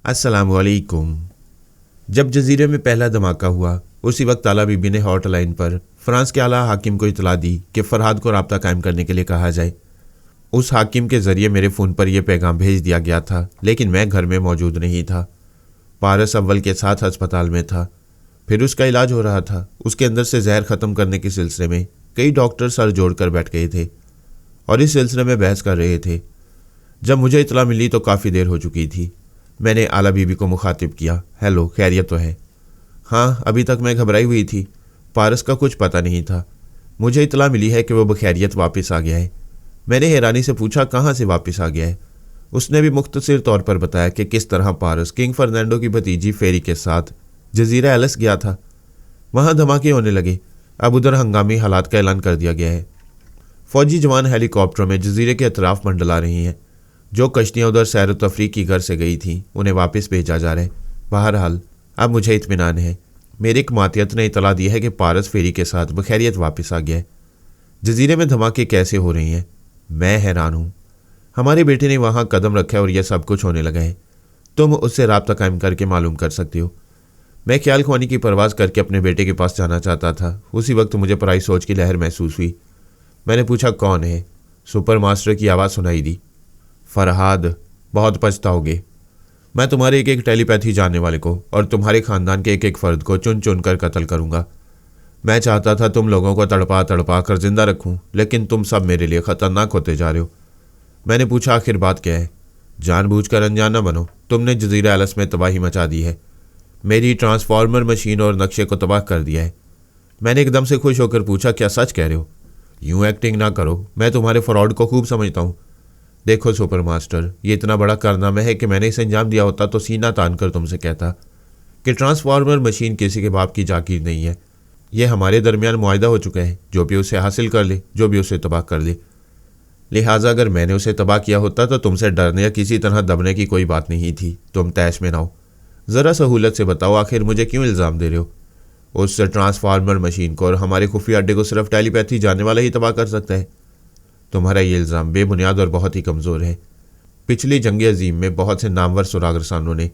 अस्सलामुअलैकुम। जब जजीरे में पहला धमाका हुआ उसी वक्त ताला बीबी ने हॉटलाइन पर फ्रांस के आला हाकिम को इतला दी कि फरहाद को राब्ता कायम करने के लिए कहा जाए। उस हाकिम के ज़रिए मेरे फ़ोन पर यह पैगाम भेज दिया गया था, लेकिन मैं घर में मौजूद नहीं था। पारस अव्वल के साथ अस्पताल में था, फिर उसका इलाज हो रहा था। उसके अंदर से जहर ख़त्म करने के सिलसिले में कई डॉक्टर सर जोड़ कर बैठ गए थे और इस सिलसिले में बहस कर रहे थे। जब मुझे इतला मिली तो काफ़ी देर हो चुकी थी। मैंने आला बीबी को मुखातिब किया, हेलो, खैरियत तो है? हाँ, अभी तक मैं घबराई हुई थी। पारस का कुछ पता नहीं था। मुझे इतला मिली है कि वह बखैरियत वापस आ गया है। मैंने हैरानी से पूछा, कहाँ से वापस आ गया है? उसने भी मुख्तसर तौर पर बताया कि किस तरह पारस किंग फर्नांडो की भतीजी फेरी के साथ जजीरा एलिस गया था। वहाँ धमाके होने लगे। अब उधर हंगामी हालात का ऐलान कर दिया गया है। फौजी जवान हेलीकॉप्टरों में जजीरे के अतराफ मंडला रही हैं। जो कश्तियाँ उधर सैर तफरी की घर से गई थीं उन्हें वापस भेजा जा रहा है। बहरहाल अब मुझे इत्मीनान है। मेरी एक मातियत ने इतला दी है कि पारस फेरी के साथ बखैरियत वापस आ गया है। जजीरे में धमाके कैसे हो रही हैं, मैं हैरान हूँ। हमारे बेटे ने वहाँ कदम रखा है और यह सब कुछ होने लगा है। तुम उससे राब्ता कायम करके मालूम कर सकते हो। मैं ख्याल ख्वानी की परवाज़ करके अपने बेटे के पास जाना चाहता था। उसी वक्त मुझे पराई सोच की लहर महसूस हुई। मैंने पूछा, कौन है? सुपर मास्टर की आवाज़ सुनाई दी, फरहाद, बहुत पछताओगे। मैं तुम्हारे एक एक टेलीपैथी जानने वाले को और तुम्हारे ख़ानदान के एक एक फ़र्द को चुन चुन कर कत्ल करूँगा। मैं चाहता था तुम लोगों को तड़पा तड़पा कर जिंदा रखूं, लेकिन तुम सब मेरे लिए ख़तरनाक होते जा रहे हो। मैंने पूछा, आखिर बात क्या है? जानबूझकर अनजान न बनो। तुमने जजीरा एलिस में तबाही मचा दी है। मेरी ट्रांसफार्मर मशीन और नक्शे को तबाह कर दिया है। मैंने एकदम से खुश होकर पूछा, क्या सच कह रहे हो? यूँ एक्टिंग ना करो, मैं तुम्हारे फ्रॉड को खूब समझता हूँ। देखो सुपर मास्टर, ये इतना बड़ा कारनामा है कि मैंने इसे अंजाम दिया होता तो सीना तान कर तुमसे कहता कि ट्रांसफार्मर मशीन किसी के बाप की जागीर नहीं है। यह हमारे दरमियान मुआहदा हो चुका है, जो भी उसे हासिल कर ले, जो भी उसे तबाह कर ले। लिहाजा अगर मैंने उसे तबाह किया होता तो तुमसे डरने या किसी तरह दबने की कोई बात नहीं थी। तुम तैश में ना हो। ज़रा सहूलत से बताओ, आखिर मुझे क्यों इल्ज़ाम दे रहे हो? उस ट्रांसफार्मर मशीन को और हमारे खुफिया अड्डे को सिर्फ टेलीपैथी जानने वाला ही तबाह कर सकता है। तुम्हारा ये इल्ज़ाम बेबुनियाद और बहुत ही कमज़ोर है। पिछली जंग अजीम में बहुत से नामवर सुराग रसानों ने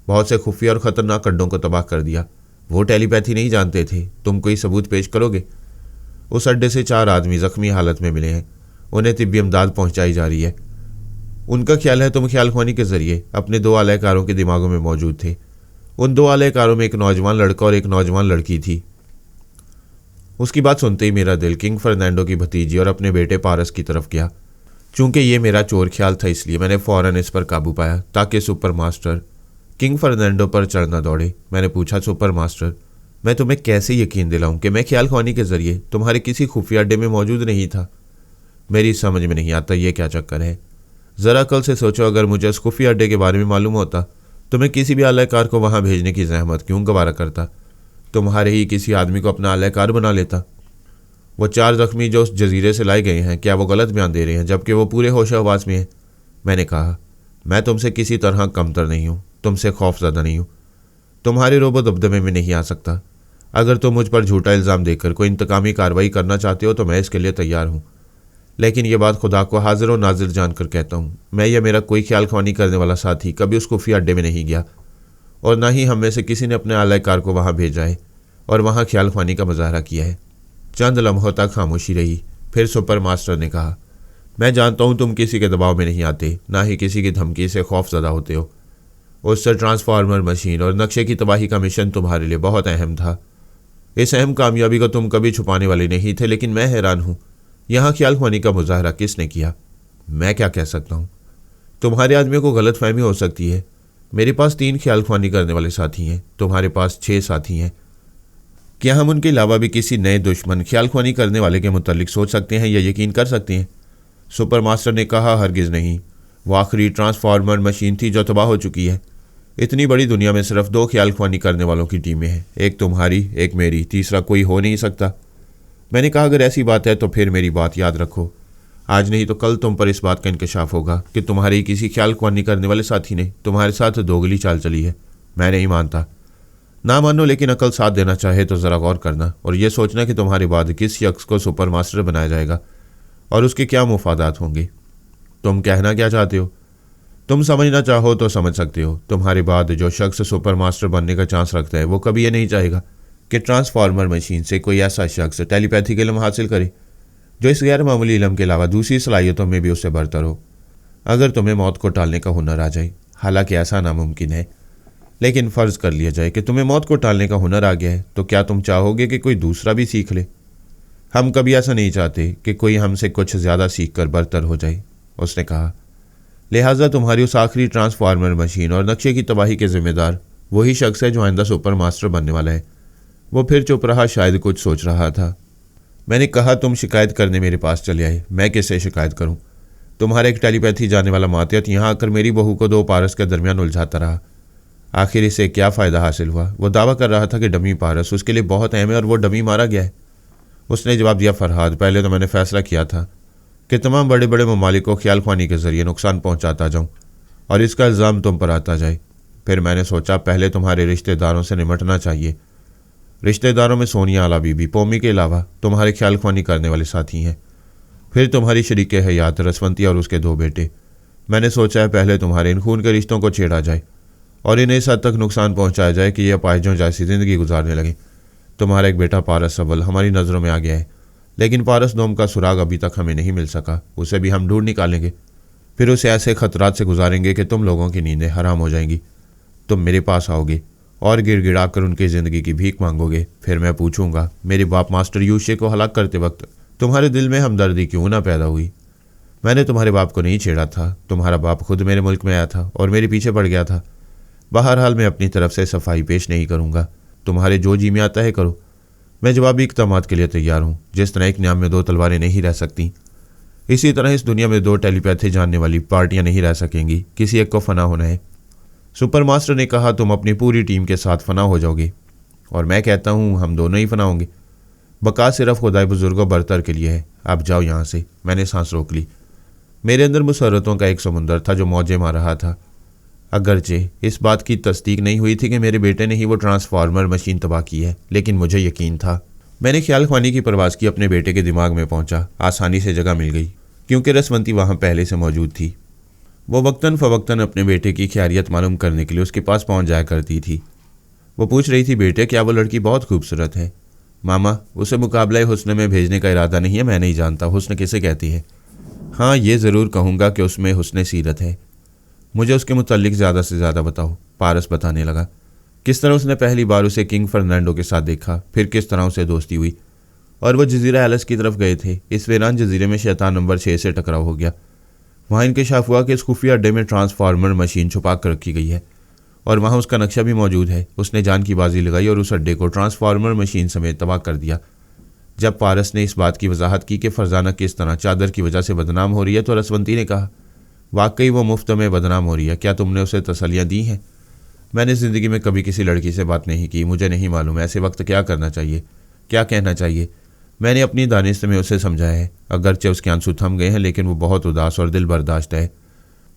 बहुत से खुफिया और ख़तरनाक अड्डों को तबाह कर दिया। वो टेलीपैथी नहीं जानते थे। तुम कोई सबूत पेश करोगे? उस अड्डे से 4 आदमी ज़ख्मी हालत में मिले हैं। उन्हें तिब्बी इमदाद पहुँचाई जा रही है। उनका ख्याल है तुम ख्याल ख्वानी के ज़रिए अपने 2 आलयकारों के दिमागों में मौजूद थे। उन 2 आलयकारों में एक नौजवान लड़का और एक नौजवान लड़की थी। उसकी बात सुनते ही मेरा दिल किंग फर्नांडो की भतीजी और अपने बेटे पारस की तरफ गया। चूंकि ये मेरा चोर ख्याल था, इसलिए मैंने फ़ौरन इस पर काबू पाया ताकि सुपर मास्टर किंग फर्नांडो पर चढ़ न दौड़े। मैंने पूछा, सुपर मास्टर, मैं तुम्हें कैसे यकीन दिलाऊं कि मैं ख्याल ख्वानी के ज़रिए तुम्हारे किसी खुफिया अड्डे में मौजूद नहीं था? मेरी समझ में नहीं आता ये क्या चक्कर है। ज़रा अकल से सोचो, अगर मुझे उस खुफिया अड्डे के बारे में मालूम होता तो मैं किसी भी आलयकार को वहाँ भेजने की जहमत क्यों गवारा करता? तुम्हारे ही किसी आदमी को अपना आलयकार बना लेता। वो 4 ज़ख्मी जो उस जजीरे से लाए गए हैं, क्या वो गलत बयान दे रहे हैं जबकि वो पूरे होश हवास में हैं? मैंने कहा, मैं तुमसे किसी तरह कमतर नहीं हूँ, तुमसे खौफज़दा नहीं हूँ, तुम्हारे रोबो दबदबे में नहीं आ सकता। अगर तुम मुझ पर झूठा इल्ज़ाम देकर कोई इंतकामी कार्रवाई करना चाहते हो तो मैं इसके लिए तैयार हूँ। लेकिन ये बात खुदा को हाजिर और नाजिर जानकर कहता हूँ, मैं या मेरा कोई ख्याल ख्वानी करने वाला साथी कभी उस खुफिया अड्डे में नहीं गया और ना ही हम में से किसी ने अपने आलयकार को वहाँ भेजा है और वहाँ ख्याल ख्वानी का मुजाहरा किया है। चंद लम्हों तक खामोशी रही। फिर सुपर मास्टर ने कहा, मैं जानता हूँ तुम किसी के दबाव में नहीं आते, ना ही किसी की धमकी से खौफज़दा होते हो। उससे ट्रांसफार्मर मशीन और नक्शे की तबाही का मिशन तुम्हारे लिए बहुत अहम था। इस अहम कामयाबी को तुम कभी छुपाने वाले नहीं थे। लेकिन मैं हैरान हूँ, यहाँ ख्याल ख्वानी का मुजाहरा किसने किया? मैं क्या कह सकता हूँ? तुम्हारे आदमियों को गलत फहमी हो सकती है। मेरे पास 3 ख्याल ख्वानी करने वाले साथी हैं, तुम्हारे पास 6 साथी हैं। क्या हम उनके अलावा भी किसी नए दुश्मन ख्याल ख्वानी करने वाले के मुतालिक सोच सकते हैं या यकीन कर सकते हैं? सुपर मास्टर ने कहा, हरगिज़ नहीं। वो आखिरी ट्रांसफार्मर मशीन थी जो तबाह हो चुकी है। इतनी बड़ी दुनिया में सिर्फ 2 ख्याल ख्वानी करने वालों की टीमें हैं, एक तुम्हारी, एक मेरी, तीसरा कोई हो नहीं सकता। मैंने कहा, अगर ऐसी बात है तो फिर मेरी बात याद रखो। आज नहीं तो कल तुम पर इस बात का इंकशाफ होगा कि तुम्हारी किसी ख्याल ख्वानी करने वाले साथी ने तुम्हारे साथ दोगली चाल चली है। मैं नहीं मानता। ना मानो, लेकिन अकल साथ देना चाहे तो ज़रा गौर करना और यह सोचना कि तुम्हारे बाद किस शख्स को सुपर मास्टर बनाया जाएगा और उसके क्या मुफादात होंगे। तुम कहना क्या चाहते हो? तुम समझना चाहो तो समझ सकते हो। तुम्हारे बाद जो शख्स सुपर मास्टर बनने का चांस रखता है वो कभी ये नहीं चाहेगा कि ट्रांसफार्मर मशीन से कोई ऐसा शख्स टेलीपैथिक इल्म हासिल करे जो इस गैर मामूली इल्म के अलावा दूसरी सलाहियतों में भी उससे बरतर हो। अगर तुम्हें मौत को टालने का हुनर आ जाए, हालांकि ऐसा नामुमकिन है, लेकिन फ़र्ज़ कर लिया जाए कि तुम्हें मौत को टालने का हुनर आ गया है, तो क्या तुम चाहोगे कि कोई दूसरा भी सीख ले? हम कभी ऐसा नहीं चाहते कि कोई हमसे कुछ ज़्यादा सीख कर बरतर हो जाए, उसने कहा। लिहाजा तुम्हारी उस आखिरी ट्रांसफार्मर मशीन और नक्शे की तबाही के जिम्मेदार वही शख्स है जो आइंदा सुपर मास्टर बनने वाला है। वो फिर चुप रहा, शायद कुछ सोच रहा था। मैंने कहा, तुम शिकायत करने मेरे पास चले आए। मैं किससे शिकायत करूं? तुम्हारा एक टेलीपैथी जाने वाला मातियत यहाँ आकर मेरी बहू को दो पारस के दरमियान उलझाता रहा। आखिर इसे क्या फ़ायदा हासिल हुआ? वो दावा कर रहा था कि डमी पारस उसके लिए बहुत अहम है और वो डमी मारा गया है। उसने जवाब दिया, फरहाद, पहले तो मैंने फैसला किया था कि तमाम बड़े बड़े ममालिक को ख्याल ख्वानी के ज़रिए नुकसान पहुँचाता जाऊँ और इसका इल्ज़ाम तुम पर आता जाए। फिर मैंने सोचा पहले तुम्हारे रिश्तेदारों से निमटना चाहिए। रिश्तेदारों में सोनिया आला बीबी, पोमी के अलावा तुम्हारे ख्याल ख्वानी करने वाले साथी हैं। फिर तुम्हारी शरीक हयात रसवंती और उसके दो बेटे। मैंने सोचा है पहले तुम्हारे इन खून के रिश्तों को छेड़ा जाए और इन्हें इस हद तक नुकसान पहुंचाया जाए कि ये अपाहिजों जैसी ज़िंदगी गुजारने लगे। तुम्हारा एक बेटा पारस अव्वल हमारी नज़रों में आ गया है, लेकिन पारस दोम का सुराग अभी तक हमें नहीं मिल सका। उसे भी हम ढूंढ निकालेंगे, फिर उसे ऐसे खतरात से गुजारेंगे कि तुम लोगों की नींदें हराम हो जाएंगी। तुम मेरे पास आओगे और गिड़गिड़ा कर उनकी ज़िंदगी की भीख मांगोगे। फिर मैं पूछूंगा, मेरे बाप मास्टर यूशे को हलाक करते वक्त तुम्हारे दिल में हमदर्दी क्यों ना पैदा हुई? मैंने तुम्हारे बाप को नहीं छेड़ा था। तुम्हारा बाप खुद मेरे मुल्क में आया था और मेरे पीछे पड़ गया था। बहरहाल मैं अपनी तरफ से सफाई पेश नहीं करूंगा। तुम्हारे जो जी में आता है करो। मैं जवाबी इक़दामात के लिए तैयार हूँ। जिस तरह एक न्याम में दो तलवारें नहीं रह सकती, इसी तरह इस दुनिया में दो टेलीपैथी जानने वाली पार्टियां नहीं रह सकेंगी। किसी एक को फना होना है। सुपर मास्टर ने कहा, तुम अपनी पूरी टीम के साथ फना हो जाओगे और मैं कहता हूँ हम दोनों ही फना होंगे। बका सिर्फ खुदाई बुजुर्गों बरतर के लिए है। आप जाओ यहाँ से। मैंने सांस रोक ली। मेरे अंदर मुसर्रतों का एक समुंदर था जो मौजें मार रहा था। अगरचे इस बात की तस्दीक नहीं हुई थी कि मेरे बेटे ने ही वो ट्रांसफार्मर मशीन तबाह की है, लेकिन मुझे यकीन था। मैंने ख्याल ख्वानी की परवाज़ की, अपने बेटे के दिमाग में पहुंचा। आसानी से जगह मिल गई क्योंकि रसवंती वहाँ पहले से मौजूद थी। वो वक्तन फ़वक्तन अपने बेटे की खैरियत मालूम करने के लिए उसके पास पहुँच जाया करती थी। वो पूछ रही थी, बेटे क्या वो लड़की बहुत खूबसूरत है? मामा, उसे मुकाबला हुस्न में भेजने का इरादा नहीं है। मैं नहीं जानता हुस्न किसे कहती है। हाँ, ये ज़रूर कहूँगा कि उसमें हुस्न सीरत है। मुझे उसके मुतालिक ज़्यादा से ज़्यादा बताओ। पारस बताने लगा। किस तरह उसने पहली बार उसे किंग फर्नांडो के साथ देखा, फिर किस तरह उसे दोस्ती हुई और वह जजीरा एलिस की तरफ गए थे। इस वीरान जजीरे में शैतान नंबर 6 से टकराव हो गया। वहाँ इंकशाफ हुआ कि इस खुफिया अड्डे में ट्रांसफार्मर मशीन छुपा कर रखी गई है और वहाँ उसका नक्शा भी मौजूद है। उसने जान की बाजी लगाई और उस अड्डे को ट्रांसफार्मर मशीन समेत तबाह कर दिया। जब पारस ने इस बात की वजाहत की कि फरजाना किस तरह चादर की वजह से बदनाम हो रही है, तो रसवंती ने कहा, वाकई वो मुफ्त में बदनाम हो रही है। क्या तुमने उसे तसलियाँ दी हैं? मैंने ज़िंदगी में कभी किसी लड़की से बात नहीं की। मुझे नहीं मालूम ऐसे वक्त क्या करना चाहिए, क्या कहना चाहिए। मैंने अपनी दानिश में उसे समझाया है। अगरचे उसके आंसू थम गए हैं, लेकिन वो बहुत उदास और दिल बर्दाश्त है।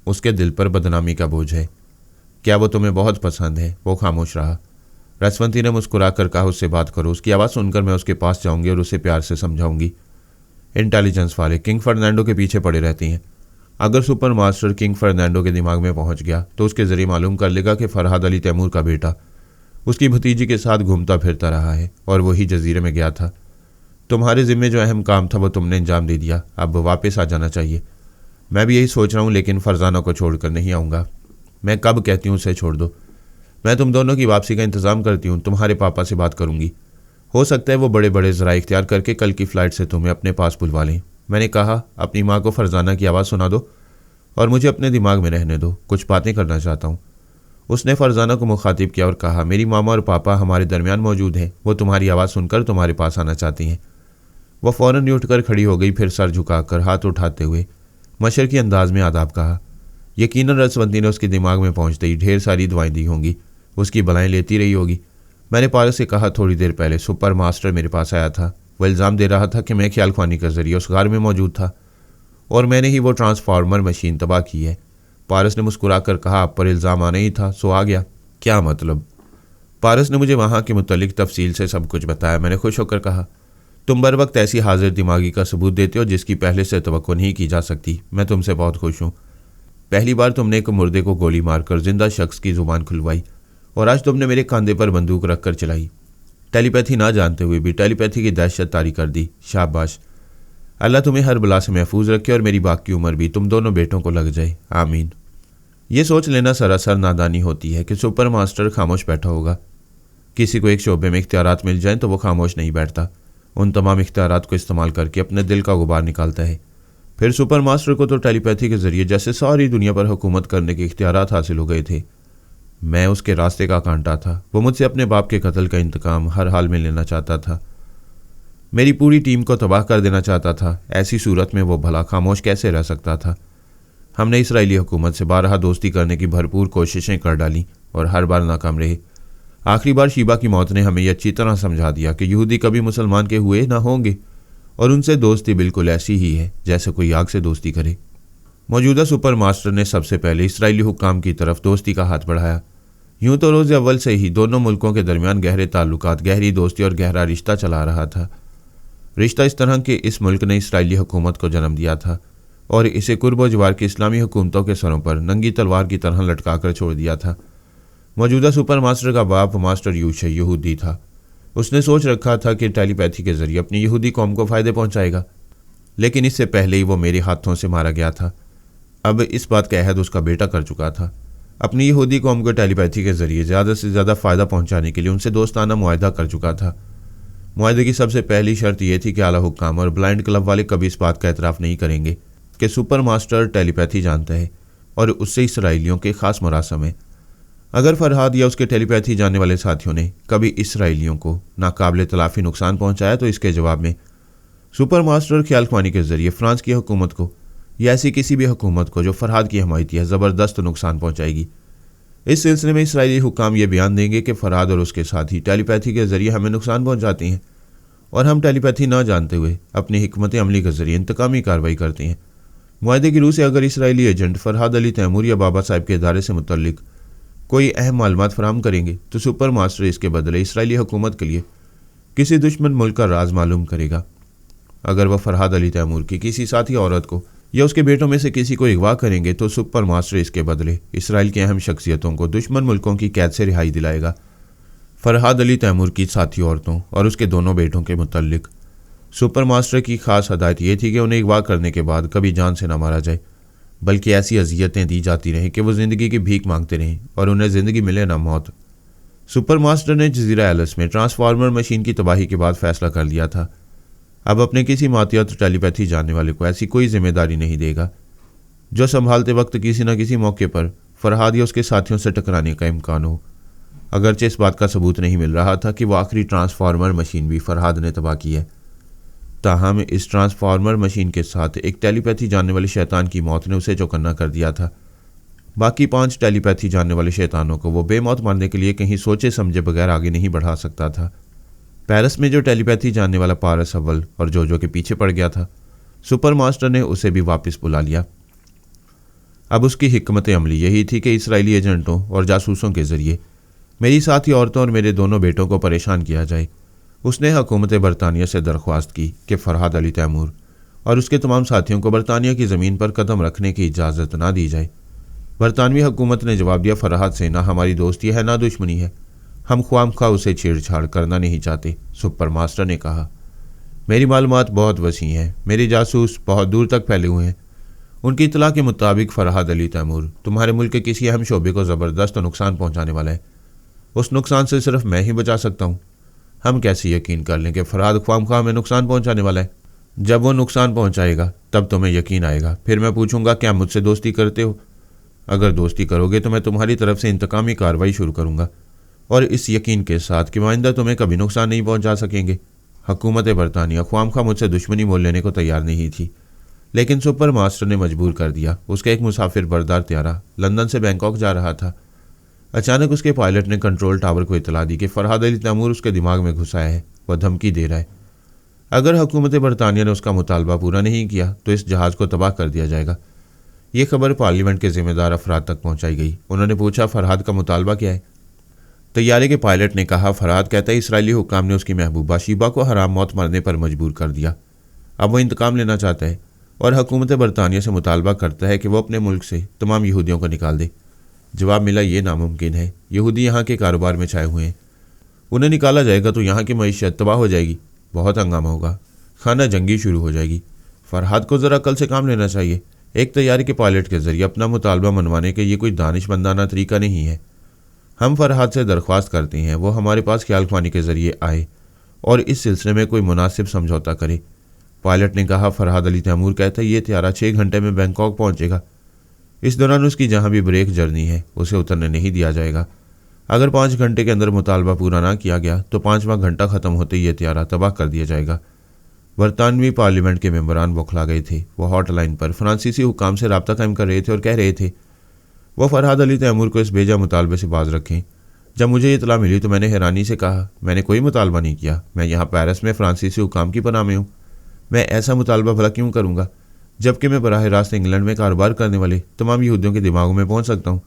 उसके दिल पर बदनामी का बोझ है। क्या वो तुम्हें बहुत पसंद है? वो खामोश रहा। रसवंती ने मुस्कुरा कर कहा, उससे बात करो। उसकी आवाज़ सुनकर मैं उसके पास जाऊंगी और उसे प्यार से समझाऊंगी। इंटेलिजेंस वाले किंग फर्नांडो के पीछे पड़े रहती हैं। अगर सुपर मास्टर किंग फर्नांडो के दिमाग में पहुंच गया तो उसके जरिए मालूम कर लेगा कि फरहाद अली तैमूर का बेटा उसकी भतीजी के साथ घूमता फिरता रहा है और वही जजीरे में गया था। तुम्हारे ज़िम्मे जो अहम काम था वो तुमने अंजाम दे दिया। अब वापस आ जाना चाहिए। मैं भी यही सोच रहा हूँ, लेकिन फरजाना को छोड़कर नहीं आऊँगा। मैं कब कहती हूँ उसे छोड़ दो। मैं तुम दोनों की वापसी का इंतज़ाम करती हूँ। तुम्हारे पापा से बात करूँगी। हो सकता है वो बड़े बड़े ज़रा इख्तियार करके कल की फ़्लाइट से तुम्हें अपने पास बुलवा लें। मैंने कहा, अपनी माँ को फरजाना की आवाज़ सुना दो और मुझे अपने दिमाग में रहने दो। कुछ बातें करना चाहता हूँ। उसने फरजाना को मुखातिब किया और कहा, मेरी मामा और पापा हमारे दरमियान मौजूद हैं। वो तुम्हारी आवाज़ सुनकर तुम्हारे पास आना चाहती हैं। वह फ़ौरन ही उठकर खड़ी हो गई, फिर सर झुकाकर हाथ उठाते हुए मशरकी अंदाज में आदाब कहा। यकीनन रसवंती ने उसके दिमाग में पहुँचते ही ढेर सारी दुआएं दी होंगी, उसकी भलाएं लेती रही होगी। मैंने पारस से कहा, थोड़ी देर पहले सुपर मास्टर मेरे पास आया था। वह इल्ज़ाम दे रहा था कि मैं ख्याल ख्वानी के ज़रिए उस गार में मौजूद था और मैंने ही वो ट्रांसफार्मर मशीन तबाह की है। पारस ने मुस्कुरा कर कहा, आप पर इल्ज़ाम आना ही था, सो आ गया। क्या मतलब? पारस ने मुझे वहाँ के मुतल्लिक तफसील से सब कुछ बताया। मैंने खुश होकर कहा, तुम बर वक्त ऐसी हाजिर दिमागी का सबूत देते हो जिसकी पहले से तवक्को नहीं की जा सकती। मैं तुमसे बहुत खुश हूँ। पहली बार तुमने एक मुर्दे को गोली मारकर जिंदा शख्स की जुबान खुलवाई और आज तुमने मेरे कंधे पर बंदूक रखकर चलाई। टेलीपैथी ना जानते हुए भी टेलीपैथी की दहशत तारी कर दी। शाबाश, अल्लाह तुम्हें हर बला से महफूज रखे और मेरी बाकी उम्र भी तुम दोनों बेटों को लग जाए, आमीन। ये सोच लेना सरासर नादानी होती है कि सुपर मास्टर खामोश बैठा होगा। किसी को एक शोबे में इख्तियारात मिल जाए तो वो खामोश नहीं बैठता, उन तमाम इख्तियारात को इस्तेमाल करके अपने दिल का गुबार निकालता है। फिर सुपर मास्टर को तो टेलीपैथी के जरिए जैसे सारी दुनिया पर हुकूमत करने के इख्तियारात हासिल हो गए थे। मैं उसके रास्ते का कांटा था। वो मुझसे अपने बाप के कत्ल का इंतकाम हर हाल में लेना चाहता था, मेरी पूरी टीम को तबाह कर देना चाहता था। ऐसी सूरत में वो भला खामोश कैसे रह सकता था। हमने इसराइली हुकूमत से बारहा दोस्ती करने की भरपूर कोशिशें कर डाली और हर बार नाकाम रहे। आखिरी बार शीबा की मौत ने हमें यह अच्छी तरह समझा दिया कि यहूदी कभी मुसलमान के हुए ना होंगे और उनसे दोस्ती बिल्कुल ऐसी ही है जैसे कोई आग से दोस्ती करे। मौजूदा सुपर मास्टर ने सबसे पहले इसराइली हुक्काम की तरफ दोस्ती का हाथ बढ़ाया। यूं तो रोज़ अव्वल से ही दोनों मुल्कों के दरमियान गहरे ताल्लुकात, गहरी दोस्ती और गहरा रिश्ता चला रहा था। रिश्ता इस तरह के इस मुल्क ने इसराइली हुकूमत को जन्म दिया था और इसे कुर्ब व जवार की इस्लामी हुकूमतों के सरों पर नंगी तलवार की तरह लटका कर छोड़ दिया था। मौजूदा सुपर मास्टर का बाप मास्टर यूशे यहूदी था। उसने सोच रखा था कि टेलीपैथी के जरिए अपनी यहूदी कौम को फ़ायदे पहुंचाएगा, लेकिन इससे पहले ही वो मेरे हाथों से मारा गया था। अब इस बात का अहद उसका बेटा कर चुका था। अपनी यहूदी कौम को टेलीपैथी के जरिए ज़्यादा से ज़्यादा फ़ायदा पहुंचाने के लिए उनसे दोस्ताना मुआहदा कर चुका था। मुआहदे की सबसे पहली शर्त यह थी कि आला हुक्काम और ब्लाइंड क्लब वाले कभी इस बात का एतराफ़ नहीं करेंगे कि सुपर मास्टर टेलीपैथी जानता है और उससे इसराइलियों के ख़ास मरासम है। अगर फरहाद या उसके टेलीपैथी जानने वाले साथियों ने कभी इसराइलियों को नाकाबिले तलाफ़ी नुकसान पहुंचाया तो इसके जवाब में सुपर मास्टर ख्यालख्वानी के जरिए फ्रांस की हुकूमत को या ऐसी किसी भी हुकूमत को जो फरहाद की हमायती है ज़बरदस्त नुकसान पहुंचाएगी। इस सिलसिले में इसराइली हुक्काम ये बयान देंगे कि फरहाद और उसके साथी टेलीपैथी के जरिए हमें नुकसान पहुंचाते हैं और हम टेलीपैथी ना जानते हुए अपनी हिकमत अमली के जरिए इंतकामी कार्रवाई करते हैं। मुआहदे की रूह से अगर इसराइली एजेंट फरहाद अली तैमूर या बाबा साहब के इदारे से मुतल्लिक कोई अहम मालूमात फराहम करेंगे तो सुपर मास्टर इसके बदले इसराइली हुकूमत के लिए किसी दुश्मन मुल्क का राज मालूम करेगा। अगर वह फरहाद अली तैमूर की किसी साथी औरत को या उसके बेटों में से किसी को अगवा करेंगे तो सुपर मास्टर इसके बदले इसराइल की अहम शख्सियतों को दुश्मन मुल्कों की कैद से रिहाई दिलाएगा। फरहाद अली तैमूर की साथी औरतों और उसके दोनों बेटों के मुतल्लिक सुपर मास्टर की खास हदायत ये थी कि उन्हें अगवा करने के बाद कभी जान से न मारा जाए, बल्कि ऐसी अजियतें दी जाती रहें कि वो ज़िंदगी की भीख मांगते रहें और उन्हें ज़िंदगी मिले ना मौत। सुपर मास्टर ने जजीरा एलिस में ट्रांसफार्मर मशीन की तबाही के बाद फैसला कर लिया था अब अपने किसी मातियत टेलीपैथी जानने वाले को ऐसी कोई जिम्मेदारी नहीं देगा जो संभालते वक्त किसी न किसी मौके पर फरहाद या उसके साथियों से टकराने का इम्कान हो। अगरचे इस बात का सबूत नहीं मिल रहा था कि वो आखिरी ट्रांसफार्मर मशीन भी फरहाद ने तबाह की है, ताहम इस ट्रांसफार्मर मशीन के साथ एक टेलीपैथी जानने वाले शैतान की मौत ने उसे चौकन्ना कर दिया था। बाकी 5 टेलीपैथी जानने वाले शैतानों को वो बेमौत मारने के लिए कहीं सोचे समझे बगैर आगे नहीं बढ़ा सकता था। पेरिस में जो टेलीपैथी जानने वाला पारस अव्वल और जोजो के पीछे पड़ गया था, सुपर मास्टर ने उसे भी वापस बुला लिया। अब उसकी हिकमत अमली यही थी कि इसराइली एजेंटों और जासूसों के जरिए मेरी साथी औरतों और मेरे दोनों बेटों को परेशान किया जाए। उसने हुकूमत बरतानिया से दरख्वास्त की कि फरहाद अली तैमूर और उसके तमाम साथियों को बरतानिया की ज़मीन पर कदम रखने की इजाज़त ना दी जाए। बरतानवी हुकूमत ने जवाब दिया, फरहाद से ना हमारी दोस्ती है ना दुश्मनी है, हम ख्वामख्वाह उसे छेड़छाड़ करना नहीं चाहते। सुपर मास्टर ने कहा, मेरी मालूमात बहुत वसी हैं, मेरे जासूस बहुत दूर तक फैले हुए हैं। उनकी इतला के मुताबिक फरहाद अली तैमूर तुम्हारे मुल्क के किसी अहम शोबे को ज़बरदस्त नुकसान पहुँचाने वाला है। उस नुकसान से सिर्फ मैं ही बचा सकता हूँ। हम कैसे यकीन कर लें कि फरहाद ख्वामख्वाह में नुकसान पहुँचाने वाला है? जब वो नुकसान पहुँचाएगा तब तुम्हें यकीन आएगा। फिर मैं पूछूंगा, क्या मुझसे दोस्ती करते हो? अगर दोस्ती करोगे तो मैं तुम्हारी तरफ से इंतकामी कार्रवाई शुरू करूँगा और इस यकीन के साथ कि आइंदा तुम्हें कभी नुकसान नहीं पहुँचा सकेंगे। हुकूमत बरतानिया ख्वामख्वाह मुझसे दुश्मनी मोल लेने को तैयार नहीं थी, लेकिन सुपर मास्टर ने मजबूर कर दिया। उसका एक मुसाफिर बरदार त्यारा लंदन से बैंकॉक जा रहा था। अचानक उसके पायलट ने कंट्रोल टावर को इतला दी कि फरहाद अली तैमूर उसके दिमाग में घुसाया है, वह धमकी दे रहा है। अगर हुकूमत बरतानिया ने उसका मुतालबा पूरा नहीं किया तो इस जहाज़ को तबाह कर दिया जाएगा। ये खबर पार्लियामेंट के जिम्मेदार अफराद तक पहुंचाई गई। उन्होंने पूछा, फरहाद का मुतालबा क्या है? तैयारे के पायलट ने कहा, फरहाद कहता है इसराइली हुक्काम ने उसकी महबूबा शीबा को हराम मौत मरने पर मजबूर कर दिया। अब वह इंतकाम लेना चाहता है। और हुकूमत बरतानिया से मुतालबा करता है कि वो अपने मुल्क से तमाम यहूदियों को निकाल दे। जवाब मिला, ये नामुमकिन है। यहूदी यहाँ के कारोबार में छाए हुए हैं, उन्हें निकाला जाएगा तो यहाँ की मईशत तबाह हो जाएगी, बहुत हंगामा होगा, खाना जंगी शुरू हो जाएगी। फरहाद को ज़रा अकल से काम लेना चाहिए। एक तैयारी के पायलट के ज़रिए अपना मुतालबा मनवाने के ये कोई दानिशमंदाना तरीका नहीं है। हम फरहाद से दरख्वास्त करते हैं वो हमारे पास ख्याल ख्वानी के ज़रिए आए और इस सिलसिले में कोई मुनासिब समझौता करे। पायलट ने कहा, फरहाद अली तैमूर कहता है ये त्यारा 6 घंटे में बैंकॉक पहुंचेगा। इस दौरान उसकी जहां भी ब्रेक जर्नी है उसे उतरने नहीं दिया जाएगा। अगर 5 घंटे के अंदर मुतालबा पूरा ना किया गया तो 5वां घंटा ख़त्म होते ही ये त्यारा तबाह कर दिया जाएगा। बरतानवी पार्लियामेंट के मेंबरान बौखला गए थे। वो हॉटलाइन पर फ्रांसीसी हुकाम से रब्ता कायम कर रहे थे और कह रहे थे वो फरहाद अली तैमूर को इस बेजा मुतालबे से बाज रखें। जब मुझे इतला मिली तो मैंने हैरानी से कहा, मैंने कोई मुतालबा नहीं किया, मैं यहाँ पेरिस में फ्रांसीसी हुकाम की पनाह में हूँ। मैं ऐसा मुतालबा भला क्यों करूँगा जबकि मैं बराह रास्त इंग्लैंड में कारोबार करने वाले तमाम यहूदियों के दिमागों में पहुँच सकता हूँ,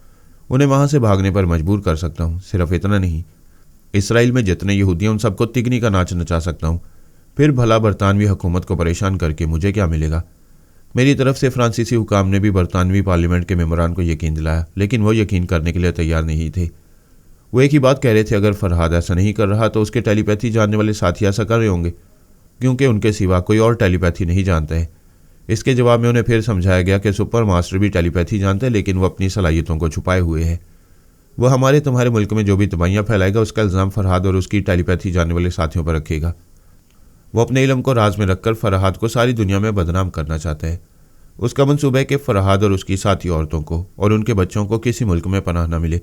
उन्हें वहाँ से भागने पर मजबूर कर सकता हूँ। सिर्फ इतना नहीं, इसराइल में जितने यहूदी हैं उन सबको तिगनी का नाच नचा सकता हूँ। फिर भला बरतानवी हुकूमत को परेशान करके मुझे क्या मिलेगा। मेरी तरफ से फ्रांसीसी हुकाम ने भी बरतानवी पार्लियामेंट के मेंबरान को यकीन दिलाया, लेकिन वो यकीन करने के लिए तैयार नहीं थे। वो एक ही बात कह रहे थे, अगर फरहाद ऐसा नहीं कर रहा तो उसके टेलीपैथी जानने वाले साथी ऐसा कर रहे होंगे, क्योंकि उनके सिवा कोई और टेलीपैथी नहीं जानता है। इसके जवाब में उन्हें फिर समझाया गया कि सुपर मास्टर भी टेलीपैथी जानते हैं, लेकिन वो अपनी सलाहियतों को छुपाए हुए है। वह हमारे तुम्हारे मुल्क में जो भी तबाहियाँ फैलाएगा उसका इल्ज़ाम फरहाद और उसकी टेलीपैथी जानने वाले साथियों पर रखेगा। वो अपने इल्म को राज में रखकर फरहाद को सारी दुनिया में बदनाम करना चाहता है। उसका मंसूबा है कि फरहाद और उसकी साथी औरतों को और उनके बच्चों को किसी मुल्क में पनाह न मिले।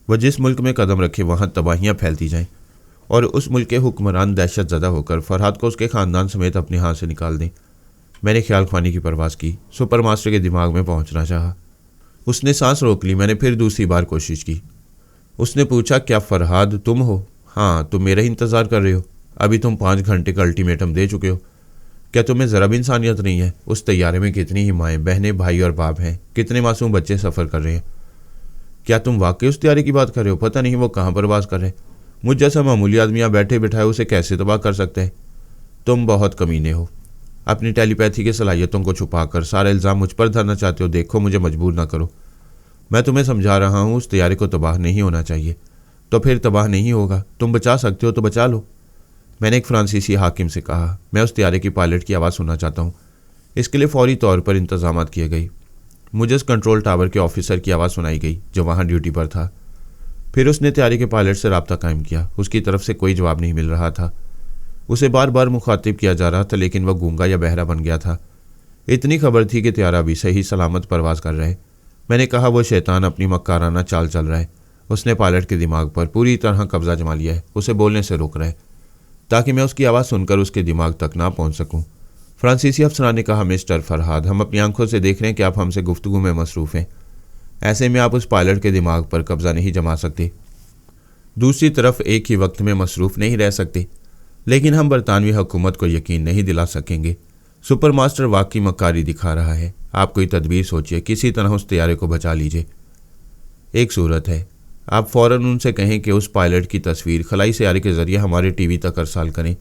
वह जिस मुल्क में कदम रखे वहाँ तबाहियाँ फैलती जाएं और उस मुल्क के हुक्मरान दहशत ज़दा होकर फरहाद को उसके ख़ानदान समेत अपने हाथ से निकाल दें। मैंने ख्याल ख्वानी की परवाज़ की, सुपर मास्टर के दिमाग में पहुँचना चाहा। उसने सांस रोक ली। मैंने फिर दूसरी बार कोशिश की। उसने पूछा, क्या फरहाद तुम हो? हाँ, तुम मेरा ही इंतज़ार कर रहे हो? अभी तुम 5 घंटे का अल्टीमेटम दे चुके हो। क्या तुम्हें ज़रा भी इंसानियत नहीं है? उस तैयारे में कितनी ही माएँ, बहनें, भाई और बाप हैं, कितने मासूम बच्चे सफ़र कर रहे हैं। क्या तुम वाकई उस तैयारे की बात कर रहे हो? पता नहीं वो कहाँ परवाज़ कर रहे। मुझ जैसा मामूली आदमी यहाँ बैठे बिठाए उसे कैसे तबाह कर सकते हैं? तुम बहुत कमीने हो। अपनी टेलीपैथी की सलाहियतों को छुपाकर सारा इल्ज़ाम मुझ पर धरना चाहते हो। देखो, मुझे मजबूर ना करो। मैं तुम्हें समझा रहा हूँ, उस तैयारे को तबाह नहीं होना चाहिए। तो फिर तबाह नहीं होगा। तुम बचा सकते हो तो बचा लो। मैंने एक फ्रांसीसी हाकिम से कहा, मैं उस तैयारे की पायलट की आवाज़ सुनना चाहता हूँ। इसके लिए फौरी तौर पर इंतजाम किए गए। मुझे उस कंट्रोल टावर के ऑफिसर की आवाज़ सुनाई गई जो वहाँ ड्यूटी पर था। फिर उसने तैयारी के पायलट से रब्ता कायम किया। उसकी तरफ से कोई जवाब नहीं मिल रहा था। उसे बार बार मुखातिब किया जा रहा था, लेकिन वह गूंगा या बहरा बन गया था। इतनी खबर थी कि तैयारा भी सही सलामत परवाज़ कर रहा है। मैंने कहा, वो शैतान अपनी मक्काराना चाल चल रहा है। उसने पायलट के दिमाग पर पूरी तरह कब्जा जमा लिया है। उसे बोलने से रोक रहा है ताकि मैं उसकी आवाज़ सुनकर उसके दिमाग तक ना पहुंच सकूं। फ्रांसीसी अफसरान ने कहा, मिस्टर फरहाद, हम अपनी आंखों से देख रहे हैं कि आप हमसे गुफ्तगू में मसरूफ़ हैं। ऐसे में आप उस पायलट के दिमाग पर कब्जा नहीं जमा सकते। दूसरी तरफ एक ही वक्त में मसरूफ़ नहीं रह सकते। लेकिन हम बरतानवी हुकूमत को यकीन नहीं दिला सकेंगे। सुपर मास्टर वाकई मक्कारी दिखा रहा है। आप कोई तदबीर सोचिए, किसी तरह उस तैयारे को बचा लीजिए। एक सूरत है, आप फ़ौरन उनसे कहें कि उस पायलट की तस्वीर खलाई सैयारे के ज़रिए हमारे टीवी तक अरसाल करें।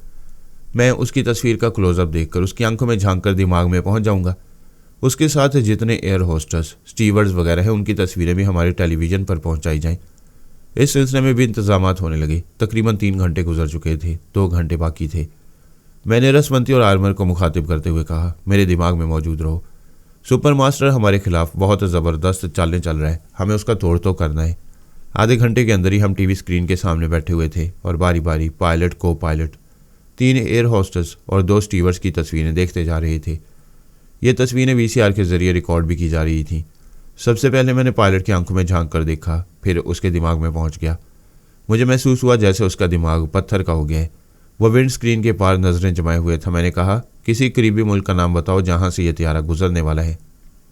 मैं उसकी तस्वीर का क्लोज़अप देखकर उसकी आंखों में झांक कर दिमाग में पहुंच जाऊंगा। उसके साथ जितने एयर होस्टस, स्टीवर्ड्स वगैरह हैं, उनकी तस्वीरें भी हमारे टेलीविज़न पर पहुंचाई जाएं। इस सिलसिले में भी इंतजामात होने लगे। तकरीबन 3 घंटे गुजर चुके थे, 2 घंटे बाकी थे। मैंने रसवंती और आर्मर को मुखातिब करते हुए कहा, मेरे दिमाग में मौजूद रहो। सुपर मास्टर हमारे खिलाफ बहुत ज़बरदस्त चालें चल रहा है, हमें उसका तोड़ तो करना है। आधे घंटे के अंदर ही हम टीवी स्क्रीन के सामने बैठे हुए थे और बारी बारी पायलट, को पायलट, 3 एयर होस्टस और 2 स्टीवर्ड्स की तस्वीरें देखते जा रहे थे। ये तस्वीरें VCR के ज़रिए रिकॉर्ड भी की जा रही थीं। सबसे पहले मैंने पायलट की आंखों में झांक कर देखा, फिर उसके दिमाग में पहुंच गया। मुझे महसूस हुआ जैसे उसका दिमाग पत्थर का हो गया है। वह विंड स्क्रीन के पार नज़रें जमाए हुए था। मैंने कहा, किसी करीबी मुल्क का नाम बताओ जहाँ से यह तैयारा गुजरने वाला है।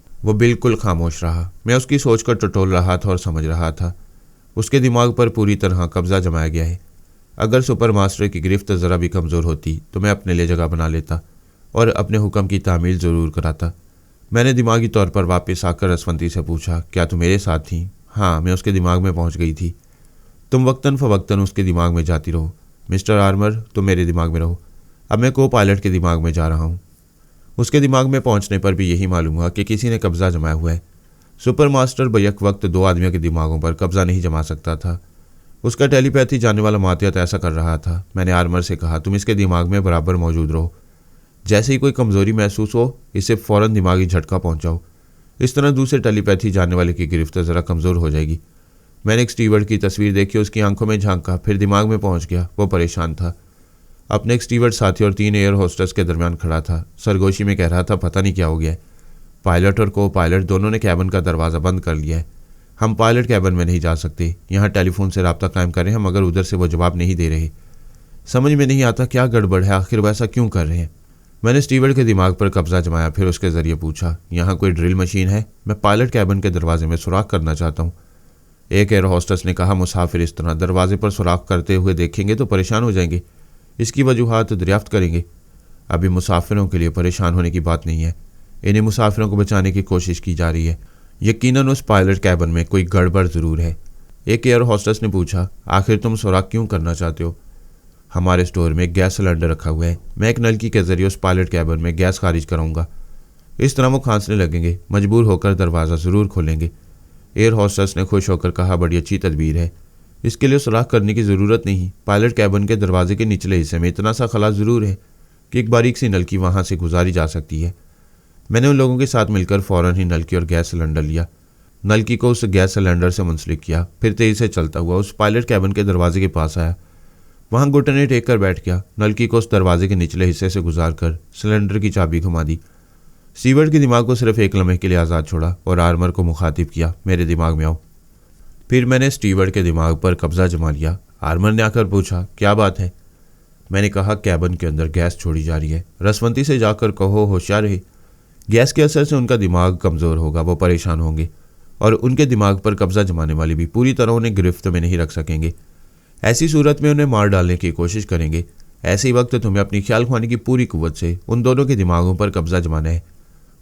वो बिल्कुल खामोश रहा। मैं उसकी सोच को टटोल रहा था और समझ रहा था। उसके दिमाग पर पूरी तरह कब्जा जमाया गया है। अगर सुपर मास्टर की गिरफ्त ज़रा भी कमज़ोर होती तो मैं अपने लिए जगह बना लेता और अपने हुक्म की तामील ज़रूर कराता। मैंने दिमागी तौर पर वापस आकर रसवंती से पूछा, क्या तुम मेरे साथ थी? हाँ, मैं उसके दिमाग में पहुंच गई थी। तुम वक्तन फ़वक्तन उसके दिमाग में जाती रहो। मिस्टर आर्मर, तुम मेरे दिमाग में रहो। अब मैं को पायलट के दिमाग में जा रहा हूँ। उसके दिमाग में पहुंचने पर भी यही मालूम हुआ कि किसी ने कब्जा जमाया हुआ है। सुपर मास्टर बैक वक्त 2 आदमियों के दिमागों पर कब्जा नहीं जमा सकता था। उसका टेलीपैथी जानने वाला मातियत ऐसा कर रहा था। मैंने आर्मर से कहा, तुम इसके दिमाग में बराबर मौजूद रहो, जैसे ही कोई कमजोरी महसूस हो इसे फौरन दिमागी झटका पहुंचाओ। इस तरह दूसरे टेलीपैथी जानने वाले की गिरफ्त ज़रा कमज़ोर हो जाएगी। मैंने एक स्टीवर्ड की तस्वीर देखी, उसकी आंखों में झांका, फिर दिमाग में पहुंच गया। वो परेशान था। अपने एक स्टीवर्ड साथी और 3 एयर होस्टेस के दरमियान खड़ा था। सरगोशी में कह रहा था, पता नहीं क्या हो गया है। पायलट और को पायलट दोनों ने कैबिन का दरवाज़ा बंद कर लिया है। हम पायलट कैबिन में नहीं जा सकते। यहाँ टेलीफोन से रब्ता कायम करें हम, मगर उधर से वो जवाब नहीं दे रहे। समझ में नहीं आता क्या गड़बड़ है, आखिर वैसा क्यों कर रहे हैं। मैंने स्टीवर्ड के दिमाग पर कब्जा जमाया, फिर उसके जरिए पूछा, यहाँ कोई ड्रिल मशीन है? मैं पायलट कैबिन के दरवाजे में सुराख करना चाहता हूँ। एक एयर होस्टेस ने कहा, मुसाफिर इस तरह दरवाजे पर सुराख करते हुए देखेंगे तो परेशान हो जाएंगे, इसकी वजूहात दरियाफ्त करेंगे। अभी मुसाफिरों के लिए परेशान होने की बात नहीं है, इन्हें मुसाफिरों को बचाने की कोशिश की जा रही है। यकीनन उस पायलट कैबिन में कोई गड़बड़ ज़रूर है। एक एयर होस्टेस ने पूछा, आखिर तुम सुराख क्यों करना चाहते हो? हमारे स्टोर में एक गैस सिलेंडर रखा हुआ है, मैं एक नलकी के जरिए उस पायलट कैबिन में गैस खारिज कराऊंगा। इस तरह वो खांसने लगेंगे, मजबूर होकर दरवाज़ा ज़रूर खोलेंगे। एयर होस्टेस ने खुश होकर कहा, बड़ी अच्छी तदबीर है, इसके लिए सुराख करने की ज़रूरत नहीं। पायलट कैबिन के दरवाजे के निचले हिस्से में इतना सा खला ज़रूर है कि एक बारीक सी नलकी वहाँ से गुजारी जा सकती है। मैंने उन लोगों के साथ मिलकर फ़ौरन ही नलकी और गैस सिलेंडर लिया, नलकी को उस गैस सिलेंडर से मुंसलिक किया, फिर तेज़ी से चलता हुआ उस पायलट कैबिन के दरवाजे के पास आया। वहाँ घुटने टेक कर बैठ गया, नलकी को उस दरवाजे के निचले हिस्से से गुजार कर सिलेंडर की चाबी घुमा दी। स्टीवर्ड के दिमाग को सिर्फ एक लम्हे के लिए आज़ाद छोड़ा और आर्मर को मुखातिब किया, मेरे दिमाग में आओ। फिर मैंने स्टीवर्ड के दिमाग पर कब्जा जमा लिया। आर्मर ने आकर पूछा, क्या बात है? मैंने कहा, कैबिन के अंदर गैस छोड़ी जा रही है, रसवंती से जाकर कहो होशियार रहे। गैस के असर से उनका दिमाग कमज़ोर होगा, वो परेशान होंगे और उनके दिमाग पर कब्जा जमाने वाले भी पूरी तरह उन्हें गिरफ्त में नहीं रख सकेंगे। ऐसी सूरत में उन्हें मार डालने की कोशिश करेंगे। ऐसे ही वक्त तुम्हें अपनी ख्याल खुआनी की पूरी कुव्वत से उन दोनों के दिमागों पर कब्जा जमाना है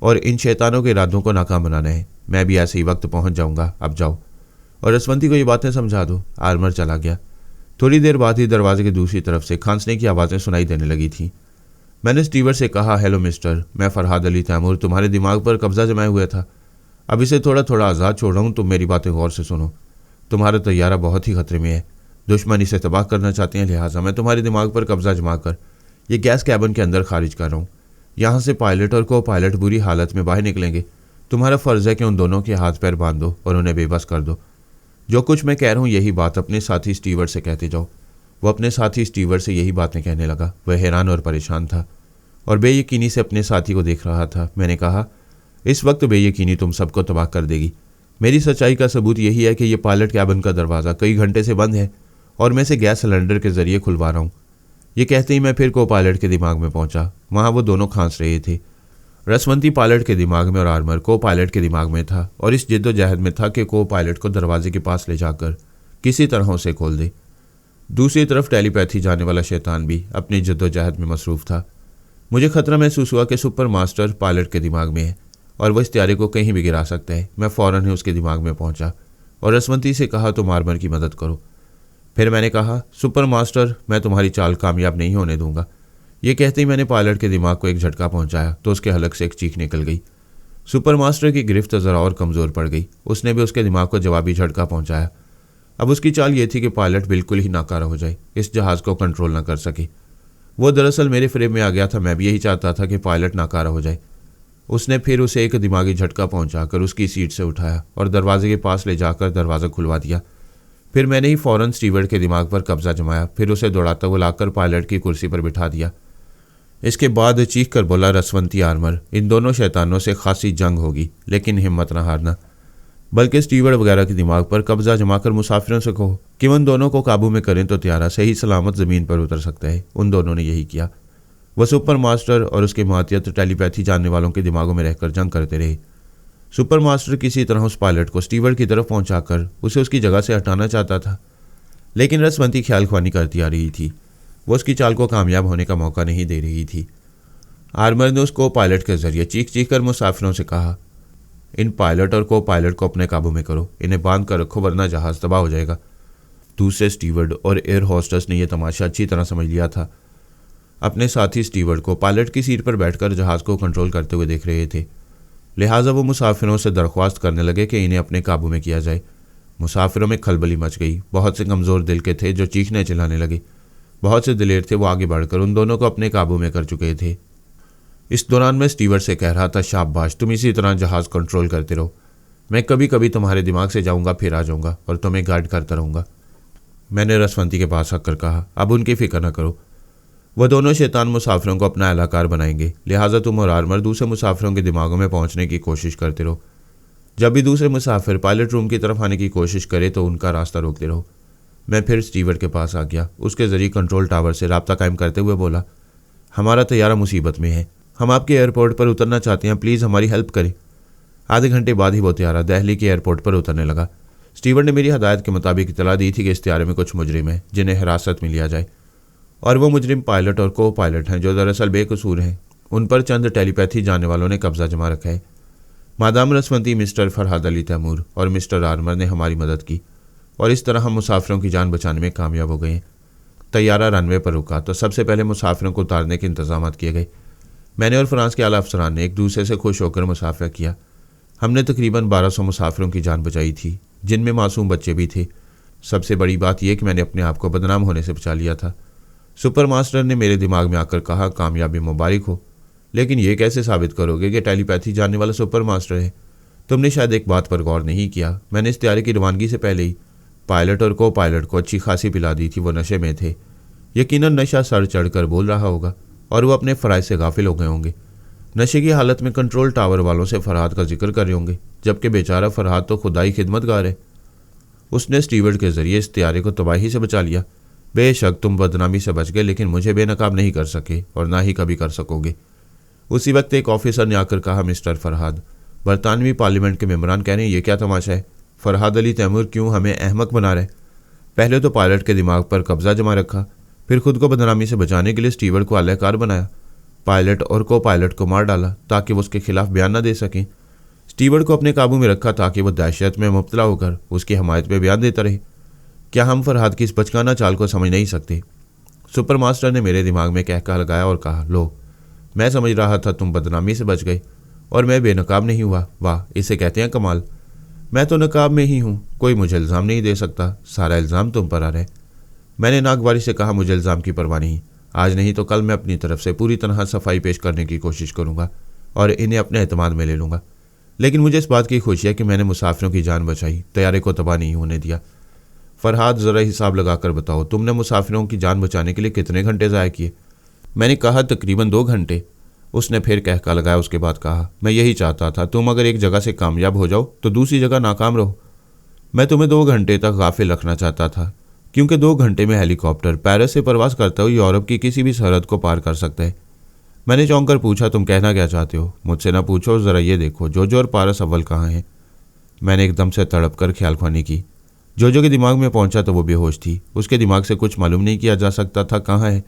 और इन शैतानों के इरादों को नाकाम बनाना है। मैं भी ऐसे ही वक्त पहुंच जाऊंगा, अब जाओ और रसवंती को ये बातें समझा दो। आर्मर चला गया। थोड़ी देर बाद ही दरवाजे की दूसरी तरफ से खांसने की आवाज़ें सुनाई देने लगी थी। मैंने स्टीवर्ड से कहा, हेलो मिस्टर, मैं फरहाद अली तैमूर तुम्हारे दिमाग पर कब्जा जमाए हुए था, अब इसे थोड़ा थोड़ा आज़ाद छोड़ रहा हूँ, तुम मेरी बातें गौर से सुनो। तुम्हारा तैयारा बहुत ही खतरे में है, दुश्मन इसे तबाह करना चाहते हैं, लिहाजा मैं तुम्हारे दिमाग पर कब्जा जमा कर ये गैस कैबिन के अंदर खारिज कर रहा हूँ। यहाँ से पायलट और को पायलट बुरी हालत में बाहर निकलेंगे। तुम्हारा फ़र्ज़ है कि उन दोनों के हाथ पैर बांध दो और उन्हें बेबस कर दो। जो कुछ मैं कह रहा हूँ यही बात अपने साथी स्टीवर्ड से कहते जाओ। वो अपने साथी स्टीवर्ड से यही बातें कहने लगा। वह हैरान और परेशान था और बेयकीनी से अपने साथी को देख रहा था। मैंने कहा, इस वक्त बेयकीनी तुम सबको तबाह कर देगी। मेरी सच्चाई का सबूत यही है कि यह पायलट कैबिन का दरवाज़ा कई घंटे से बंद है और मैं इसे गैस सिलेंडर के जरिए खुलवा रहा हूँ। ये कहते ही मैं फिर को पायलट के दिमाग में पहुंचा। वहाँ वो दोनों खांस रहे थे। रसवंती पायलट के दिमाग में और आर्मर को पायलट के दिमाग में था और इस जिद्दोजहद में था कि को पायलट को दरवाजे के पास ले जाकर किसी तरह उसे खोल दे। दूसरी तरफ टेलीपैथी जाने वाला शैतान भी अपनी जिद्दोजहद में मसरूफ़ था। मुझे खतरा महसूस हुआ कि सुपर मास्टर पायलट के दिमाग में है और वह इस त्यारे को कहीं भी गिरा सकता है। मैं फ़ौरन ही उसके दिमाग में पहुंचा और रसवंती से कहा, तुम आर्मर की मदद करो। फिर मैंने कहा, सुपर मास्टर, मैं तुम्हारी चाल कामयाब नहीं होने दूंगा। ये कहते ही मैंने पायलट के दिमाग को एक झटका पहुंचाया तो उसके हलक से एक चीख निकल गई। सुपर मास्टर की गिरफ्त ज़रा और कमज़ोर पड़ गई। उसने भी उसके दिमाग को जवाबी झटका पहुंचाया। अब उसकी चाल ये थी कि पायलट बिल्कुल ही नाकारा हो जाए, इस जहाज़ को कंट्रोल ना कर सके। वो दरअसल मेरे फ्रेम में आ गया था। मैं भी यही चाहता था कि पायलट नाकारा हो जाए। उसने फिर उसे एक दिमागी झटका पहुंचाकर उसकी सीट से उठाया और दरवाजे के पास ले जाकर दरवाज़ा खुलवा दिया। फिर मैंने ही फ़ौरन स्टीवर्ड के दिमाग पर कब्जा जमाया, फिर उसे दौड़ाता हुआ लाकर पायलट की कुर्सी पर बिठा दिया। इसके बाद चीख कर बोला, रसवंती, आर्मर, इन दोनों शैतानों से खासी जंग होगी, लेकिन हिम्मत न हारना, बल्कि स्टीवर्ड वगैरह के दिमाग पर कब्जा जमाकर मुसाफिरों से कहो कि उन दोनों को काबू में करें तो त्यारा सही सलामत ज़मीन पर उतर सकता है। उन दोनों ने यही किया। वह सुपर मास्टर और उसके मातियत टेलीपैथी जानने वालों के दिमागों में रहकर जंग करते रहे। सुपर मास्टर किसी तरह उस पायलट को स्टीवर्ड की तरफ पहुंचाकर उसे उसकी जगह से हटाना चाहता था, लेकिन रसवंती ख्याल ख्वानी करती आ रही थी। वो उसकी चाल को कामयाब होने का मौका नहीं दे रही थी। आर्मर ने उसको पायलट के जरिए चीख चीख कर मुसाफिरों से कहा, इन पायलट और को पायलट को अपने काबू में करो, इन्हें बांध कर रखो वरना जहाज़ तबाह हो जाएगा। दूसरे स्टीवर्ड और एयर होस्टेस ने यह तमाशा अच्छी तरह समझ लिया था। अपने साथी स्टीवर्ड को पायलट की सीट पर बैठकर जहाज को कंट्रोल करते हुए देख रहे थे। लिहाजा वो मुसाफिरों से दरख्वास्त करने लगे कि इन्हें अपने काबू में किया जाए। मुसाफिरों में खलबली मच गई। बहुत से कमज़ोर दिल के थे जो चीखने चिल्लाने लगे। बहुत से दिलेर थे वो आगे बढ़कर उन दोनों को अपने काबू में कर चुके थे। इस दौरान मैं स्टीवर्ड से कह रहा था, शाबाश, तुम इसी तरह जहाज़ कंट्रोल करते रहो। मैं कभी कभी तुम्हारे दिमाग से जाऊंगा, फिर आ जाऊंगा और तुम्हें गाइड करता रहूंगा। मैंने रसवंती के पास आकर कहा, अब उनकी फिक्र न करो। वह दोनों शैतान मुसाफिरों को अपना एहलाकार बनाएंगे। लिहाजा तुम और आर्मर दूसरे मुसाफिरों के दिमागों में पहुंचने की कोशिश करते रहो। जब भी दूसरे मुसाफिर पायलट रूम की तरफ आने की कोशिश करे तो उनका रास्ता रोकते रहो। मैं फिर स्टीवर्ड के पास आ गया। उसके जरिए कंट्रोल टावर से राब्ता कायम करते हुए बोला, हमारा तैयारा मुसीबत में है। हम आपके एयरपोर्ट पर उतरना चाहते हैं, प्लीज़ हमारी हेल्प करें। आधे घंटे बाद ही वो तैयारा दिल्ली के एयरपोर्ट पर उतरने लगा। स्टीवर्ड ने मेरी हदायत के मुताबिक इतला दी थी कि इस तैयारे में कुछ मुजरिम हैं जिन्हें हिरासत में लिया जाए, और वो मुजरिम पायलट और को पायलट हैं जो दरअसल बेकसूर हैं। उन पर चंद टेलीपैथी जानने वालों ने कब्जा जमा रखा है। मादाम रसवंती, मिस्टर फरहाद अली तैमूर और मिस्टर आर्मर ने हमारी मदद की और इस तरह हम मुसाफिरों की जान बचाने में कामयाब हो गए। तैयारा रनवे पर रुका तो सबसे पहले मुसाफिरों को उतारने के इंतजाम किए गए। मैंने और फ्रांस के आला अफसरान ने एक दूसरे से खुश होकर मुसाफिर किया। हमने तकरीबन 1200 मुसाफिरों की जान बचाई थी, जिनमें मासूम बच्चे भी थे। सबसे बड़ी बात यह कि मैंने अपने आप को बदनाम होने से बचा लिया था। सुपर मास्टर ने मेरे दिमाग में आकर कहा, कामयाबी मुबारक हो, लेकिन ये कैसे साबित करोगे कि टेलीपैथी जानने वाला सुपर मास्टर है? तुमने शायद एक बात पर गौर नहीं किया। मैंने इस तैयारी की रवानगी से पहले ही पायलट और को पायलट को अच्छी खासी पिला दी थी। वो नशे में थे। यकीनन नशा सर चढ़कर बोल रहा होगा और वो अपने फ़राइज़ से गाफिल हो गए होंगे। नशे की हालत में कंट्रोल टावर वालों से फरहाद का जिक्र कर रहे होंगे, जबकि बेचारा फरहाद तो खुदाई खिदमतगार है। उसने स्टीवर्ड के जरिए इस तैयारे को तबाही से बचा लिया। बेशक तुम बदनामी से बच गए, लेकिन मुझे बेनकाब नहीं कर सके और ना ही कभी कर सकोगे। उसी वक्त एक ऑफिसर ने आकर कहा, मिस्टर फरहाद, बरतानवी पार्लियामेंट के मेम्बरान कह रहे हैं, ये क्या तमाशा है? फरहाद अली तैमूर क्यों हमें अहमक बना रहे? पहले तो पायलट के दिमाग पर कब्जा जमा रखा, फिर खुद को बदनामी से बचाने के लिए स्टीवर्ड को अहलकार बनाया। पायलट और को पायलट को मार डाला ताकि वो उसके खिलाफ बयान न दे सकें। स्टीवर्ड को अपने काबू में रखा ताकि वो दहशत में मुब्तला होकर उसकी हमायत में बयान देता रहे। क्या हम फरहाद की इस बचकाना चाल को समझ नहीं सकते? सुपर मास्टर ने मेरे दिमाग में कहका लगाया और कहा, लो, मैं समझ रहा था तुम बदनामी से बच गए और मैं बेनकाब नहीं हुआ। वाह, इसे कहते हैं कमाल। मैं तो नकाब में ही हूँ, कोई मुझे इल्ज़ाम नहीं दे सकता। सारा इल्ज़ाम तुम पर आ रहा है। मैंने नागवारी से कहा, मुझे इल्ज़ाम की परवाह नहीं। आज नहीं तो कल मैं अपनी तरफ से पूरी तरह सफाई पेश करने की कोशिश करूँगा और इन्हें अपने एतमाद में ले लूँगा। लेकिन मुझे इस बात की खुशी है कि मैंने मुसाफिरों की जान बचाई, तैयारे को तबाह नहीं होने दिया। फरहाद, ज़रा हिसाब लगाकर बताओ, तुमने मुसाफिरों की जान बचाने के लिए कितने घंटे ज़ाया किए? मैंने कहा, तकरीबन 2 घंटे। उसने फिर कहका लगाया। उसके बाद कहा, मैं यही चाहता था, तुम अगर एक जगह से कामयाब हो जाओ तो दूसरी जगह नाकाम रहो। मैं तुम्हें 2 घंटे तक गाफिल रखना चाहता था, क्योंकि 2 घंटे में हेलीकॉप्टर पेरिस से प्रवास करता हुआ यूरोप की किसी भी सरहद को पार कर सकता है। मैंने चौंक कर पूछा, तुम कहना क्या चाहते हो? मुझसे ना पूछो, ज़रा ये देखो जोजो और पारस अव्वल कहाँ हैं? मैंने एकदम से तड़प कर ख्यालख्वानी की। जोजो के दिमाग में पहुंचा तो वो बेहोश थी। उसके दिमाग से कुछ मालूम नहीं किया जा सकता था कहाँ है।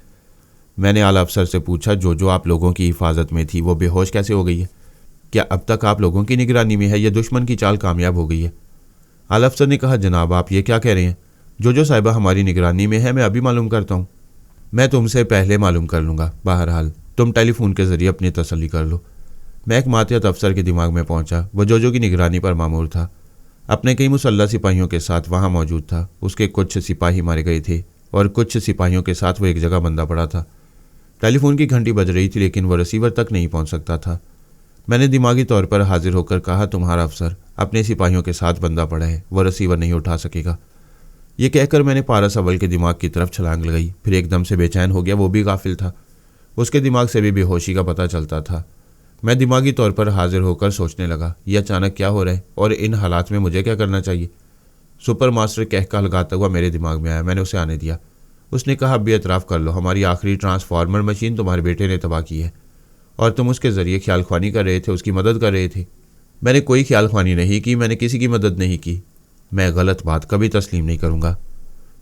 मैंने आला अफसर से पूछा, जोजो आप लोगों की हिफाजत में थी, वो बेहोश कैसे हो गई है? क्या अब तक आप लोगों की निगरानी में है या दुश्मन की चाल कामयाब हो गई है? आला अफसर ने कहा, जनाब आप ये क्या कह रहे हैं? जोजो साहिबा हमारी निगरानी में है, मैं अभी मालूम करता हूँ। मैं तुमसे पहले मालूम कर लूँगा। बहरहाल तुम टेलीफोन के जरिए अपनी तसल्ली कर लो। मैं एक मातियत अफसर के दिमाग में पहुंचा। वह जोजो की निगरानी पर मामूर था। अपने कई मुसल्लह सिपाहियों के साथ वहाँ मौजूद था। उसके कुछ सिपाही मारे गए थे और कुछ सिपाहियों के साथ वो एक जगह बंदा पड़ा था। टेलीफोन की घंटी बज रही थी, लेकिन वह रिसीवर तक नहीं पहुँच सकता था। मैंने दिमागी तौर पर हाजिर होकर कहा, तुम्हारा अफसर अपने सिपाहियों के साथ बंदा पड़ा है, वह रिसीवर नहीं उठा सकेगा। ये कहकर मैंने पारस अव्वल के दिमाग की तरफ छलांग लगाई। फिर एकदम से बेचैन हो गया। वो भी गाफिल था। उसके दिमाग से भी बेहोशी का पता चलता था। मैं दिमागी तौर पर हाजिर होकर सोचने लगा, यह अचानक क्या हो रहा है और इन हालात में मुझे क्या करना चाहिए? सुपर मास्टर कहका लगाता हुआ मेरे दिमाग में आया। मैंने उसे आने दिया। उसने कहा, अब भी एतराफ़ कर लो, हमारी आखिरी ट्रांसफार्मर मशीन तुम्हारे बेटे ने तबाह की है और तुम उसके ज़रिए ख्यालख्वानी कर रहे थे, उसकी मदद कर रहे थे। मैंने कोई ख्यालख्वानी नहीं की, मैंने किसी की मदद नहीं की। मैं गलत बात कभी तस्लीम नहीं करूँगा।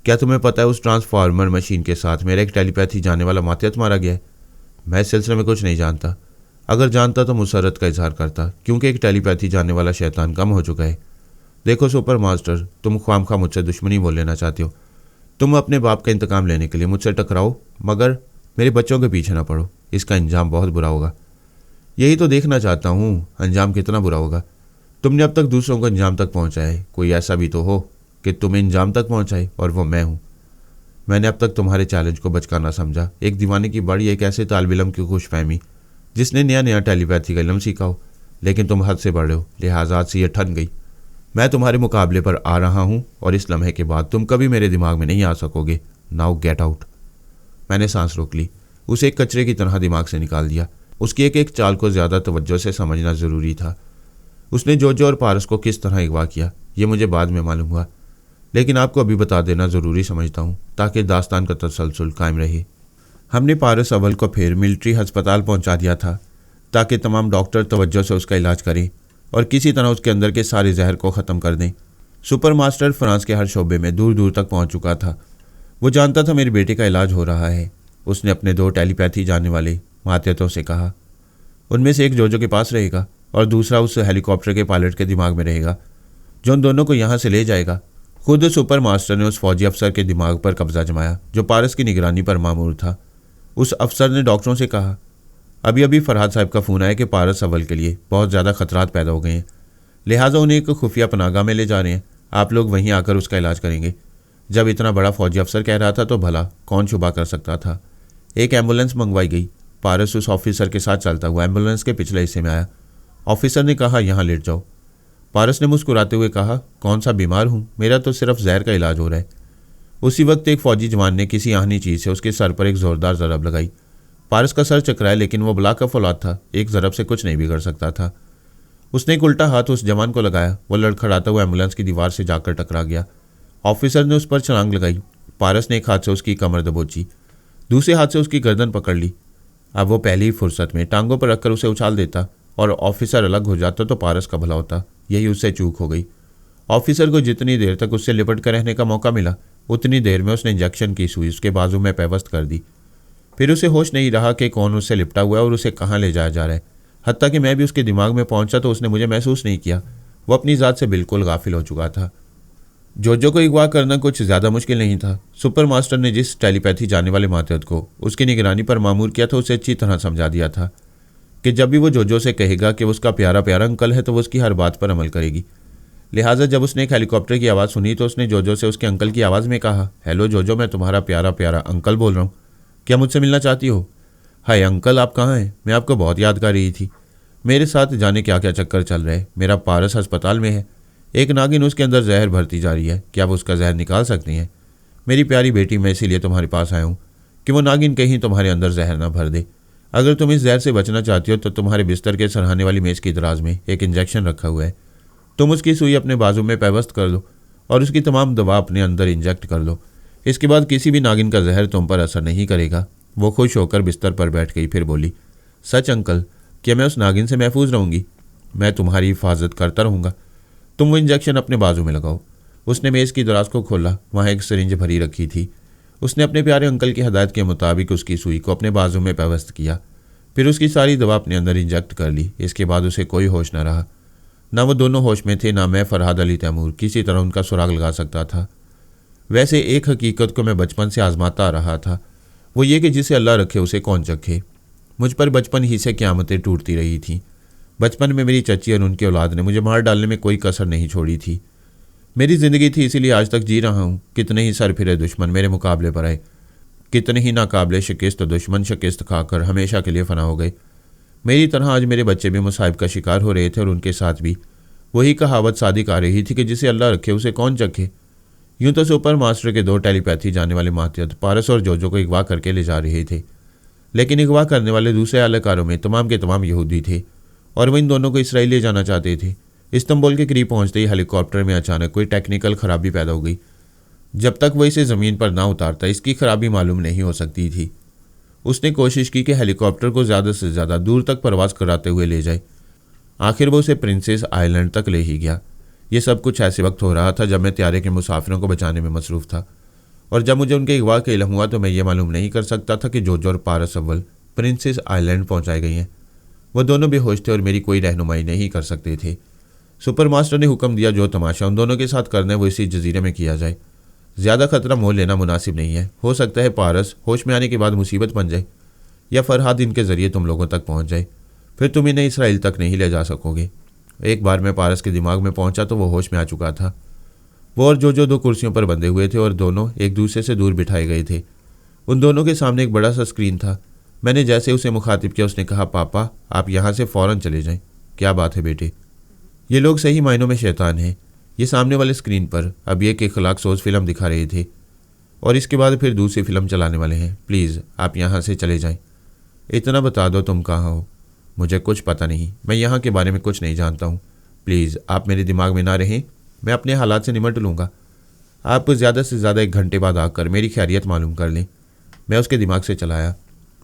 क्या तुम्हें पता है उस ट्रांसफार्मर मशीन के साथ मेरा एक टेलीपैथी जाने वाला मातियत मारा गया है? मैं इस सिलसिले में कुछ नहीं जानता। अगर जानता तो मुसरत का इजहार करता, क्योंकि एक टेलीपैथी जानने वाला शैतान कम हो चुका है। देखो सुपर मास्टर, तुम ख्वामखा मुझसे दुश्मनी बोल लेना चाहते हो। तुम अपने बाप का इंतकाम लेने के लिए मुझसे टकराओ, मगर मेरे बच्चों के पीछे ना पड़ो, इसका अंजाम बहुत बुरा होगा। यही तो देखना चाहता हूँ, अंजाम कितना बुरा होगा। तुमने अब तक दूसरों को अंजाम तक पहुँचाया है, कोई ऐसा भी तो हो कि तुम्हें अंजाम तक पहुँचाए, और वो मैं हूँ। मैंने अब तक तुम्हारे चैलेंज को बचकाना समझा, एक दीवाने की बड़ी, एक ऐसे तालिब इल्म की खुशफहमी जिसने नया नया टेलीपैथी का इल्म सीखा हो। लेकिन तुम हद से बढ़ रहे हो, लिहाजा आज से यह ठन गई। मैं तुम्हारे मुकाबले पर आ रहा हूँ और इस लम्हे के बाद तुम कभी मेरे दिमाग में नहीं आ सकोगे। Now get out. मैंने सांस रोक ली, उसे एक कचरे की तरह दिमाग से निकाल दिया। उसकी एक एक चाल को ज़्यादा तवज्जो से समझना ज़रूरी था। उसने जोजो और पारस को किस तरह अगवा किया ये मुझे बाद में मालूम हुआ, लेकिन आपको अभी बता देना ज़रूरी समझता हूँ ताकि दास्तान का तसलसल कायम रहे। हमने पारस अव्वल को फिर मिलिट्री अस्पताल पहुँचा दिया था ताकि तमाम डॉक्टर तवज्जो से उसका इलाज करें और किसी तरह उसके अंदर के सारे जहर को ख़त्म कर दें। सुपर मास्टर फ्रांस के हर शोबे में दूर दूर तक पहुँच चुका था। वो जानता था मेरे बेटे का इलाज हो रहा है। उसने अपने 2 टेलीपैथी जानने वाले मातियतों से कहा, उनमें से एक जोजो के पास रहेगा और दूसरा उस हेलीकॉप्टर के पायलट के दिमाग में रहेगा जो उन दोनों को यहाँ से ले जाएगा। खुद सुपर मास्टर ने उस फौजी अफसर के दिमाग पर कब्जा जमाया जो पारस की निगरानी पर मामूर था। उस अफसर ने डॉक्टरों से कहा, अभी अभी फरहाद साहब का फ़ोन आया कि पारस अव्वल के लिए बहुत ज़्यादा खतरात पैदा हो गए हैं, लिहाजा उन्हें एक खुफिया पनागा में ले जा रहे हैं। आप लोग वहीं आकर उसका इलाज करेंगे। जब इतना बड़ा फौजी अफसर कह रहा था तो भला कौन शुबा कर सकता था। एक एम्बुलेंस मंगवाई गई। पारस उस ऑफिसर के साथ चलता हुआ एम्बुलेंस के पिछले हिस्से में आया। ऑफिसर ने कहा, यहाँ लेट जाओ। पारस ने मुस्कुराते हुए कहा, कौन सा बीमार हूँ, मेरा तो सिर्फ जहर का इलाज हो रहा है। उसी वक्त एक फौजी जवान ने किसी आहनी चीज़ से उसके सर पर एक ज़ोरदार ज़रब लगाई। पारस का सर चकराया, लेकिन वो बला का फौलाद था, एक ज़रब से कुछ नहीं बिगड़ सकता था। उसने एक उल्टा हाथ उस जवान को लगाया। वो लड़खड़ाता हुआ एम्बुलेंस की दीवार से जाकर टकरा गया। ऑफिसर ने उस पर छलांग लगाई। पारस ने एक हाथ से उसकी कमर दबोची, दूसरे हाथ से उसकी गर्दन पकड़ ली। अब वो पहली ही फुर्सत में टांगों पर रखकर उसे उछाल देता और ऑफिसर अलग हो जाता तो पारस का भला होता। यही उससे चूक हो गई। ऑफिसर को जितनी देर तक उससे लिपट कर रहने का मौका मिला उतनी देर में उसने इंजेक्शन की सुई उसके बाजू में पेवस्त कर दी। फिर उसे होश नहीं रहा कि कौन उससे लिपटा हुआ है और उसे कहाँ ले जाया जा रहा है। हत्ता कि मैं भी उसके दिमाग में पहुंचा तो उसने मुझे महसूस नहीं किया। वो अपनी ज़ात से बिल्कुल गाफिल हो चुका था। जोजो को अगवा करना कुछ ज़्यादा मुश्किल नहीं था। सुपर मास्टर ने जिस टेलीपैथी जानने वाले मातहत को उसकी निगरानी पर मामूर किया था उसे अच्छी तरह समझा दिया था कि जब भी वो जोजो से कहेगा कि उसका प्यारा प्यारा अंकल है तो वो उसकी हर बात पर अमल करेगी। लिहाजा जब उसने एक हेलीकॉप्टर की आवाज़ सुनी तो उसने जोजो से उसके अंकल की आवाज़ में कहा, हेलो जोजो, मैं तुम्हारा प्यारा प्यारा अंकल बोल रहा हूँ, क्या मुझसे मिलना चाहती हो? हाय अंकल, आप कहाँ हैं? मैं आपको बहुत याद कर रही थी। मेरे साथ जाने क्या क्या चक्कर चल रहे हैं। मेरा पारस अस्पताल में है, एक नागिन उसके अंदर जहर भरती जा रही है, क्या आप उसका जहर निकाल सकती हैं? मेरी प्यारी बेटी, मैं इसीलिए तुम्हारे पास आया हूँ कि वो नागिन कहीं तुम्हारे अंदर जहर ना भर दे। अगर तुम इस जहर से बचना चाहती हो तो तुम्हारे बिस्तर के सरहाने वाली मेज़ की दराज में एक इंजेक्शन रखा हुआ है। तुम उसकी सुई अपने बाजू में पेवस्त कर लो और उसकी तमाम दवा अपने अंदर इंजेक्ट कर लो। इसके बाद किसी भी नागिन का जहर तुम पर असर नहीं करेगा। वो खुश होकर बिस्तर पर बैठ गई, फिर बोली, सच अंकल, क्या मैं उस नागिन से महफूज रहूँगी? मैं तुम्हारी हिफाजत करता रहूँगा। तुम वो इंजेक्शन अपने बाजू में लगाओ। उसने मेज़ की दराज को खोला, वहाँ एक सिरिंज भरी रखी थी। उसने अपने प्यारे अंकल की हदायत के मुताबिक उसकी सुई को अपने बाजू में पेवस्त किया, फिर उसकी सारी दवा अपने अंदर इंजेक्ट कर ली। इसके बाद उसे कोई होश न रहा। ना वो दोनों होश में थे, ना मैं फरहाद अली तैमूर किसी तरह उनका सुराग लगा सकता था। वैसे एक हकीकत को मैं बचपन से आजमाता आ रहा था, वो ये कि जिसे अल्लाह रखे उसे कौन चखे। मुझ पर बचपन ही से क़यामतें टूटती रही थीं। बचपन में मेरी चची और उनकी औलाद ने मुझे मार डालने में कोई कसर नहीं छोड़ी थी। मेरी ज़िंदगी थी, इसीलिए आज तक जी रहा हूँ। कितने ही सर फिरे दुश्मन मेरे मुकाबले पर आए, कितने ही नाकाबिले शिकस्त दुश्मन शिकस्त खाकर हमेशा के लिए फना हो गए। मेरी तरह आज मेरे बच्चे भी मुसाइब का शिकार हो रहे थे और उनके साथ भी वही कहावत सादिक आ रही थी कि जिसे अल्लाह रखे उसे कौन चखे। यूँ तो सुपर मास्टर के 2 टेलीपैथी जाने वाले मातियत पारस और जोजो को अगवा करके ले जा रहे थे, लेकिन अगवा करने वाले दूसरे एहलकारों में तमाम के तमाम यहूदी थे और वह इन दोनों को इसराइल ले जाना चाहते थे। इस्तांबुल के करीब पहुंचते ही हेलीकॉप्टर में अचानक कोई टेक्निकल खराबी पैदा हो गई। जब तक वह इसे ज़मीन पर ना उतारता इसकी खराबी मालूम नहीं हो सकती थी। उसने कोशिश की कि हेलीकॉप्टर को ज़्यादा से ज़्यादा दूर तक परवाज़ कराते हुए ले जाए। आखिर वो उसे प्रिंसेस आइलैंड तक ले ही गया। ये सब कुछ ऐसे वक्त हो रहा था जब मैं त्यारे के मुसाफिरों को बचाने में मसरूफ़ था, और जब मुझे उनके अगवा का इल्म हुआ तो मैं ये मालूम नहीं कर सकता था कि जोजो और पारस अव्वल प्रिंसेस आइलैंड पहुँचाई गई हैं। वो दोनों बेहोश थे और मेरी कोई रहनुमाई नहीं कर सकते थे। सुपर मास्टर ने हुक्म दिया, जो तमाशा उन दोनों के साथ करना है वो इसी जजीरे में किया जाए। ज़्यादा खतरा मोल लेना मुनासिब नहीं है। हो सकता है पारस होश में आने के बाद मुसीबत बन जाए या फरहाद इनके ज़रिए तुम लोगों तक पहुंच जाए, फिर तुम इन्हें इसराइल तक नहीं ले जा सकोगे। एक बार मैं पारस के दिमाग में पहुंचा तो वो होश में आ चुका था। वो और जो दो कुर्सियों पर बंधे हुए थे और दोनों एक दूसरे से दूर बिठाए गए थे। उन दोनों के सामने एक बड़ा सा स्क्रीन था। मैंने जैसे उसे मुखातिब किया उसने कहा, पापा आप यहाँ से फ़ौरन चले जाएं। क्या बात है बेटे? ये लोग सही मायनों में शैतान हैं। ये सामने वाले स्क्रीन पर अब एक इखलाक सोच फिल्म दिखा रहे थे और इसके बाद फिर दूसरी फिल्म चलाने वाले हैं। प्लीज़ आप यहाँ से चले जाएं। इतना बता दो तुम कहाँ हो। मुझे कुछ पता नहीं, मैं यहाँ के बारे में कुछ नहीं जानता हूँ। प्लीज़ आप मेरे दिमाग में ना रहें, मैं अपने हालात से निमट लूँगा। आप ज़्यादा से ज़्यादा 1 घंटे बाद आकर मेरी खैरियत मालूम कर लें। मैं उसके दिमाग से चलाया।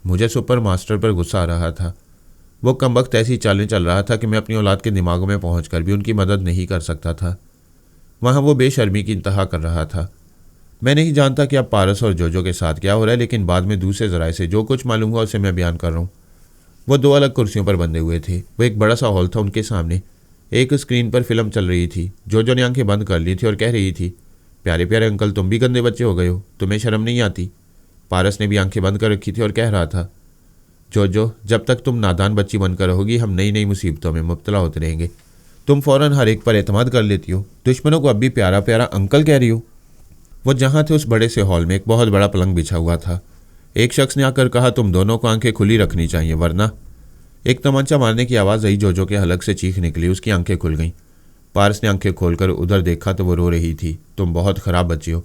मुझे सुपर मास्टर पर गुस्सा आ रहा था। वो कमबख्त ऐसी चालें चल रहा था कि मैं अपनी औलाद के दिमागों में पहुंचकर भी उनकी मदद नहीं कर सकता था। वहाँ वो बेशर्मी की इंतहा कर रहा था। मैं नहीं जानता कि अब पारस और जोजो के साथ क्या हो रहा है, लेकिन बाद में दूसरे ज़राए से जो कुछ मालूम हुआ उसे मैं बयान कर रहा हूँ। वो 2 अलग कुर्सियों पर बंधे हुए थे। वो एक बड़ा सा हॉल था। उनके सामने एक स्क्रीन पर फिल्म चल रही थी। जोजो ने आंखें बंद कर ली थी और कह रही थी, प्यारे प्यारे अंकल तुम भी गंदे बच्चे हो गए हो, तुम्हें शर्म नहीं आती? पारस ने भी आंखें बंद कर रखी थी और कह रहा था, जोजो जब तक तुम नादान बच्ची बनकर रहोगी हम नई नई मुसीबतों में मुब्तला होते रहेंगे। तुम फ़ौरन हर एक पर एतमाद कर लेती हो, दुश्मनों को अब भी प्यारा प्यारा अंकल कह रही हो। वो जहाँ थे उस बड़े से हॉल में एक बहुत बड़ा पलंग बिछा हुआ था। एक शख्स ने आकर कहा, तुम दोनों को आंखें खुली रखनी चाहिए वरना। एक तमंचा मारने की आवाज़ आई। जोजो के हलक से चीख निकली। उसकी आंखें खुल गईं। पारस ने आंखें खोलकर उधर देखा तो वो रो रही थी। तुम बहुत ख़राब बच्ची हो,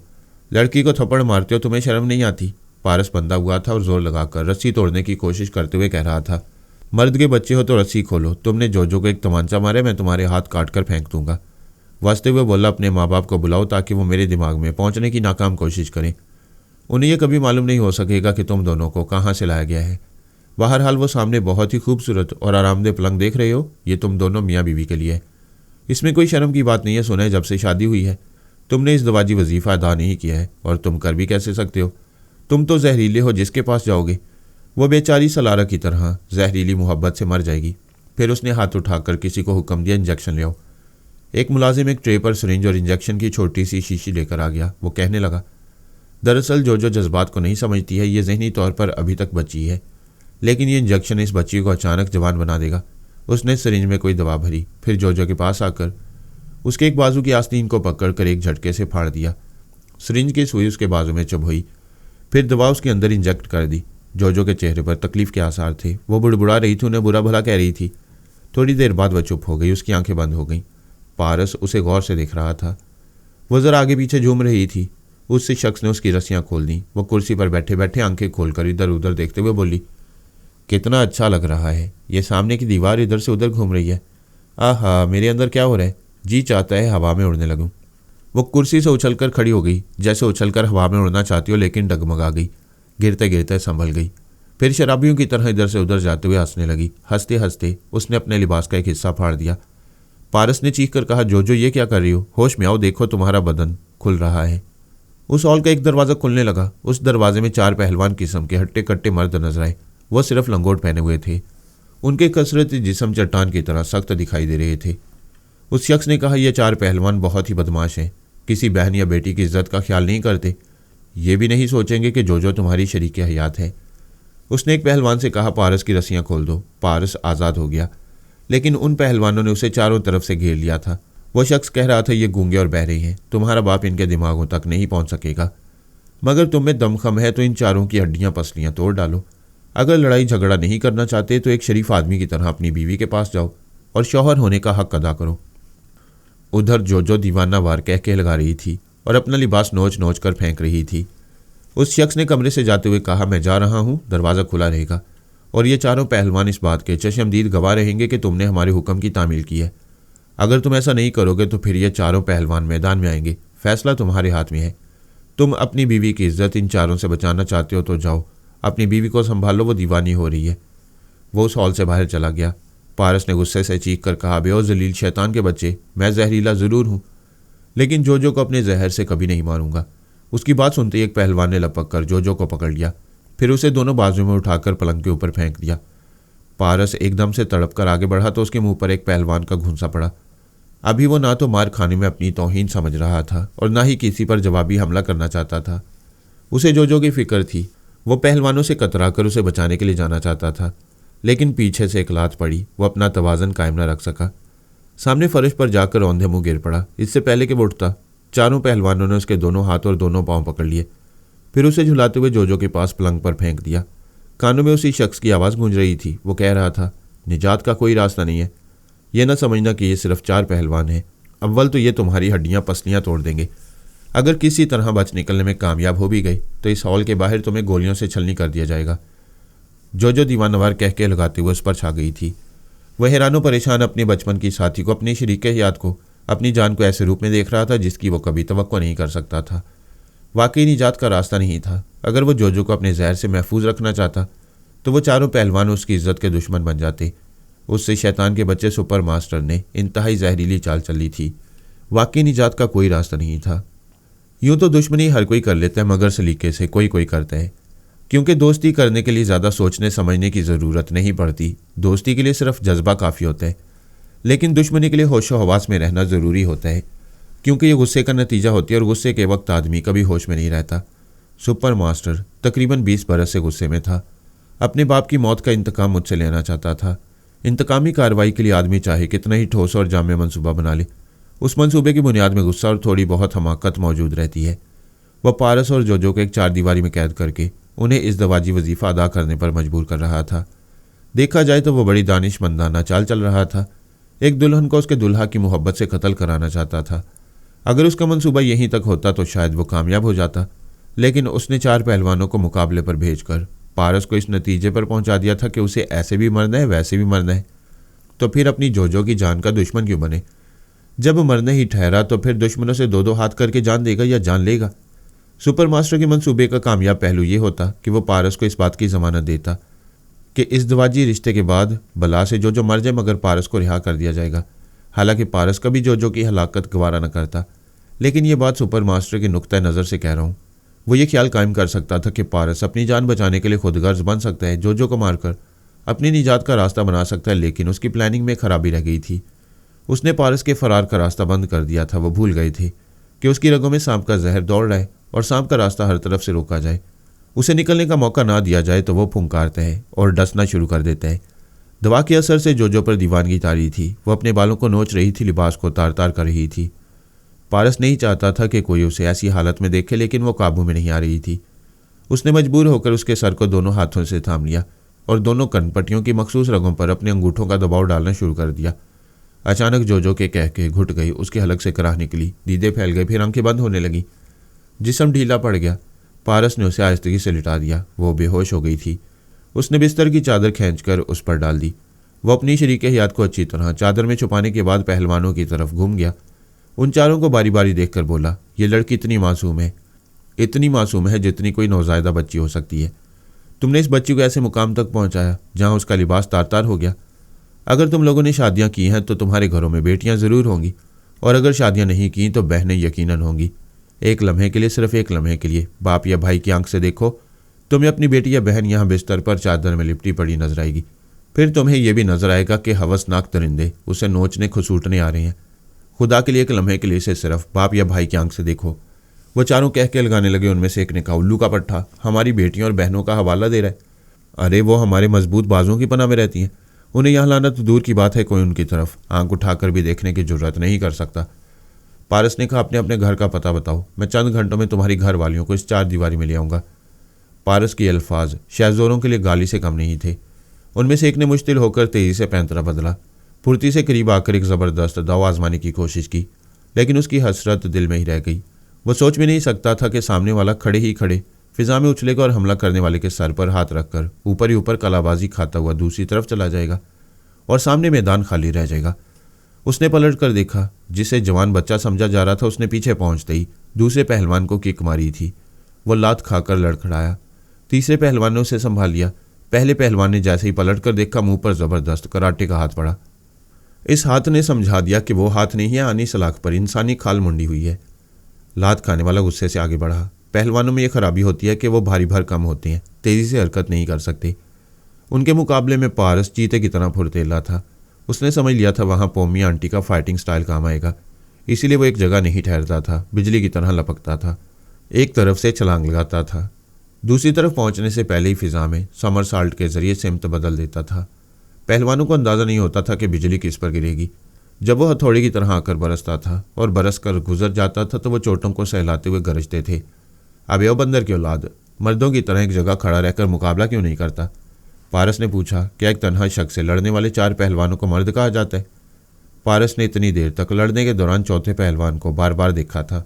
लड़की को थप्पड़ मारते हो, तुम्हें शर्म नहीं आती? पारस बंधा हुआ था और जोर लगाकर रस्सी तोड़ने की कोशिश करते हुए कह रहा था, मर्द के बच्चे हो तो रस्सी खोलो। तुमने जोजो को एक तमांचा मारे, मैं तुम्हारे हाथ काट कर फेंक दूंगा। वास्ते हुए बोला, अपने माँ बाप को बुलाओ ताकि वो मेरे दिमाग में पहुंचने की नाकाम कोशिश करें। उन्हें यह कभी मालूम नहीं हो सकेगा कि तुम दोनों को कहाँ से लाया गया है। बहरहाल वो सामने बहुत ही खूबसूरत और आरामदेह पलंग देख रहे हो, ये तुम दोनों मियाँ बीवी के लिए है। इसमें कोई शर्म की बात नहीं है। सुना है जब से शादी हुई है तुमने इस दवाजी वजीफ़ा अदा नहीं किया है, और तुम कर भी कैसे सकते हो? तुम तो जहरीले हो, जिसके पास जाओगे वो बेचारी सलारा की तरह जहरीली मोहब्बत से मर जाएगी। फिर उसने हाथ उठाकर किसी को हुक्म दिया, इंजेक्शन ले आओ। एक मुलाजिम एक ट्रे पर सिरिंज और इंजेक्शन की छोटी सी शीशी लेकर आ गया। वो कहने लगा, दरअसल जो जज्बात को नहीं समझती है ये जहनी तौर पर अभी तक बच्ची है, लेकिन ये इंजेक्शन इस बच्ची को अचानक जवान बना देगा। उसने सिरिंज में कोई दवा भरी, फिर जोजो के पास आकर उसके एक बाजू की आस्तीन को पकड़कर एक झटके से फाड़ दिया। सिरिंज की सुई उसके बाजू में चुभोई, फिर दवा उसके अंदर इंजेक्ट कर दी। जोजो के चेहरे पर तकलीफ के आसार थे। वो बुड़बुड़ा रही थी, उन्हें बुरा भला कह रही थी। थोड़ी देर बाद वह चुप हो गई। उसकी आंखें बंद हो गईं। पारस उसे गौर से देख रहा था। वो ज़रा आगे पीछे झूम रही थी। उससे शख्स ने उसकी रस्सियाँ खोल दी। वो कुर्सी पर बैठे बैठे आंखें खोलकर इधर उधर देखते हुए बोली, कितना अच्छा लग रहा है, ये सामने की दीवार इधर से उधर घूम रही है। आहा, मेरे अंदर क्या हो रहा है, जी चाहता है हवा में उड़ने लगूं। वो कुर्सी से उछलकर खड़ी हो गई, जैसे उछलकर हवा में उड़ना चाहती हो, लेकिन डगमगा गई। गिरते गिरते संभल गई। फिर शराबियों की तरह इधर से उधर जाते हुए हंसने लगी। हंसते हंसते उसने अपने लिबास का एक हिस्सा फाड़ दिया। पारस ने चीख कर कहा, जोजो ये क्या कर रही हो? होश में आओ, देखो तुम्हारा बदन खुल रहा है। उस हॉल का एक दरवाज़ा खुलने लगा। उस दरवाजे में 4 पहलवान किस्म के हट्टे कट्टे मर्द नजर आए। वो सिर्फ लंगोट पहने हुए थे। उनके कसरती जिस्म चट्टान की तरह सख्त दिखाई दे रहे थे। उस शख्स ने कहा, यह 4 पहलवान बहुत ही बदमाश हैं, किसी बहन या बेटी की इज्जत का ख्याल नहीं करते। ये भी नहीं सोचेंगे कि जोजो तुम्हारी शरीक हयात है। उसने एक पहलवान से कहा, पारस की रस्सियाँ खोल दो। पारस आज़ाद हो गया, लेकिन उन पहलवानों ने उसे चारों तरफ से घेर लिया था। वो शख्स कह रहा था, ये गूंगे और बहरे हैं, तुम्हारा बाप इनके दिमागों तक नहीं पहुंच सकेगा। मगर तुम में दमखम है तो इन चारों की हड्डियां पसलियां तोड़ डालो। अगर लड़ाई झगड़ा नहीं करना चाहते तो एक शरीफ आदमी की तरह अपनी बीवी के पास जाओ और शौहर होने का हक अदा करो। उधर जोजो दीवाना वार कह के लगा रही थी और अपना लिबास नोच नोच कर फेंक रही थी। उस शख्स ने कमरे से जाते हुए कहा, मैं जा रहा हूँ, दरवाज़ा खुला रहेगा और ये चारों पहलवान इस बात के चशमदीद गवाह रहेंगे कि तुमने हमारे हुक्म की तामील की है। अगर तुम ऐसा नहीं करोगे तो फिर ये चारों पहलवान मैदान में आएंगे। फैसला तुम्हारे हाथ में है। तुम अपनी बीवी की इज्जत इन चारों से बचाना चाहते हो तो जाओ, अपनी बीवी को संभालो, वो दीवानी हो रही है। वो उस हॉल से बाहर चला गया। पारस ने गुस्से से चीख कर कहा, बेओ जलील शैतान के बच्चे, मैं जहरीला ज़रूर हूँ, लेकिन जोजो को अपने जहर से कभी नहीं मारूंगा। उसकी बात सुनते ही एक पहलवान ने लपक कर जोजो को पकड़ लिया, फिर उसे दोनों बाजू में उठाकर पलंग के ऊपर फेंक दिया। पारस एकदम से तड़प कर आगे बढ़ा तो उसके मुंह पर एक पहलवान का घूंसा पड़ा। अभी वो ना तो मार खाने में अपनी तौहीन समझ रहा था और ना ही किसी पर जवाबी हमला करना चाहता था। उसे जोजो की फिक्र थी। वो पहलवानों से कतरा कर उसे बचाने के लिए जाना चाहता था, लेकिन पीछे से एक लात पड़ी। वो अपना तवाज़न कायम न रख सका। सामने फर्श पर जाकर औंधे मुंह गिर पड़ा। इससे पहले कि वो उठता, चारों पहलवानों ने उसके दोनों हाथ और दोनों पांव पकड़ लिए। फिर उसे झुलाते हुए जोजो के पास पलंग पर फेंक दिया। कानों में उसी शख्स की आवाज़ गूंज रही थी। वो कह रहा था, निजात का कोई रास्ता नहीं है। यह न समझना कि ये सिर्फ 4 पहलवान हैं। अव्वल तो ये तुम्हारी हड्डियां पसलियां तोड़ देंगे। अगर किसी तरह बच निकलने में कामयाब हो भी गई तो इस हॉल के बाहर तुम्हें गोलियों से छलनी कर दिया जाएगा। जोजो दीवानवार कह के लगाते हुए उस पर छा गई थी। वह हैरानो परेशान अपने बचपन की साथी को, अपनी शरीके हयात को, अपनी जान को ऐसे रूप में देख रहा था जिसकी वो कभी तवक्को नहीं कर सकता था। वाकई निजात का रास्ता नहीं था। अगर वो जोजो को अपने जहर से महफूज रखना चाहता तो वो चारों पहलवान उसकी इज्जत के दुश्मन बन जाते। उससे शैतान के बच्चे सुपर मास्टर ने इंतहाई जहरीली चाल चली थी। वाकई निजात का कोई रास्ता नहीं था। यूं तो दुश्मनी हर कोई कर लेता है, मगर सलीके से कोई कोई करता है, क्योंकि दोस्ती करने के लिए ज़्यादा सोचने समझने की ज़रूरत नहीं पड़ती। दोस्ती के लिए सिर्फ जज्बा काफ़ी होता है, लेकिन दुश्मनी के लिए होशो हवास में रहना ज़रूरी होता है, क्योंकि ये गुस्से का नतीजा होती है और गुस्से के वक्त आदमी कभी होश में नहीं रहता। सुपर मास्टर तकरीबन 20 बरस से गुस्से में था। अपने बाप की मौत का इंतकाम मुझसे लेना चाहता था। इंतकामी कार्रवाई के लिए आदमी चाहे कितना ही ठोस और जामे मंसूबा बना ले, उस मंसूबे की बुनियाद में गुस्सा और थोड़ी बहुत हमाकत मौजूद रहती है। वह पारस और जोजो को एक 4 दीवारी में कैद करके उन्हें इस दवाजी वजीफ़ा अदा करने पर मजबूर कर रहा था। देखा जाए तो वह बड़ी दानिशमंदाना चाल चल रहा था। एक दुल्हन को उसके दुल्हा की मोहब्बत से कत्ल कराना चाहता था। अगर उसका मंसूबा यहीं तक होता तो शायद वो कामयाब हो जाता, लेकिन उसने 4 पहलवानों को मुकाबले पर भेजकर पारस को इस नतीजे पर पहुंचा दिया था कि उसे ऐसे भी मरना है, वैसे भी मरना है। तो फिर अपनी जोजो की जान का दुश्मन क्यों बने? जब मरने ही ठहरा तो फिर दुश्मनों से 2-2 हाथ करके जान देगा या जान लेगा? सुपर मास्टर के मंसूबे का कामयाब पहलू ये होता कि वो पारस को इस बात की जमानत देता कि इस दवाजी रिश्ते के बाद बला से जोजो मर जाए, मगर पारस को रिहा कर दिया जाएगा। हालांकि पारस कभी जोजो की हलाकत गवारा न करता, लेकिन ये बात सुपर मास्टर के नुक्ता नज़र से कह रहा हूँ। वो ये ख्याल कायम कर सकता था कि पारस अपनी जान बचाने के लिए खुदगर्ज बन सकता है, जोजो को मारकर अपनी निजात का रास्ता बना सकता है, लेकिन उसकी प्लानिंग में खराबी रह गई थी। उसने पारस के फरार का रास्ता बंद कर दिया था। वो भूल गए थे कि उसकी रगों में सांप का जहर दौड़ रहा है और सांप का रास्ता हर तरफ से रोका जाए, उसे निकलने का मौका ना दिया जाए तो वो फुंकारता है और डसना शुरू कर देता है। दवा के असर से जोजो पर दीवानगी तारी थी। वो अपने बालों को नोच रही थी, लिबास को तार तार कर रही थी। पारस नहीं चाहता था कि कोई उसे ऐसी हालत में देखे, लेकिन वो काबू में नहीं आ रही थी। उसने मजबूर होकर उसके सर को दोनों हाथों से थाम लिया और दोनों कनपट्टियों की मखसूस रगों पर अपने अंगूठों का दबाव डालना शुरू कर दिया। अचानक जोजो के कह के घुट गई, उसके हलक से कराह निकली, दीदे फैल गए, फिर आंखें बंद होने लगी। जिस्म ढीला पड़ गया। पारस ने उसे आहिस्तगी से लिटा दिया। वो बेहोश हो गई थी। उसने बिस्तर की चादर खींचकर उस पर डाल दी। वो अपनी शरीके हयात को अच्छी तरह चादर में छुपाने के बाद पहलवानों की तरफ घूम गया। उन चारों को बारी बारी देखकर बोला, ये लड़की इतनी मासूम है जितनी कोई नौज़ायदा बच्ची हो सकती है। तुमने इस बच्ची को ऐसे मुकाम तक पहुंचाया जहां उसका लिबास तार तार हो गया। अगर तुम लोगों ने शादियां की हैं तो तुम्हारे घरों में बेटियां ज़रूर होंगी, और अगर शादियां नहीं की तो बहनें यकीनन होंगी। एक लम्हे के लिए, सिर्फ एक लम्हे के लिए बाप या भाई की आंख से देखो, तुम्हें अपनी बेटी या बहन यहाँ बिस्तर पर चादर में लिपटी पड़ी नजर आएगी। फिर तुम्हें यह भी नजर आएगा कि हवसनाक दरिंदे उसे नोचने खसूटने आ रहे हैं। खुदा के लिए एक लम्हे के लिए से सिर्फ बाप या भाई की आंख से देखो। वो चारों कह के लगाने लगे। उनमें से एक ने कहा, उल्लू का पट्ठा हमारी बेटियों और बहनों का हवाला दे रहा है। अरे वो हमारे मजबूत बाजों की पनाह में रहती हैं, उन्हें यहाँ लाना तो दूर की बात है, कोई उनकी तरफ आंख उठाकर भी देखने की जरूरत नहीं कर सकता। पारस ने कहा, अपने अपने घर का पता बताओ, मैं चंद घंटों में तुम्हारी घर वालियों को इस 4 दीवारी में ले आऊँगा। पारस के अल्फाज शहजोरों के लिए गाली से कम नहीं थे। उनमें से एक ने मुश्तिल होकर तेजी से पैंतरा बदला, फुर्ती से करीब आकर एक ज़बरदस्त दाव आजमाने की कोशिश की, लेकिन उसकी हसरत दिल में ही रह गई। वो सोच भी नहीं सकता था कि सामने वाला खड़े ही खड़े फिजा में उछलेगा और हमला करने वाले के सर पर हाथ रखकर ऊपर ही ऊपर कलाबाजी खाता हुआ दूसरी तरफ चला जाएगा और सामने मैदान खाली रह जाएगा। उसने पलट कर देखा। जिसे जवान बच्चा समझा जा रहा था उसने पीछे पहुंचते ही दूसरे पहलवान को किक मारी थी। वो लात खाकर लड़खड़ाया। तीसरे पहलवान ने उसे संभाल लिया। पहले पहलवान ने जैसे ही पलट कर देखा, मुंह पर जबरदस्त कराटे का हाथ पड़ा। इस हाथ ने समझा दिया कि वो हाथ नहीं है, आनी सलाख पर इंसानी खाल मुंडी हुई है। लात खाने वाला गुस्से से आगे बढ़ा। पहलवानों में यह खराबी होती है कि वो भारी भर कम होते हैं, तेजी से हरकत नहीं कर सकते। उनके मुकाबले में पारस चीते की तरह फुर्तीला था। उसने समझ लिया था वहाँ पोमी आंटी का फाइटिंग स्टाइल काम आएगा, इसीलिए वो एक जगह नहीं ठहरता था, बिजली की तरह लपकता था, एक तरफ से छलांग लगाता था, दूसरी तरफ पहुंचने से पहले ही फिजा में समरसाल्ट के जरिए सिमत बदल देता था। पहलवानों को अंदाज़ा नहीं होता था कि बिजली किस पर गिरेगी। जब वो हथौड़े की तरह आकर बरसता था और बरस कर गुजर जाता था तो वो चोटों को सहलाते हुए गरजते थे, अबे ओ बंदर की औलाद, मर्दों की तरह एक जगह खड़ा रहकर मुकाबला क्यों नहीं करता? पारस ने पूछा। क्या एक तन्हा शख्स से लड़ने वाले 4 पहलवानों को मर्द कहा जाता है? पारस ने इतनी देर तक लड़ने के दौरान चौथे पहलवान को बार बार देखा था।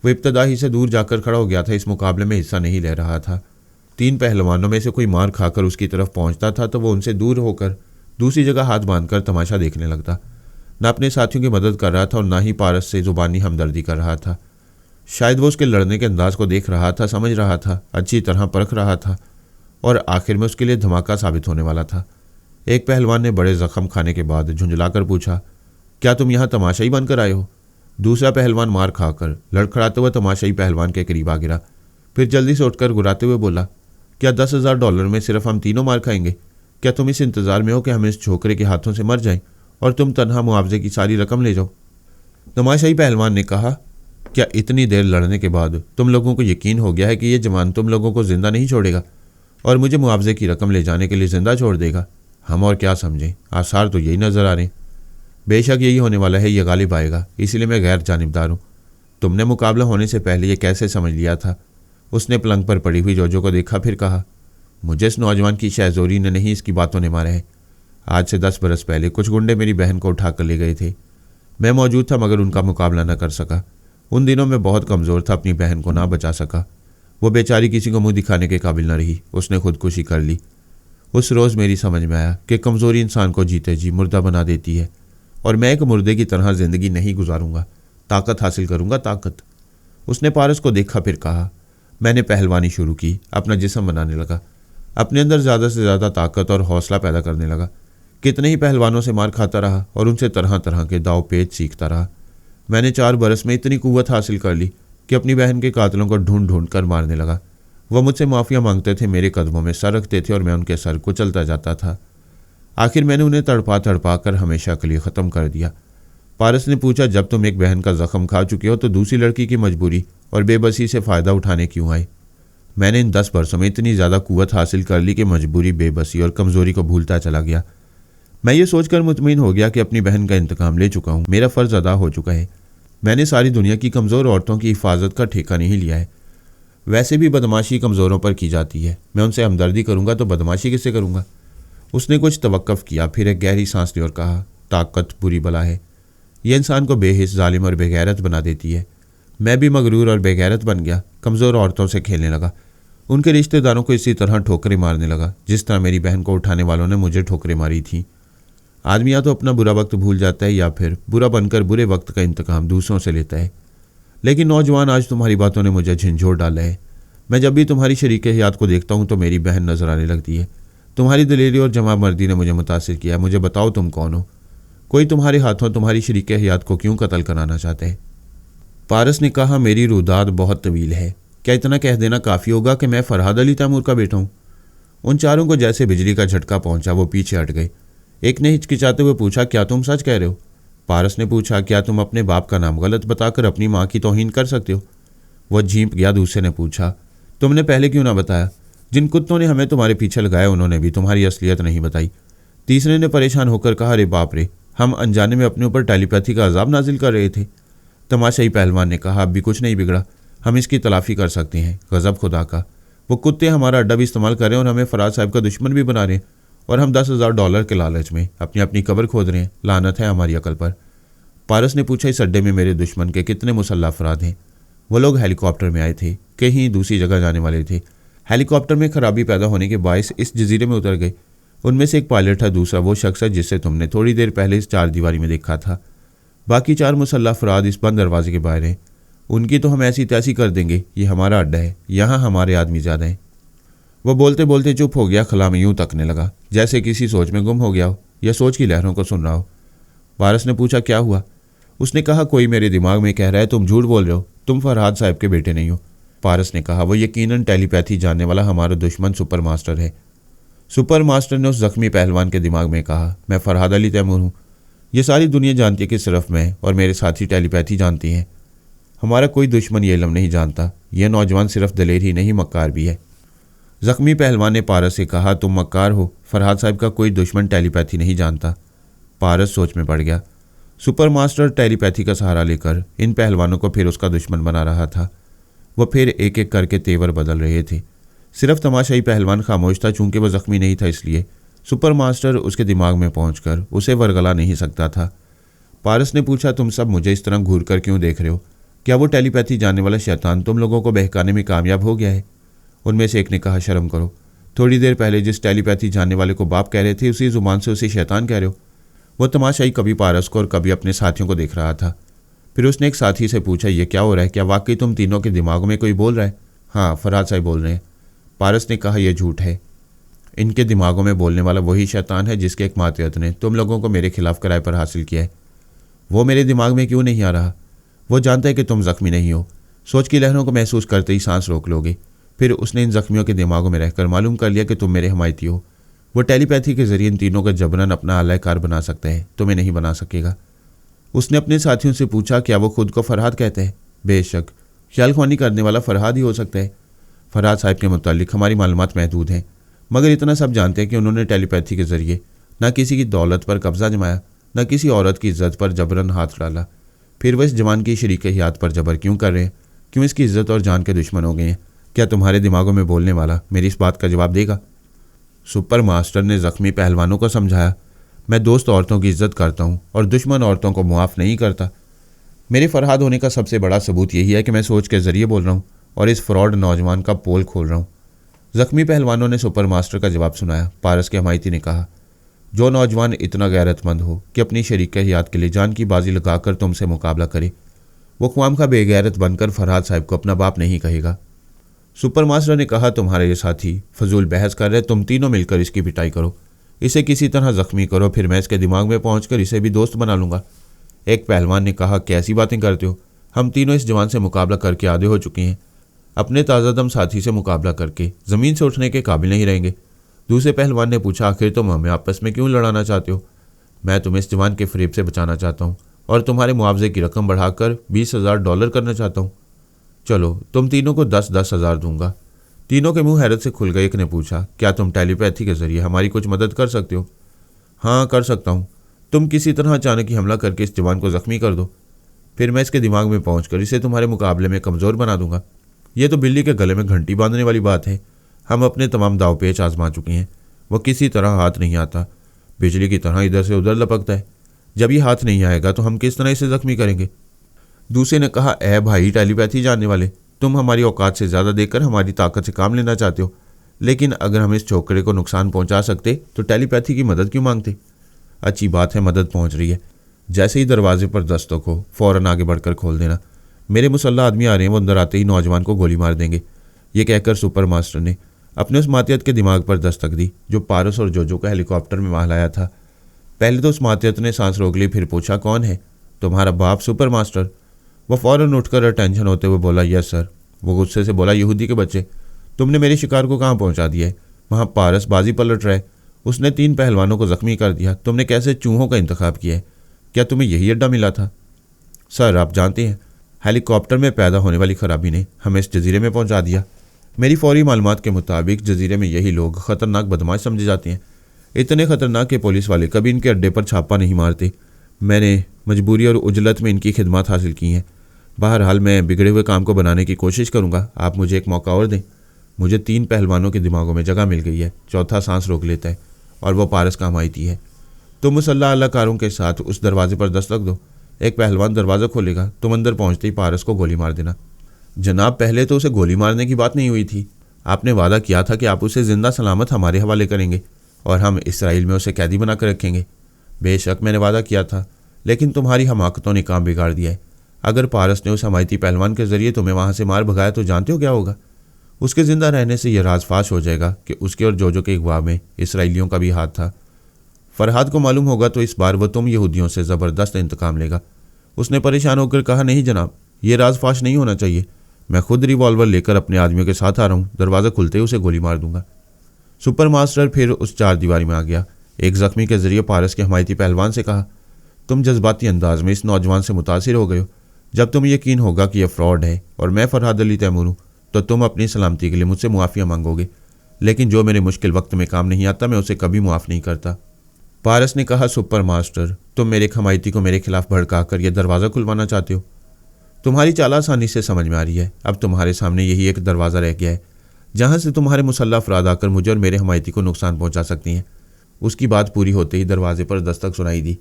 वो इब्तदा ही से दूर जाकर खड़ा हो गया था, इस मुकाबले में हिस्सा नहीं ले रहा था। 3 पहलवानों में से कोई मार खाकर उसकी तरफ पहुंचता था तो वो उनसे दूर होकर दूसरी जगह हाथ बांधकर तमाशा देखने लगता। न अपने साथियों की मदद कर रहा था और ना ही पारस से जुबानी हमदर्दी कर रहा था। शायद वो उसके लड़ने के अंदाज को देख रहा था, समझ रहा था, अच्छी तरह परख रहा था और आखिर में उसके लिए धमाका साबित होने वाला था। एक पहलवान ने बड़े जख्म खाने के बाद झुंझलाकर पूछा, क्या तुम यहाँ तमाशाई बनकर आए हो? दूसरा पहलवान मार खाकर लड़खड़ाते हुए तमाशाई पहलवान के करीब आ गिरा, फिर जल्दी से उठकर गुराते हुए बोला, क्या $10,000 में सिर्फ हम तीनों मार खाएंगे? क्या तुम इस इंतज़ार में हो कि हम इस छोकरे के हाथों से मर जाएं और तुम तनहा मुआवजे की सारी रकम ले जाओ? तमाशाई पहलवान ने कहा, क्या इतनी देर लड़ने के बाद तुम लोगों को यकीन हो गया है कि ये जवान तुम लोगों को जिंदा नहीं छोड़ेगा और मुझे मुआवजे की रकम ले जाने के लिए जिंदा छोड़ देगा? हम और क्या समझें, आसार तो यही नजर आ रहे हैं। बेशक यही होने वाला है, ये गालिब आएगा, इसीलिए मैं गैर जानिबदार हूँ। तुमने मुकाबला होने से पहले ये कैसे समझ लिया था? उसने पलंग पर पड़ी हुई जोजो को देखा, फिर कहा, मुझे इस नौजवान की शहजोरी ने नहीं, इसकी बातों ने मारा है। आज से 10 बरस पहले कुछ गुंडे मेरी बहन को उठा कर ले गए थे। मैं मौजूद था मगर उनका मुकाबला न कर सका। उन दिनों में बहुत कमज़ोर था, अपनी बहन को ना बचा सका। वो बेचारी किसी को मुंह दिखाने के काबिल न रही, उसने खुदकुशी कर ली। उस रोज़ मेरी समझ में आया कि कमज़ोरी इंसान को जीते जी मुर्दा बना देती है और मैं एक मुर्दे की तरह ज़िंदगी नहीं गुजारूंगा, ताकत हासिल करूंगा, ताकत। उसने पारस को देखा, फिर कहा, मैंने पहलवानी शुरू की, अपना जिस्म बनाने लगा, अपने अंदर ज़्यादा से ज़्यादा ताकत और हौसला पैदा करने लगा। कितने ही पहलवानों से मार खाता रहा और उनसे तरह तरह के दाव पेच सीखता रहा। मैंने 4 बरस में इतनी कुव्वत हासिल कर ली कि अपनी बहन के कातिलों को ढूंढ ढूंढ कर मारने लगा। वह मुझसे माफ़िया मांगते थे, मेरे कदमों में सर रखते थे और मैं उनके सर कुचलता जाता था। आखिर मैंने उन्हें तड़पा तड़पा कर हमेशा के लिए ख़त्म कर दिया। पारस ने पूछा, जब तुम एक बहन का जख्म खा चुके हो तो दूसरी लड़की की मजबूरी और बेबसी से फ़ायदा उठाने क्यों आए? मैंने इन 10 बरसों में इतनी ज़्यादा कुव्वत हासिल कर ली कि मजबूरी, बेबसी और कमज़ोरी को भूलता चला गया। मैं ये सोचकर मुतमईन हो गया कि अपनी बहन का इंतकाम ले चुका हूँ, मेरा फ़र्ज़ अदा हो चुका है। मैंने सारी दुनिया की कमज़ोर औरतों की हिफाजत का ठेका नहीं लिया है। वैसे भी बदमाशी कमज़ोरों पर की जाती है, मैं उनसे हमदर्दी करूँगा तो बदमाशी किससे करूँगा? उसने कुछ तवक्कुफ़ किया, फिर एक गहरी सांस ली और कहा, ताकत बुरी बला है, यह इंसान को बेहिस, जालिम और बेगैरत बना देती है। मैं भी मगरूर और बेगैरत बन गया, कमज़ोर औरतों से खेलने लगा, उनके रिश्तेदारों को इसी तरह ठोकरें मारने लगा जिस तरह मेरी बहन को उठाने वालों ने मुझे ठोकरें मारी थी। आदमी या तो अपना बुरा वक्त भूल जाता है या फिर बुरा बनकर बुरे वक्त का इंतकाम दूसरों से लेता है। लेकिन नौजवान, आज तुम्हारी बातों ने मुझे झंझोर डाला है। मैं जब भी तुम्हारी शरीक हयात को देखता हूँ तो मेरी बहन नजर आने लगती है। तुम्हारी दिलेरी और जमा मर्दी ने मुझे मुतासिर किया। मुझे बताओ, तुम कौन हो? कोई तुम्हारे हाथों तुम्हारी शरीक हयात को क्यों कत्ल कराना चाहता है? पारस ने कहा, मेरी रुदाद बहुत तवील है, क्या इतना कह देना काफ़ी होगा कि मैं फरहाद अली तैमूर का बेटा हूँ? उन चारों को जैसे बिजली का झटका पहुंचा, वो पीछे हट गए। एक ने हिचकिचाते हुए पूछा, क्या तुम सच कह रहे हो? पारस ने पूछा, क्या तुम अपने बाप का नाम गलत बताकर अपनी माँ की तौहीन कर सकते हो? वह झींप गया। दूसरे ने पूछा, तुमने पहले क्यों ना बताया? जिन कुत्तों ने हमें तुम्हारे पीछे लगाया उन्होंने भी तुम्हारी असलियत नहीं बताई। तीसरे ने परेशान होकर कहा, अरे बाप रे, हम अनजाने में अपने ऊपर टेलीपैथी का अजाब नाजिल कर रहे थे। तमाशाई पहलवान ने कहा, अब भी कुछ नहीं बिगड़ा, हम इसकी तलाफी कर सकते हैं। गजब खुदा का, वो कुत्ते हमारा अड्डा भी इस्तेमाल कर रहे हैं और हमें फराज साहब का दुश्मन भी बना रहे हैं और हम $10,000 के लालच में अपनी अपनी कब्र खोद रहे हैं। लानत है हमारी अकल पर। पारस ने पूछा, इस अड्डे में मेरे दुश्मन के कितने मुसल्लह अफराद हैं? वो लोग हेलीकॉप्टर में आए थे, कहीं दूसरी जगह जाने वाले थे। हेलीकॉप्टर में खराबी पैदा होने के बायस इस जजीरे में उतर गए। उनमें से एक पायलट है, दूसरा वो शख्स है जिसे तुमने थोड़ी देर पहले इस 4 दीवारी में देखा था। बाकी 4 मुसल्लह अफराद इस बंद दरवाजे के बाहर हैं। उनकी तो हम ऐसी तैसी कर देंगे, ये हमारा अड्डा है, यहाँ हमारे आदमी ज़्यादा हैं। वह बोलते बोलते चुप हो गया, खला में यूं तकने लगा जैसे किसी सोच में गुम हो गया हो या सोच की लहरों को सुन रहा हो। पारस ने पूछा, क्या हुआ? उसने कहा, कोई मेरे दिमाग में कह रहा है तुम झूठ बोल रहे हो, तुम फरहाद साहब के बेटे नहीं हो। पारस ने कहा, वो यकीनन टेलीपैथी जानने वाला हमारा दुश्मन सुपर मास्टर है। सुपर मास्टर ने उस जख्मी पहलवान के दिमाग में कहा, मैं फरहाद अली तैमूर हूँ। ये सारी दुनिया जानती है कि सिर्फ मैं और मेरे साथी टेलीपैथी जानती हैं। हमारा कोई दुश्मन ये इल्म नहीं जानता। यह नौजवान सिर्फ दलेर ही नहीं, मक्कार भी है। जख्मी पहलवान ने पारस से कहा, तुम मक्कार हो, फरहाद साहब का कोई दुश्मन टेलीपैथी नहीं जानता। पारस सोच में पड़ गया। सुपर मास्टर टेलीपैथी का सहारा लेकर इन पहलवानों को फिर उसका दुश्मन बना रहा था। वह फिर एक एक करके तेवर बदल रहे थे। सिर्फ तमाशाई पहलवान खामोश था, चूंकि वह जख्मी नहीं था, इसलिए सुपर मास्टर उसके दिमाग में पहुंचकर उसे वरगला नहीं सकता था। पारस ने पूछा, तुम सब मुझे इस तरह घूर कर क्यों देख रहे हो? क्या वो टेलीपैथी जानने वाला शैतान तुम लोगों को बहकाने में कामयाब हो गया है? उनमें से एक ने कहा, शर्म करो। थोड़ी देर पहले जिस टेलीपैथी जानने वाले को बाप कह रहे थे, उसी जुबान से उसे शैतान कह रहे हो। वह तमाशाई कभी पारस को और कभी अपने साथियों को देख रहा था। फिर उसने एक साथी से पूछा, यह क्या हो रहा है? क्या वाकई तुम तीनों के दिमागों में कोई बोल रहा है? हाँ, फरहाद साहब बोल रहे हैं। पारस ने कहा, यह झूठ है। इनके दिमागों में बोलने वाला वही शैतान है जिसके एक मातहत ने तुम लोगों को मेरे खिलाफ किराए पर हासिल किया है। वो मेरे दिमाग में क्यों नहीं आ रहा? वो जानता है कि तुम जख्मी नहीं हो। सोच की लहरों को महसूस करते ही सांस रोक लोगे। फिर उसने इन जख्मियों के दिमागों में रहकर मालूम कर लिया कि तुम मेरे हमायती हो। वो टेलीपैथी के जरिए इन तीनों का जबरन अपना आलाकार बना सकता है, तुम्हें नहीं बना सकेगा। उसने अपने साथियों से पूछा, क्या वो खुद को फरहाद कहते हैं? बेशक, ख्यालख्वानी करने वाला फरहाद ही हो सकता है। फरहाद साहब के मुतालिक हमारी मालूमात महदूद हैं, मगर इतना सब जानते हैं कि उन्होंने टेलीपैथी के जरिए न किसी की दौलत पर कब्जा जमाया, न किसी औरत की इज्जत पर जबरन हाथ डाला। फिर वह इस जवान की शरीक हयात पर जबर क्यों कर रहे हैं? क्यों इसकी इज्जत और जान के दुश्मन हो गए हैं? क्या तुम्हारे दिमागों में बोलने वाला मेरी इस बात का जवाब देगा? सुपर मास्टर ने जख्मी पहलवानों को समझाया, मैं दोस्त औरतों की इज्जत करता हूँ और दुश्मन औरतों को मुआफ़ नहीं करता। मेरे फरहाद होने का सबसे बड़ा सबूत यही है कि मैं सोच के जरिए बोल रहा हूँ और इस फ्रॉड नौजवान का पोल खोल रहा हूँ। जख्मी पहलवानों ने सुपर मास्टर का जवाब सुनाया। पारस के हमायती ने कहा, जो नौजवान इतना गैरतमंद हो कि अपनी शरीक हयात के लिए जान की बाजी लगाकर तुमसे मुकाबला करे, वो ख्वामखा बेगैरत बनकर फरहाद साहब को अपना बाप नहीं कहेगा। सुपर मास्टर ने कहा, तुम्हारे ये साथी फजूल बहस कर रहे, तुम तीनों मिलकर इसकी पिटाई करो, इसे किसी तरह जख्मी करो, फिर मैं इसके दिमाग में पहुंचकर इसे भी दोस्त बना लूँगा। एक पहलवान ने कहा, कैसी बातें करते हो? हम तीनों इस जवान से मुकाबला करके आधे हो चुके हैं। अपने ताज़ादम साथी से मुकाबला करके ज़मीन से उठने के काबिल नहीं रहेंगे। दूसरे पहलवान ने पूछा, आखिर तुम हमें आपस में क्यों लड़ाना चाहते हो? मैं तुम्हें इस जवान के फरेब से बचाना चाहता हूँ और तुम्हारे मुआवजे की रकम बढ़ाकर $20,000 करना चाहता हूँ। चलो, तुम तीनों को 10-10 हज़ार दूंगा। तीनों के मुंह हैरत से खुल गए। एक ने पूछा, क्या तुम टेलीपैथी के जरिए हमारी कुछ मदद कर सकते हो? हाँ, कर सकता हूँ। तुम किसी तरह अचानक ही हमला करके इस जवान को जख्मी कर दो, फिर मैं इसके दिमाग में पहुंचकर इसे तुम्हारे मुकाबले में कमज़ोर बना दूंगा। यह तो बिल्ली के गले में घंटी बांधने वाली बात है। हम अपने तमाम दाव पेच आजमा चुके हैं, वो किसी तरह हाथ नहीं आता, बिजली की तरह इधर से उधर लपकता है। जब ये हाथ नहीं आएगा तो हम किस तरह इसे जख्मी करेंगे? दूसरे ने कहा, ए भाई टेलीपैथी जानने वाले, तुम हमारी औकात से ज़्यादा देखकर हमारी ताकत से काम लेना चाहते हो, लेकिन अगर हम इस छोकरे को नुकसान पहुंचा सकते तो टेलीपैथी की मदद क्यों मांगते? अच्छी बात है, मदद पहुंच रही है। जैसे ही दरवाजे पर दस्तक हो, फ़ौरन आगे बढ़कर खोल देना। मेरे मुसल्ला आदमी आ रहे हैं, वो अंदर आते ही नौजवान को गोली मार देंगे। ये कहकर सुपर मास्टर ने अपने उस मातियत के दिमाग पर दस्तक दी जो पारस और जोजो को हेलीकॉप्टर में वहाँ लाया था। पहले तो उस मातियत ने सांस रोक ली, फिर पूछा, कौन है? तुम्हारा बाप सुपर मास्टर। वह फ़ौरन उठकर टेंशन होते हुए बोला, यस सर। वो गुस्से से बोला, यहूदी के बच्चे, तुमने मेरे शिकार को कहाँ पहुँचा दिया है? वहाँ पारस बाजी पलट रहा है, उसने 3 पहलवानों को जख्मी कर दिया। तुमने कैसे चूहों का इंतखाब किया है? क्या तुम्हें यही अड्डा मिला था? सर, आप जानते हैं, हेलीकॉप्टर में पैदा होने वाली खराबी ने हमें इस जजीरे में पहुंचा दिया। मेरी फौरी मालूमात के मुताबिक जजीरे में यही लोग ख़तरनाक बदमाश समझे जाते हैं। इतने ख़तरनाक कि पुलिस वाले कभी इनके अड्डे पर छापा नहीं मारते। मैंने मजबूरी और उजलत में इनकी खिदमत हासिल की हैं। बहरहाल मैं बिगड़े हुए काम को बनाने की कोशिश करूँगा। आप मुझे एक मौका और दें। मुझे 3 पहलवानों के दिमागों में जगह मिल गई है, चौथा सांस रोक लेता है और वो पारस का हमायती है। तुम मुसल्ला अलाकारों के साथ उस दरवाजे पर दस्तक दो। एक पहलवान दरवाज़ा खोलेगा, तुम अंदर पहुंचते ही पारस को गोली मार देना। जनाब, पहले तो उसे गोली मारने की बात नहीं हुई थी। आपने वादा किया था कि आप उसे जिंदा सलामत हमारे हवाले करेंगे और हम इसराइल में उसे कैदी बना कर रखेंगे। बेशक मैंने वादा किया था, लेकिन तुम्हारी हमाकतों ने काम बिगाड़ दिया है। अगर पारस ने उस हमायती पहलवान के जरिए तुम्हें वहाँ से मार भगाया तो जानते हो क्या होगा? उसके ज़िंदा रहने से यह राज फाश हो जाएगा कि उसके और जोजो के अगवा में इसराइलियों का भी हाथ था। फरहाद को मालूम होगा तो इस बार वह तुम यहूदियों से ज़बरदस्त इंतकाम लेगा। उसने परेशान होकर कहा, नहीं जनाब, यह राज फाश नहीं होना चाहिए। मैं खुद रिवॉल्वर लेकर अपने आदमियों के साथ आ रहा हूँ। दरवाज़ा खुलते ही उसे गोली मार दूंगा। सुपर मास्टर फिर उस चार दीवारी में आ गया। एक जख्मी के जरिए पारस के हमायती पहलवान से कहा, तुम जज्बाती अंदाज में इस नौजवान से मुतासिर हो गए हो। जब तुम्हें यकीन होगा कि यह फ्रॉड है और मैं फरहाद अली तैमूर हूँ तो तुम अपनी सलामती के लिए मुझसे मुआफ़िया मांगोगे, लेकिन जो मेरे मुश्किल वक्त में काम नहीं आता मैं उसे कभी मुआफ़ नहीं करता। पारस ने कहा, सुपर मास्टर, तुम मेरे हमायती को मेरे खिलाफ भड़का कर यह दरवाज़ा खुलवाना चाहते हो। तुम्हारी चाल आसानी से समझ में आ रही है। अब तुम्हारे सामने यही एक दरवाज़ा रह गया है जहाँ से तुम्हारे मुसल्लह अफराद आकर मुझे और मेरे हमायती को नुकसान पहुँचा सकती हैं। उसकी बात पूरी होते ही दरवाजे पर दस्तक सुनाई दी।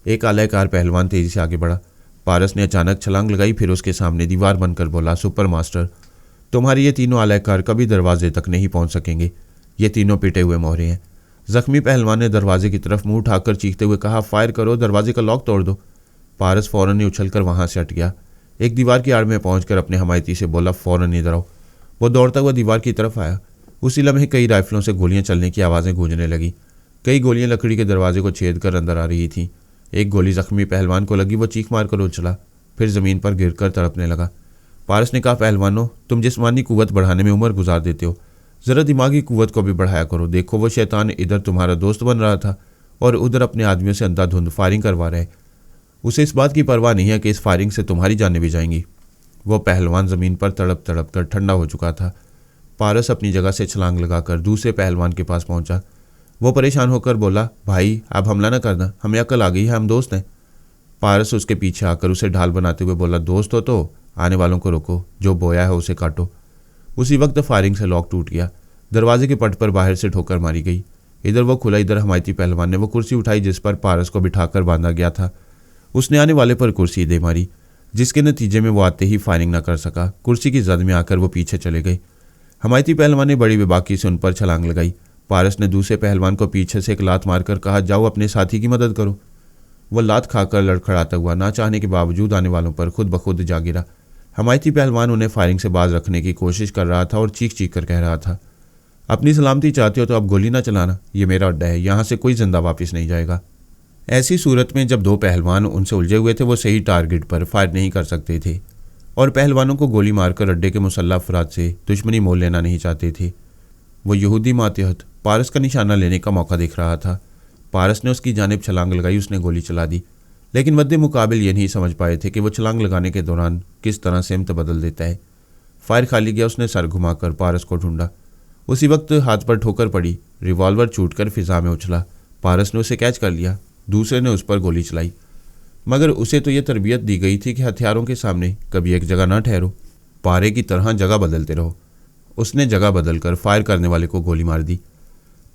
एक आलाकार पहलवान तेज़ी से आगे बढ़ा। पारस ने अचानक छलांग लगाई, फिर उसके सामने दीवार बनकर बोला, सुपर मास्टर, तुम्हारे ये तीनों आलाकार कभी दरवाजे तक नहीं पहुँच सकेंगे। ये तीनों पिटे हुए मोहरे हैं। जख्मी पहलवान ने दरवाजे की तरफ मुंह उठाकर चीखते हुए कहा, फायर करो, दरवाजे का लॉक तोड़ दो। पारस फौरन ही उछलकर वहां से हट गया। एक दीवार की आड़ में पहुंचकर अपने हमायती से बोला, फौरन इधर आओ। वो दौड़ता हुआ दीवार की तरफ आया। उसी लम्हे कई राइफलों से गोलियां चलने की आवाज़ें गूंजने लगी। कई गोलियां लकड़ी के दरवाजे को छेद कर अंदर आ रही थीं। एक गोली जख्मी पहलवान को लगी, वो चीख मारकर उछला, फिर ज़मीन पर गिरकर तड़पने लगा। पारस ने कहा, पहलवानों, तुम जिस्मानी कुव्वत बढ़ाने में उम्र गुजार देते हो, ज़रा दिमागी कुव्वत को भी बढ़ाया करो। देखो, वो शैतान इधर तुम्हारा दोस्त बन रहा था और उधर अपने आदमियों से अंधाधुंध फायरिंग करवा रहा है। उसे इस बात की परवाह नहीं है कि इस फायरिंग से तुम्हारी जानें भी जाएंगी। वो पहलवान ज़मीन पर तड़प तड़प कर ठंडा हो चुका था। पारस अपनी जगह से छलांग लगाकर दूसरे पहलवान के पास पहुंचा। वो परेशान होकर बोला, भाई आप हमला न करना, हमें अकल आ गई है, हम दोस्त हैं। पारस उसके पीछे आकर उसे ढाल बनाते हुए बोला, दोस्त हो तो आने वालों को रोको, जो बोया है उसे काटो। उसी वक्त फायरिंग से लॉक टूट गया। दरवाजे के पट पर बाहर से ठोकर मारी गई। इधर वो खुला, इधर हमायती पहलवान ने वो कुर्सी उठाई जिस पर पारस को बिठाकर बांधा गया था। उसने आने वाले पर कुर्सी दे मारी, जिसके नतीजे में वो आते ही फायरिंग न कर सका। कुर्सी की जद में आकर वो पीछे चले गए। हमायती पहलवान ने बड़ी बेबाकी से उन पर छलांग लगाई। पारस ने दूसरे पहलवान को पीछे से एक लात मारकर कहा, जाओ अपने साथी की मदद करो। वह लात खाकर लड़खड़ाता हुआ ना चाहने के बावजूद आने वालों पर खुद ब खुद जा गिरा। हमायती पहलवान उन्हें फायरिंग से बाज रखने की कोशिश कर रहा था और चीख चीख कर कह रहा था, अपनी सलामती चाहते हो तो अब गोली ना चलाना, ये मेरा अड्डा है, यहाँ से कोई जिंदा वापस नहीं जाएगा। ऐसी सूरत में जब दो पहलवान उनसे उलझे हुए थे वो सही टारगेट पर फायर नहीं कर सकते थे और पहलवानों को गोली मारकर अड्डे के मुसल्लह अफराद से दुश्मनी मोल लेना नहीं चाहते थे। वो यहूदी मातहत पारस का निशाना लेने का मौका देख रहा था। पारस ने उसकी जानिब छलांग लगाई, उसने गोली चला दी, लेकिन मद्दे मुकाबिल ये नहीं समझ पाए थे कि वो छलांग लगाने के दौरान किस तरह सिमत बदल देता है। फायर खाली गया, उसने सर घुमाकर पारस को ढूंढा। उसी वक्त हाथ पर ठोकर पड़ी, रिवॉल्वर छूटकर फिजा में उछला। पारस ने उसे कैच कर लिया, दूसरे ने उस पर गोली चलाई, मगर उसे तो यह तरबियत दी गई थी कि हथियारों के सामने कभी एक जगह ना ठहरो, पारे की तरह जगह बदलते रहो। उसने जगह बदलकर फायर करने वाले को गोली मार दी।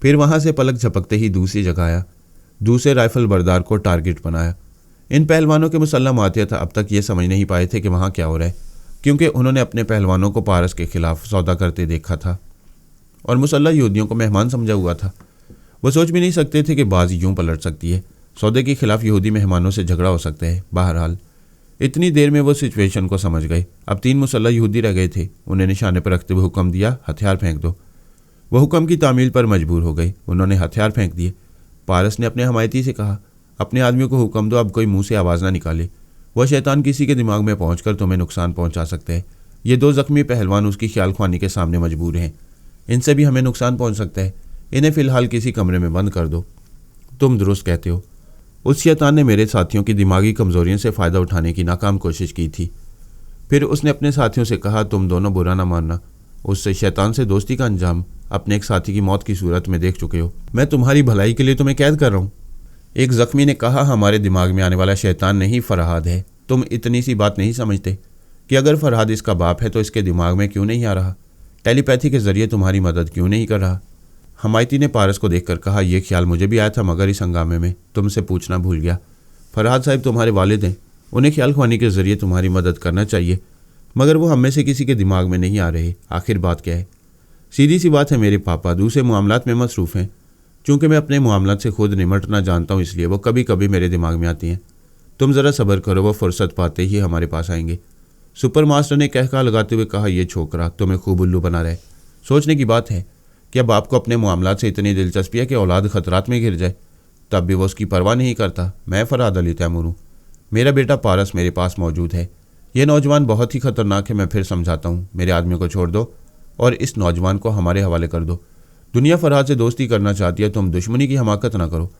फिर वहां से पलक झपकते ही दूसरी जगह आया, दूसरे राइफल बरदार को टारगेट बनाया। इन पहलवानों के मुसल्लह मातहत अब तक ये समझ नहीं पाए थे कि वहाँ क्या हो रहा है, क्योंकि उन्होंने अपने पहलवानों को पारस के खिलाफ सौदा करते देखा था और मुसल्लह यहूदियों को मेहमान समझा हुआ था। वो सोच भी नहीं सकते थे कि बाजी यूं पलट सकती है, सौदे के खिलाफ यहूदी मेहमानों से झगड़ा हो सकता है। बहरहाल इतनी देर में वो सिचुएशन को समझ गए। अब 3 मुसल्लह यहूदी रह गए थे। उन्हें निशाने पर रखते हुए हुक्म दिया, हथियार फेंक दो। वह हुक्म की तामील पर मजबूर हो गए। उन्होंने हथियार फेंक दिए। पारस ने अपने हमायती से कहा, अपने आदमियों को हुक्म दो, अब कोई मुंह से आवाज़ ना निकाले, वह शैतान किसी के दिमाग में पहुंचकर तुम्हें नुकसान पहुंचा सकते हैं। ये 2 जख्मी पहलवान उसकी ख्याल ख्वानी के सामने मजबूर हैं, इनसे भी हमें नुकसान पहुंच सकता है। इन्हें फ़िलहाल किसी कमरे में बंद कर दो। तुम दुरुस्त कहते हो। उस शैतान ने मेरे साथियों की दिमागी कमज़ोरियों से फ़ायदा उठाने की नाकाम कोशिश की थी। फिर उसने अपने साथियों से कहा, तुम दोनों बुरा ना मानना, उससे शैतान से दोस्ती का अंजाम अपने एक साथी की मौत की सूरत में देख चुके हो। मैं तुम्हारी भलाई के लिए तुम्हें कैद कर रहा हूँ। एक जख्मी ने कहा, हमारे दिमाग में आने वाला शैतान नहीं फरहाद है। तुम इतनी सी बात नहीं समझते कि अगर फरहाद इसका बाप है तो इसके दिमाग में क्यों नहीं आ रहा, टेलीपैथी के जरिए तुम्हारी मदद क्यों नहीं कर रहा। हमायती ने पारस को देखकर कहा, यह ख्याल मुझे भी आया था, मगर इस हंगामे में तुमसे पूछना भूल गया। फरहाद साहब तुम्हारे वालिद हैं, उन्हें ख्याल ख्वानी के जरिए तुम्हारी मदद करना चाहिए, मगर वो हम में से किसी के दिमाग में नहीं आ रहे। आखिर बात क्या है? सीधी सी बात है, मेरे पापा दूसरे मामलात में मसरूफ़ हैं। चूँकि मैं अपने मामलात से खुद निमटना जानता हूँ, इसलिए वो कभी कभी मेरे दिमाग में आती हैं। तुम ज़रा सब्र करो, वो फुर्सत पाते ही हमारे पास आएंगे। सुपर मास्टर ने कहका लगाते हुए कहा, यह छोकरा तुम्हें खूब उल्लू बना रहे। सोचने की बात है कि अब आपको अपने मामलात से इतनी दिलचस्पी है कि औलाद खतरात में गिर जाए, तब भी वो उसकी परवाह नहीं करता। मैं फरहाद अली तैमूर हूँ, मेरा बेटा पारस मेरे पास मौजूद है। यह नौजवान बहुत ही खतरनाक है, मैं फिर समझाता हूँ। मेरे आदमियों को छोड़ दो और इस नौजवान को हमारे हवाले कर दो। दुनिया फरहाद से दोस्ती करना चाहती है, तुम दुश्मनी की हमाकत ना करो।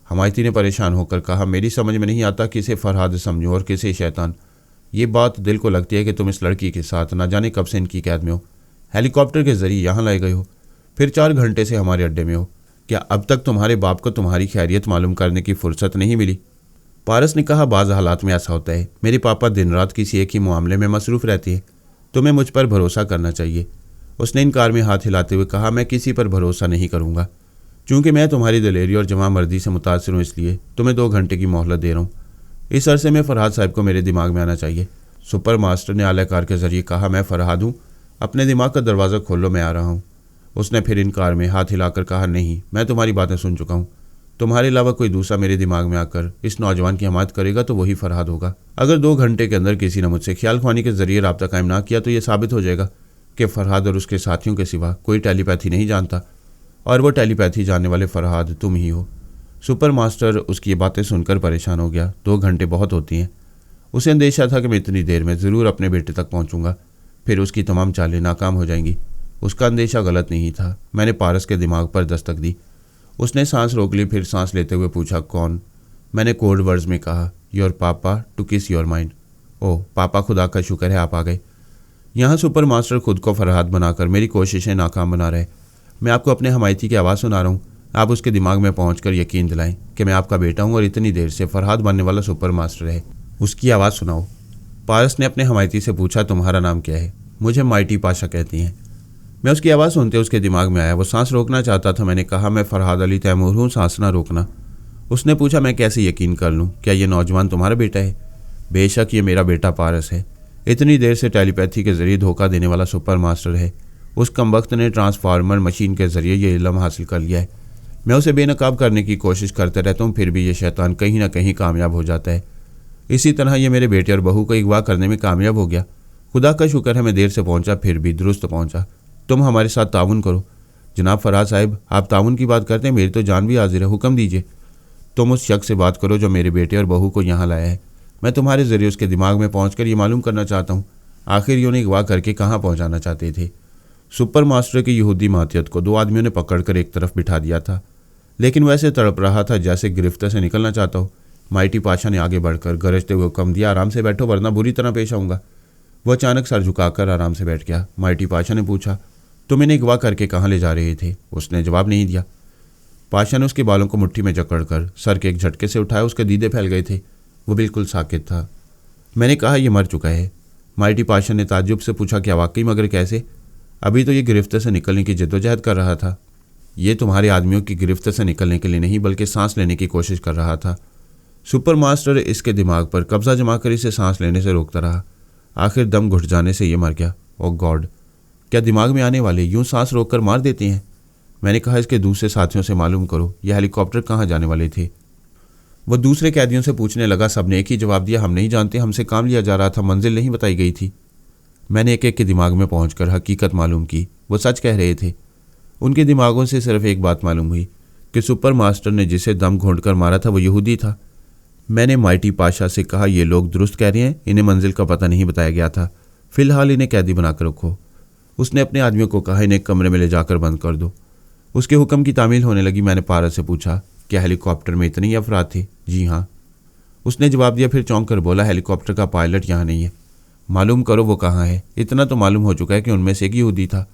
हमायती ने परेशान होकर कहा, मेरी समझ में नहीं आता किसे फरहाद समझो और किसे शैतान। ये बात दिल को लगती है कि तुम इस लड़की के साथ ना जाने कब से इनकी कैद में हो, हेलीकॉप्टर के जरिए यहाँ लाए गए हो, फिर 4 घंटे से हमारे अड्डे में हो। क्या अब तक तुम्हारे बाप को तुम्हारी खैरियत मालूम करने की फुर्सत नहीं मिली? पारस ने कहा, बाज़ हालात में ऐसा होता है। मेरे पापा दिन रात किसी एक ही मामले में मसरूफ़ रहते हैं। तुम्हें मुझ पर भरोसा करना चाहिए। उसने इनकार में हाथ हिलाते हुए कहा, मैं किसी पर भरोसा नहीं करूँगा। चूँकि मैं तुम्हारी दिलेरी और जमा मर्दी से मुतासिर हूँ, इसलिए तुम्हें 2 घंटे की मोहलत दे रहा हूँ। इस अरसे में फरहाद साहब को मेरे दिमाग में आना चाहिए। सुपर मास्टर ने आलाकार के जरिए कहा, मैं फरहाद हूँ, अपने दिमाग का दरवाज़ा खोलो, मैं आ रहा हूँ। उसने फिर इनकार में हाथ हिलाकर कहा, नहीं, मैं तुम्हारी बातें सुन चुका हूँ। तुम्हारे अलावा कोई दूसरा मेरे दिमाग में आकर इस नौजवान की हमायत करेगा तो वही फरहाद होगा। अगर 2 घंटे के अंदर किसी ने मुझसे ख्याल ख्वानी के जरिए रब्ता कायम ना किया तो यह साबित हो जाएगा कि फरहाद और उसके साथियों के सिवा कोई टेलीपैथी नहीं जानता, और वो टेलीपैथी जानने वाले फरहाद तुम ही हो। सुपर मास्टर उसकी ये बातें सुनकर परेशान हो गया। 2 घंटे बहुत होती हैं। उसे अंदेशा था कि मैं इतनी देर में ज़रूर अपने बेटे तक पहुंचूंगा, फिर उसकी तमाम चालें नाकाम हो जाएंगी। उसका अंदेशा गलत नहीं था। मैंने पारस के दिमाग पर दस्तक दी। उसने सांस रोक ली, फिर सांस लेते हुए पूछा, कौन? मैंने कोड वर्ड्स में कहा, योर पापा टू किस योर माइंड। ओह पापा, खुदा का शुक्र है आप आ गए। यहाँ सुपर मास्टर खुद को फरहाद बनाकर मेरी कोशिशें नाकाम बना रहे। मैं आपको अपने हमायती की आवाज़ सुना रहा हूँ। आप उसके दिमाग में पहुँचकर यकीन दिलाएं कि मैं आपका बेटा हूँ और इतनी देर से फरहाद बनने वाला सुपर मास्टर है। उसकी आवाज़ सुनाओ। पारस ने अपने हमायती से पूछा, तुम्हारा नाम क्या है? मुझे माइटी पाशा कहती हैं। मैं उसकी आवाज़ सुनते उसके दिमाग में आया। वो सांस रोकना चाहता था। मैंने कहा, मैं फरहाद अली तैमूर हूँ, सांस ना रोकना। उसने पूछा, मैं कैसे यकीन कर लूँ? क्या ये नौजवान तुम्हारा बेटा है? बेशक ये मेरा बेटा पारस है। इतनी देर से टेलीपैथी के जरिए धोखा देने वाला सुपर मास्टर है। उस कमबख्त ने ट्रांसफार्मर मशीन के जरिए ये इल्म हासिल कर लिया है। मैं उसे बेनकाब करने की कोशिश करते रहता हूँ, फिर भी ये शैतान कहीं ना कहीं कामयाब हो जाता है। इसी तरह ये मेरे बेटे और बहू को अगवा करने में कामयाब हो गया। खुदा का शुक्र है मैं देर से पहुंचा, फिर भी दुरुस्त पहुंचा। तुम हमारे साथ ताउन करो। जनाब फरहाद साहब, आप ताउन की बात करते हैं, मेरी तो जान भी हाजिर है। हुक्म दीजिए। तुम उस शख्स से बात करो जो मेरे बेटे और बहू को यहाँ लाया है। मैं तुम्हारे जरिए उसके दिमाग में पहुंचकर ये मालूम करना चाहता हूँ आखिर ये उन्हें अगवा करके कहाँ पहुँचाना चाहते थे। सुपर मास्टर की यहूदी मातियत को 2 आदमियों ने पकड़कर एक तरफ बिठा दिया था, लेकिन वैसे तड़प रहा था जैसे गिरफ्त से निकलना चाहता हो। माइटी पाशा ने आगे बढ़कर गरजते हुए हुक्म दिया, आराम से बैठो वरना बुरी तरह पेश आऊँगा। वह अचानक सर झुकाकर आराम से बैठ गया। माइटी पाशा ने पूछा, तुम इन्हें अगवा करके कहाँ ले जा रहे थे? उसने जवाब नहीं दिया। पाशा ने उसके बालों को मुट्ठी में जकड़कर सर के एक झटके से उठाया। उसके दीदे फैल गए थे। वो बिल्कुल साकित था। मैंने कहा, यह मर चुका है। माइटी पाशा ने ताज्जुब से पूछा, क्या वाकई? मगर कैसे? अभी तो ये गिरफ्त से निकलने की जद्दोजहद कर रहा था। ये तुम्हारे आदमियों की गिरफ्त से निकलने के लिए नहीं बल्कि सांस लेने की कोशिश कर रहा था। सुपर मास्टर इसके दिमाग पर कब्जा जमा कर इसे सांस लेने से रोकता रहा। आखिर दम घुट जाने से ये मर गया। ओ गॉड, क्या दिमाग में आने वाले यूं सांस रोककर मार देते हैं? मैंने कहा, इसके दूसरे साथियों से मालूम करो यह हेलीकॉप्टर कहाँ जाने वाले थे। वह दूसरे कैदियों से पूछने लगा। सबने एक ही जवाब दिया, हम नहीं जानते, हमसे काम लिया जा रहा था, मंजिल नहीं बताई गई थी। मैंने एक एक के दिमाग में पहुंचकर हकीकत मालूम की। वो सच कह रहे थे। उनके दिमागों से सिर्फ एक बात मालूम हुई कि सुपर मास्टर ने जिसे दम घोंटकर मारा था वो यहूदी था। मैंने माइटी पाशा से कहा, ये लोग दुरुस्त कह रहे हैं, इन्हें मंजिल का पता नहीं बताया गया था, फिलहाल इन्हें कैदी बनाकर रखो। उसने अपने आदमियों को कहा, इन्हें कमरे में ले जाकर बंद कर दो। उसके हुक्म की तामील होने लगी। मैंने पारस से पूछा, क्या हेलीकॉप्टर में इतने ही अफराद थे? जी हाँ, उसने जवाब दिया। फिर चौंक कर बोला, हेलीकॉप्टर का पायलट यहाँ नहीं है, मालूम करो वो कहाँ है। इतना तो मालूम हो चुका है कि उनमें से एक यहूदी था।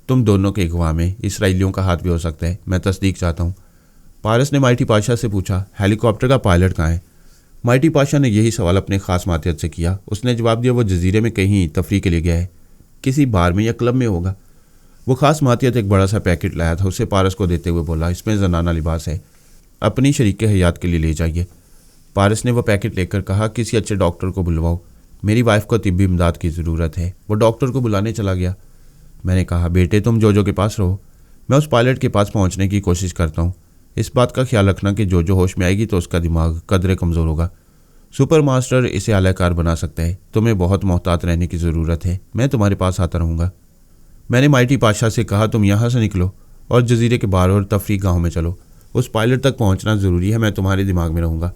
तुम दोनों के अगवा में इसराइलियों का हाथ भी हो सकता है, मैं तस्दीक चाहता हूँ। पारस ने माइटी पाशा से पूछा, हेलीकॉप्टर का पायलट कहाँ है? माइटी पाशा ने यही सवाल अपने खास मातियत से किया। उसने जवाब दिया, वो जजीरे में कहीं तफरी के लिए गया है, किसी बार में या क्लब में होगा। वो खास मातियत एक बड़ा सा पैकेट लाया था। उसे पारस को देते हुए बोला, इसमें जनाना लिबास है, अपनी शरीक हयात के लिए ले जाइए। पारस ने वह पैकेट लेकर कहा, किसी अच्छे डॉक्टर को बुलवाओ, मेरी वाइफ को तिब्बी इमदाद की ज़रूरत है। वो डॉक्टर को बुलाने चला गया। मैंने कहा, बेटे तुम जोजो के पास रहो, मैं उस पायलट के पास पहुंचने की कोशिश करता हूं। इस बात का ख्याल रखना कि जोजो होश में आएगी तो उसका दिमाग कदरे कमज़ोर होगा। सुपर मास्टर इसे आलाकार बना सकता है। तुम्हें बहुत मोहतात रहने की ज़रूरत है। मैं तुम्हारे पास आता रहूँगा। मैंने माइटी पाशा से कहा, तुम यहाँ से निकलो और जजीरे के बाहर और तफरी गाँव में चलो। उस पायलट तक पहुँचना ज़रूरी है, मैं तुम्हारे दिमाग में रहूँगा।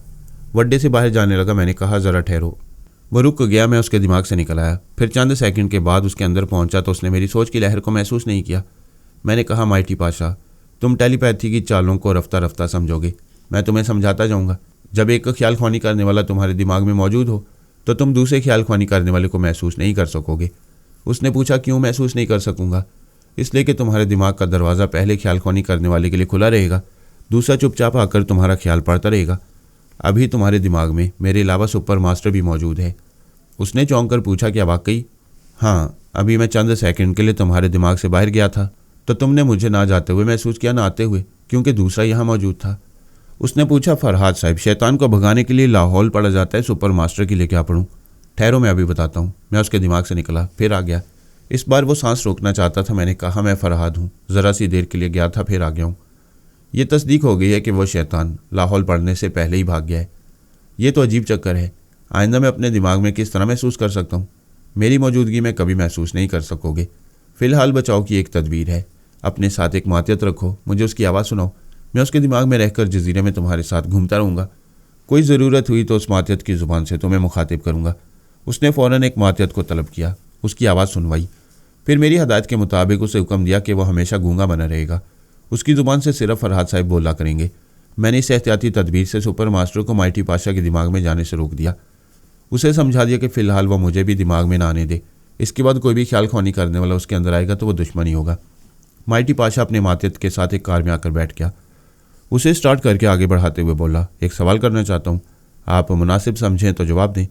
वड्डे से बाहर जाने लगा। मैंने कहा, ज़रा ठहरो। वो रुक गया। मैं उसके दिमाग से निकल आया। फिर चंद सेकंड के बाद उसके अंदर पहुंचा तो उसने मेरी सोच की लहर को महसूस नहीं किया। मैंने कहा, माइटी पाशा, तुम टेलीपैथी की चालों को रफ्ता रफ्ता समझोगे। मैं तुम्हें समझाता जाऊँगा। जब एक ख्याल ख्वानी करने वाला तुम्हारे दिमाग में मौजूद हो तो तुम दूसरे ख्याल ख्वानी करने वाले को महसूस नहीं कर सकोगे। उसने पूछा, क्यों महसूस नहीं कर सकूंगा? इसलिए कि तुम्हारे दिमाग का दरवाज़ा पहले ख्याल ख्वानी करने वाले के लिए खुला रहेगा, दूसरा चुपचाप आकर तुम्हारा ख्याल पढ़ता रहेगा। अभी तुम्हारे दिमाग में मेरे अलावा सुपर मास्टर भी मौजूद है। उसने चौंक कर पूछा, क्या वाकई? हाँ, अभी मैं चंद सेकंड के लिए तुम्हारे दिमाग से बाहर गया था तो तुमने मुझे ना जाते हुए महसूस किया, ना आते हुए, क्योंकि दूसरा यहाँ मौजूद था। उसने पूछा, फरहाद साहब, शैतान को भगाने के लिए लाहौल पड़ा जाता है, सुपर मास्टर के लिए क्या पढ़ूं? ठहरो, मैं अभी बताता हूँ। मैं उसके दिमाग से निकला, फिर आ गया। इस बार वो सांस रोकना चाहता था। मैंने कहा, मैं फरहाद हूँ, ज़रा सी देर के लिए गया था, फिर आ गया हूँ। ये तस्दीक हो गई है कि वो शैतान लाहौल पढ़ने से पहले ही भाग गया है। ये तो अजीब चक्कर है। आइंदा मैं अपने दिमाग में किस तरह महसूस कर सकता हूँ? मेरी मौजूदगी में कभी महसूस नहीं कर सकोगे। फ़िलहाल बचाव की एक तदबीर है। अपने साथ एक मातियत रखो, मुझे उसकी आवाज़ सुनाओ। मैं उसके दिमाग में रहकर जजीरे में तुम्हारे साथ घूमता रहूँगा। कोई ज़रूरत हुई तो उस मातियत की ज़ुबान से तुम्हें मुखातिब करूँगा। उसने फ़ौरन एक मातियत को तलब किया, उसकी आवाज़ सुनवाई। फिर मेरी हदायत के मुताबिक उसे हुक्म दिया कि वह हमेशा गूंगा बना रहेगा। उसकी ज़ुबान से सिर्फ फरहाद साहब बोला करेंगे। मैंने इस एहतियाती तदबीर से सुपर मास्टर को माइटी पाशा के दिमाग में जाने से रोक दिया। उसे समझा दिया कि फ़िलहाल वह मुझे भी दिमाग में ना आने दे। इसके बाद कोई भी ख्याल ख्वानी करने वाला उसके अंदर आएगा तो वह दुश्मन ही होगा। माइटी पाशा अपने मातियत के साथ एक कार में आकर बैठ गया। उसे स्टार्ट करके आगे बढ़ाते हुए बोला, एक सवाल करना चाहता हूँ, आप मुनासिब समझें तो जवाब दें।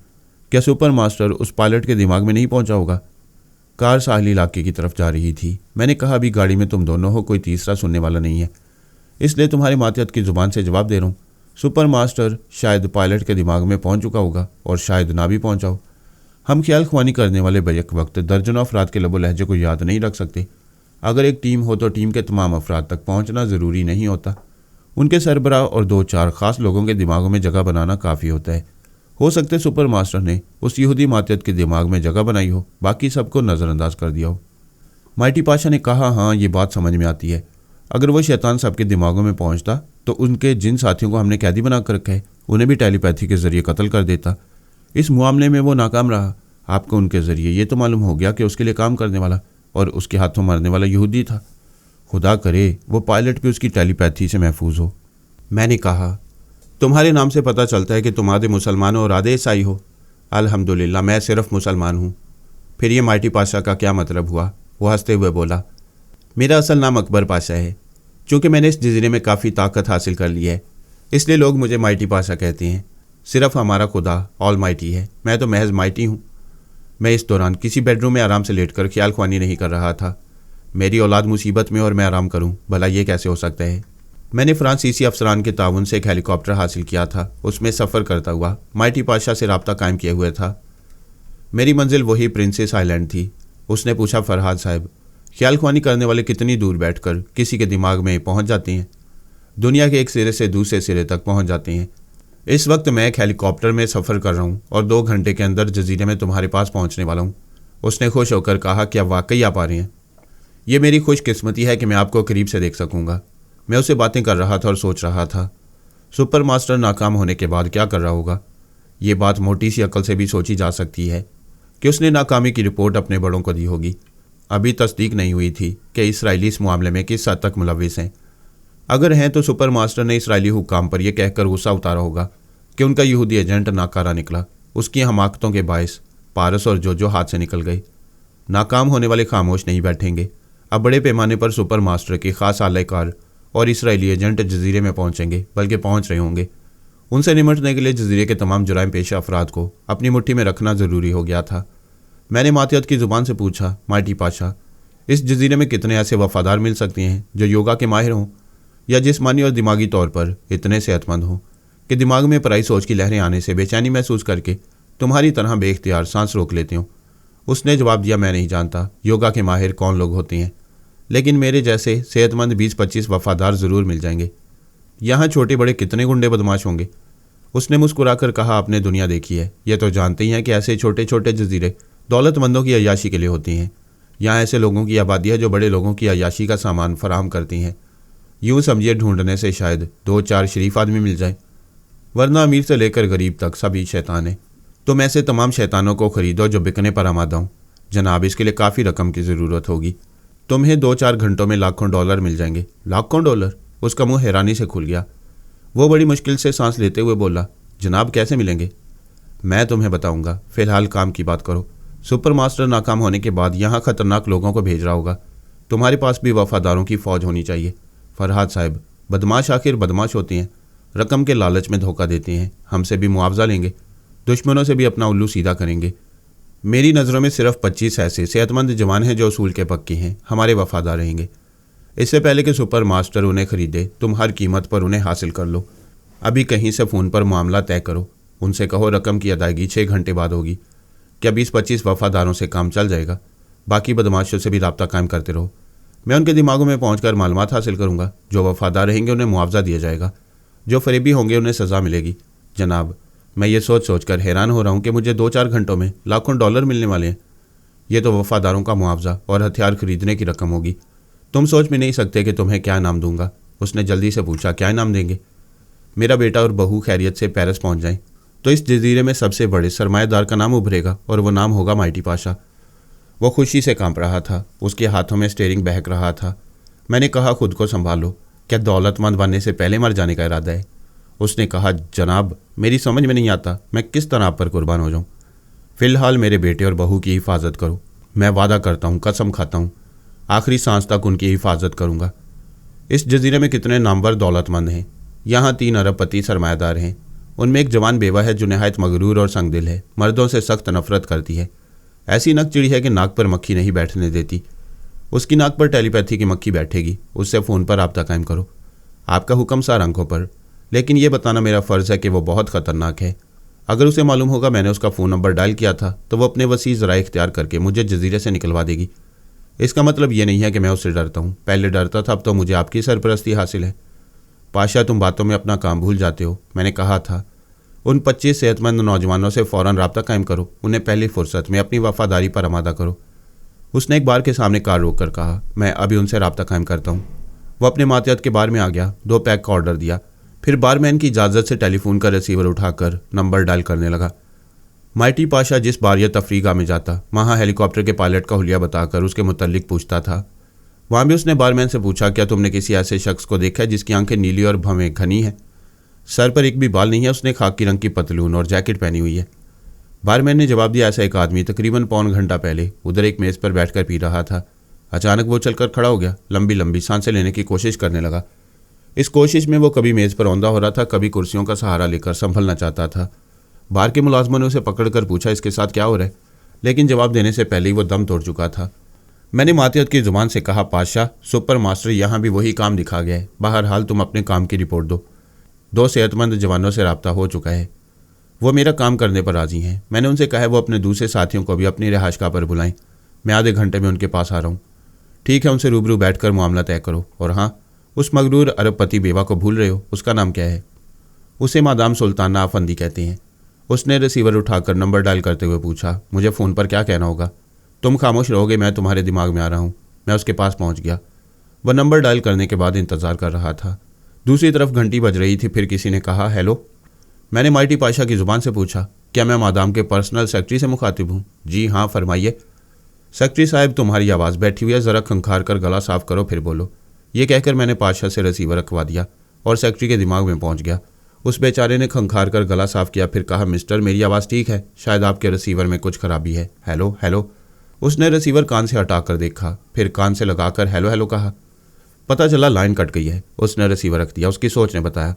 क्या सुपर मास्टर उस पायलट के दिमाग में नहीं पहुंचा होगा? कार साहली इलाके की तरफ जा रही थी। मैंने कहा, अभी गाड़ी में तुम दोनों हो, कोई तीसरा सुनने वाला नहीं है, इसलिए तुम्हारी मातियत की ज़ुबान से जवाब दे रहा हूँ। सुपर मास्टर शायद पायलट के दिमाग में पहुंच चुका होगा और शायद ना भी पहुंचा हो। हम ख्याल ख्वानी करने वाले बैक वक्त दर्जनों अफराद के लबो लहजे को याद नहीं रख सकते। अगर एक टीम हो तो टीम के तमाम अफराद तक पहुंचना ज़रूरी नहीं होता। उनके सरबराह और 2-4 ख़ास लोगों के दिमागों में जगह बनाना काफ़ी होता है। हो सकता है सुपर मास्टर ने उस यहूदी मातियत के दिमाग में जगह बनाई हो, बाकी सबको नज़रअंदाज कर दिया हो। माइटी पाशा ने कहा, हाँ, ये बात समझ में आती है। अगर वो शैतान सबके दिमागों में पहुंचता तो उनके जिन साथियों को हमने कैदी बना कर रखा है उन्हें भी टेलीपैथी के ज़रिए कत्ल कर देता। इस मामले में वो नाकाम रहा। आपको उनके ज़रिए ये तो मालूम हो गया कि उसके लिए काम करने वाला और उसके हाथों मरने वाला यहूदी था। खुदा करे वो पायलट भी उसकी टेलीपैथी से महफूज हो। मैंने कहा, तुम्हारे नाम से पता चलता है कि तुम आधे मुसलमान और आधे ईसाई हो। अल्हम्दुलिल्लाह, मैं सिर्फ मुसलमान हूँ। फिर ये माइटी पाशा का क्या मतलब हुआ? वो हंसते हुए बोला, मेरा असल नाम अकबर पाशा है। चूँकि मैंने इस जजीरे में काफ़ी ताकत हासिल कर ली है, इसलिए लोग मुझे माइटी पाशा कहते हैं। सिर्फ हमारा खुदा ऑल माइटी है, मैं तो महज माइटी हूँ। मैं इस दौरान किसी बेडरूम में आराम से लेटकर ख्याल ख्वानी नहीं कर रहा था। मेरी औलाद मुसीबत में और मैं आराम करूँ, भला ये कैसे हो सकता है? मैंने फ्रांसीसी अफसरान के ताउन से एक हेलीकॉप्टर हासिल किया था। उसमें सफ़र करता हुआ माइटी पाशा से रब्ता कायम किए हुए था। मेरी मंजिल वही प्रिंसेस आइलैंड थी। उसने पूछा, फरहाद साहब, ख्याल ख्वानी करने वाले कितनी दूर बैठकर किसी के दिमाग में पहुंच जाते हैं? दुनिया के एक सिरे से दूसरे सिरे तक पहुंच जाते हैं। इस वक्त मैं एक हेलीकॉप्टर में सफ़र कर रहा हूं और 2 घंटे के अंदर जजीरे में तुम्हारे पास पहुंचने वाला हूं। उसने खुश होकर कहा, क्या वाकई आप आ रहे हैं? यह मेरी खुशकिस्मती है कि मैं आपको करीब से देख सकूंगा। मैं उससे बातें कर रहा था और सोच रहा था, सुपर मास्टर नाकाम होने के बाद क्या कर रहा होगा? ये बात मोटी सी अकल से भी सोची जा सकती है कि उसने नाकामी की रिपोर्ट अपने बड़ों को दी होगी। अभी तस्दीक नहीं हुई थी कि इसराइली इस मामले में किस हद तक मुलविस हैं। अगर हैं तो सुपर मास्टर ने इसराइली हुक्काम पर यह कहकर गुस्सा उतारा होगा कि उनका यहूदी एजेंट नाकारा निकला। उसकी हमाकतों के बायस पारस और जोजो हाथ से निकल गए। नाकाम होने वाले खामोश नहीं बैठेंगे। अब बड़े पैमाने पर सुपर मास्टर के ख़ास आलाकार और इसराइली एजेंट जजीरे में पहुंचेंगे, बल्कि पहुंच रहे होंगे। उनसे निमटने के लिए जजीरे के तमाम जुराइम पेशा अफराद को अपनी मुट्ठी में रखना ज़रूरी हो गया था। मैंने मातियत की ज़ुबान से पूछा, माइटी पाशा, इस जजीरे में कितने ऐसे वफादार मिल सकते हैं जो योगा के माहिर हों या जिस्मानी और दिमागी तौर पर इतने सेहतमंद हों कि दिमाग में पराई सोच की लहरें आने से बेचैनी महसूस करके तुम्हारी तरह बेख्तियार सांस रोक लेते हों? उसने जवाब दिया, मैं नहीं जानता योगा के माहिर कौन लोग होते हैं, लेकिन मेरे जैसे सेहतमंद 20-25 वफादार ज़रूर मिल जाएंगे। यहाँ छोटे बड़े कितने गुंडे बदमाश होंगे? उसने मुस्कुराकर कहा, आपने दुनिया देखी है, यह तो जानते ही हैं कि ऐसे छोटे छोटे जजीरे दौलतमंदों की अय्याशी के लिए होती हैं। यहाँ ऐसे लोगों की आबादी है जो बड़े लोगों की अय्याशी का सामान फराहम करती हैं। यूँ समझिए, ढूंढने से शायद 2-4 शरीफ आदमी मिल जाए, वरना अमीर से लेकर गरीब तक सभी शैतान हैं। तुम ऐसे तमाम शैतानों को ख़रीदो जो बिकने पर आमादा हों। जनाब, इसके लिए काफ़ी रकम की ज़रूरत होगी। तुम्हें 2-4 घंटों में लाखों डॉलर मिल जाएंगे। लाखों डॉलर? उसका मुंह हैरानी से खुल गया। वो बड़ी मुश्किल से सांस लेते हुए बोला, जनाब कैसे मिलेंगे? मैं तुम्हें बताऊंगा, फिलहाल काम की बात करो। सुपर मास्टर नाकाम होने के बाद यहाँ खतरनाक लोगों को भेज रहा होगा। तुम्हारे पास भी वफादारों की फौज होनी चाहिए। फरहाद साहब, बदमाश आखिर बदमाश होते हैं, रकम के लालच में धोखा देते हैं। हमसे भी मुआवजा लेंगे, दुश्मनों से भी अपना उल्लू सीधा करेंगे। मेरी नज़रों में सिर्फ 25 ऐसे सेहतमंद जवान हैं जो उसूल के पक्के हैं, हमारे वफादार रहेंगे। इससे पहले कि सुपर मास्टर उन्हें खरीदे, तुम हर कीमत पर उन्हें हासिल कर लो। अभी कहीं से फ़ोन पर मामला तय करो। उनसे कहो रकम की अदायगी 6 घंटे बाद होगी। क्या 20-25 वफादारों से काम चल जाएगा? बाकी बदमाशों से भी रब्ता कायम करते रहो। मैं उनके दिमागों में पहुंचकर मालूमात हासिल करूंगा। जो वफादार रहेंगे उन्हें मुआवजा दिया जाएगा, जो फरेबी होंगे उन्हें सज़ा मिलेगी। जनाब, मैं ये सोच कर हैरान हो रहा हूँ कि मुझे 2-4 घंटों में लाखों डॉलर मिलने वाले हैं। ये तो वफादारों का मुआवजा और हथियार खरीदने की रकम होगी। तुम सोच भी नहीं सकते कि तुम्हें क्या इनाम दूंगा। उसने जल्दी से पूछा, क्या इनाम देंगे? मेरा बेटा और बहू खैरियत से पेरिस पहुंच जाएं तो इस जजीरे में सबसे बड़े सरमाएदार का नाम उभरेगा और वो नाम होगा माइटी पाशा। वो खुशी से कांप रहा था, उसके हाथों में स्टीयरिंग बहक रहा था। मैंने कहा, खुद को संभालो, क्या दौलतमंद बनने से पहले मर जाने का इरादा है? उसने कहा, जनाब मेरी समझ में नहीं आता मैं किस तरह आप पर कुर्बान हो जाऊं। फ़िलहाल मेरे बेटे और बहू की हिफाजत करो। मैं वादा करता हूं, कसम खाता हूं, आखिरी सांस तक उनकी हिफाजत करूंगा। इस जजीरे में कितने नामवर दौलतमंद हैं। यहाँ 3 अरबपति सरमायादार हैं। उनमें एक जवान बेवा है जो नहायत मगरूर और संगदिल है, मर्दों से सख्त नफरत करती है। ऐसी नक चिड़ी है कि नाक पर मक्खी नहीं बैठने देती। उसकी नाक पर टेलीपैथी की मक्खी बैठेगी। उससे फ़ोन पर रब्ता कायम करो। आपका हुक्म सार आंखों पर, लेकिन यह बताना मेरा फ़र्ज़ है कि वो बहुत ख़तरनाक है। अगर उसे मालूम होगा मैंने उसका फ़ोन नंबर डायल किया था तो वो अपने वसी ज़राए इख्तियार करके मुझे जजीरे से निकलवा देगी। इसका मतलब ये नहीं है कि मैं उससे डरता हूँ। पहले डरता था, अब तो मुझे आपकी सरपरस्ती हासिल है। पाशा, तुम बातों में अपना काम भूल जाते हो। मैंने कहा था उन 25 सेहतमंद नौजवानों से फ़ौरन रब्ता कायम करो। उन्हें पहली फुर्सत में अपनी वफादारी पर आमादा करो। उसने एक बार के सामने कार रोक कर कहा, मैं अभी उनसे रब्ता कायम करता हूँ। वो अपने मातहत के बार में आ गया, 2 पैक का ऑर्डर दिया, फिर बारमैन की इजाज़त से टेलीफोन का रिसीवर उठाकर नंबर डायल करने लगा। माइटी पाशा जिस बार यह तफरीगाह में जाता, वहाँ हेलीकॉप्टर के पायलट का हुलिया बताकर उसके मुतल्लिक पूछता था। वहाँ भी उसने बारमैन से पूछा, क्या तुमने किसी ऐसे शख्स को देखा है जिसकी आंखें नीली और भवें घनी हैं, सर पर एक भी बाल नहीं है, उसने खाकी रंग की पतलून और जैकेट पहनी हुई है? बारमैन ने जवाब दिया, ऐसा एक आदमी तकरीबन पौन घंटा पहले उधर एक मेज़ पर बैठकर पी रहा था। अचानक वो चलकर खड़ा हो गया, लंबी लंबी सांसें लेने की कोशिश करने लगा। इस कोशिश में वो कभी मेज़ पर औंधा हो रहा था, कभी कुर्सियों का सहारा लेकर संभलना चाहता था। बाहर के मुलाजमों ने उसे पकड़कर पूछा, इसके साथ क्या हो रहा है? लेकिन जवाब देने से पहले ही वो दम तोड़ चुका था। मैंने मातियत की ज़ुबान से कहा, पाशा, सुपर मास्टर यहाँ भी वही काम दिखा गया है। बहरहाल तुम अपने काम की रिपोर्ट दो। 2 सेहतमंद जवानों से रब्ता हो चुका है। वो मेरा काम करने पर राज़ी हैं। मैंने उनसे कहा है वो अपने दूसरे साथियों को भी अपनी रिहाइशगाह पर बुलाएं। मैं आधे घंटे में उनके पास आ रहा हूँ। ठीक है, उनसे रूबरू बैठकर मामला तय करो। और हाँ, उस मगरूर अरबपति बेवा को भूल रहे हो? उसका नाम क्या है? उसे मादाम सुल्ताना अफंदी कहते हैं। उसने रिसीवर उठाकर नंबर डायल करते हुए पूछा, मुझे फ़ोन पर क्या कहना होगा? तुम खामोश रहोगे, मैं तुम्हारे दिमाग में आ रहा हूँ। मैं उसके पास पहुँच गया। वह नंबर डायल करने के बाद इंतज़ार कर रहा था। दूसरी तरफ घंटी बज रही थी। फिर किसी ने कहा, हेलो। मैंने माइटी पाशा की ज़ुबान से पूछा, क्या मैं मादाम के पर्सनल सेक्रेटरी से मुखातिब हूँ? जी हाँ, फरमाइए। सेक्रेटरी साहब, तुम्हारी आवाज़ बैठी हुई है, ज़रा खंखार कर गला साफ़ करो फिर बोलो। ये कहकर मैंने पाशा से रिसीवर रखवा दिया और सेक्रेटरी के दिमाग में पहुंच गया। उस बेचारे ने खंखार कर गला साफ किया, फिर कहा, मिस्टर, मेरी आवाज़ ठीक है? शायद आपके रिसीवर में कुछ खराबी है। Hello hello. उसने रिसीवर कान से हटाकर देखा, फिर कान से लगाकर हेलो हेलो कहा। पता चला लाइन कट गई है। उसने रिसीवर रख दिया। उसकी सोच ने बताया,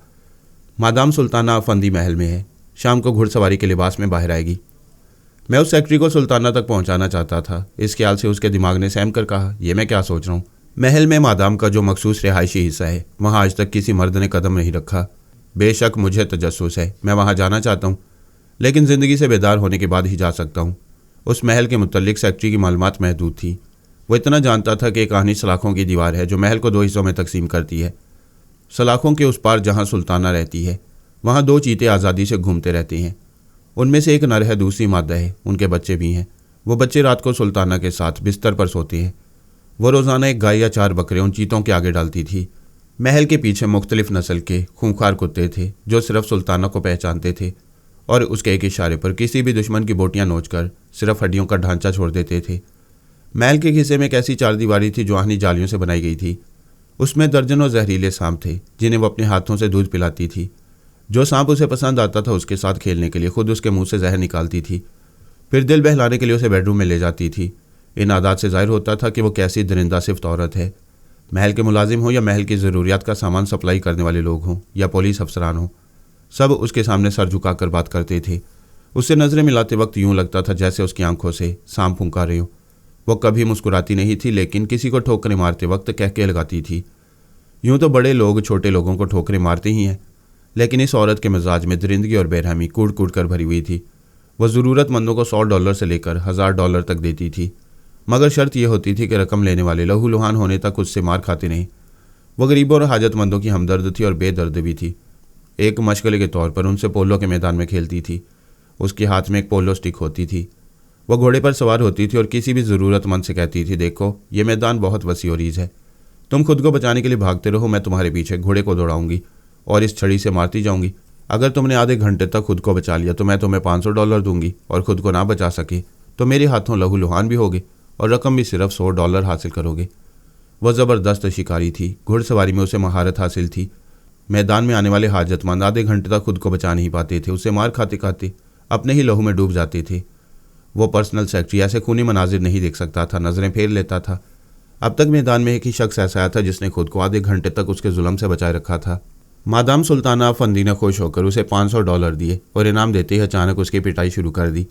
मादाम सुल्ताना अफंदी महल में है, शाम को घुड़सवारी के लिबास में बाहर आएगी। मैं उस सेक्रेटरी को सुल्ताना तक पहुंचाना चाहता था। इस ख्याल से उसके दिमाग ने सहम कर कहा, यह मैं क्या सोच रहा हूँ? महल में मादाम का जो मखसूस रिहायशी हिस्सा है, वहाँ आज तक किसी मर्द ने कदम नहीं रखा। बेशक मुझे तजस्सुस है, मैं वहाँ जाना चाहता हूँ, लेकिन ज़िंदगी से बेदार होने के बाद ही जा सकता हूँ। उस महल के मुतल्लिक सेक्रेटरी की मालूमात महदूद थी। वो इतना जानता था कि कहानी सलाखों की दीवार है जो महल को 2 हिस्सों में तकसीम करती है। सलाखों के उस पार जहाँ सुल्ताना रहती है, वहाँ 2 चीते आज़ादी से घूमते रहते हैं। उनमें से एक नर है, दूसरी मादा है। उनके बच्चे भी हैं। वो बच्चे रात को सुल्ताना के साथ बिस्तर पर सोते हैं। वो रोज़ाना एक गाय या 4 बकरे उन चीतों के आगे डालती थी। महल के पीछे मुख्तलिफ नस्ल के खूंखार कुत्ते थे जो सिर्फ सुल्ताना को पहचानते थे और उसके एक इशारे पर किसी भी दुश्मन की बोटियां नोचकर सिर्फ हड्डियों का ढांचा छोड़ देते थे। महल के खिस्से में एक ऐसी चारदीवारी थी जो आहनी जालियों से बनाई गई थी। उसमें दर्जनों जहरीले सांप थे जिन्हें वो अपने हाथों से दूध पिलाती थी। जो सांप उसे पसंद आता था उसके साथ खेलने के लिए खुद उसके मुंह से जहर निकालती थी, फिर दिल बहलाने के लिए उसे बेडरूम में ले जाती थी। इन आदात से जाहिर होता था कि वो कैसी दरिंदा सिफ्त औरत है। महल के मुलाजिम हों या महल की ज़रूरियात का सामान सप्लाई करने वाले लोग हों या पुलिस अफसरान हों, सब उसके सामने सर झुकाकर बात करते थे। उससे नज़रें मिलाते वक्त यूं लगता था जैसे उसकी आंखों से सांप फूंका रहे हो। वो कभी मुस्कुराती नहीं थी, लेकिन किसी को ठोकरें मारते वक्त कहके लगाती थी। यूं तो बड़े लोग छोटे लोगों को ठोकरें मारते ही हैं, लेकिन इस औरत के मिजाज में दरिंदगी और बेरहमी कूट कूट कर भरी हुई थी। वह ज़रूरतमंदों को $100 से लेकर $1000 तक देती थी, मगर शर्त यह होती थी कि रकम लेने वाले लहूलुहान होने तक उससे मार खाते नहीं। वह गरीबों और हाजतमंदों की हमदर्द थी और बेदर्द भी थी। एक मशगले के तौर पर उनसे पोलो के मैदान में खेलती थी। उसके हाथ में एक पोलो स्टिक होती थी। वह घोड़े पर सवार होती थी और किसी भी ज़रूरतमंद से कहती थी, देखो ये मैदान बहुत वसी और रीज़ है, तुम खुद को बचाने के लिए भागते रहो, मैं तुम्हारे पीछे घोड़े को दौड़ाऊंगी और इस छड़ी से मारती जाऊंगी। अगर तुमने आधे घंटे तक खुद को बचा लिया तो मैं तुम्हें $500 दूंगी, और खुद को ना बचा सके तो मेरे हाथों लहूलुहान भी होगे और रकम भी सिर्फ $100 हासिल करोगे। वह ज़बरदस्त शिकारी थी। घुड़सवारी में उसे महारत हासिल थी। मैदान में आने वाले हाजतमंद आधे घंटे तक खुद को बचा नहीं पाते थे, उससे मार खाते खाते अपने ही लहू में डूब जाते थे। वो पर्सनल सेक्रेटरी ऐसे खूनी मनाजिर नहीं देख सकता था, नज़रें फेर लेता था। अब तक मैदान में एक ही शख्स ऐसा आया था जिसने खुद को आधे घंटे तक उसके जुल्म से बचाए रखा था। मादाम सुल्ताना अफंदी ने खुश होकर उसे $500 दिए और इनाम देते ही अचानक उसकी पिटाई शुरू कर दी।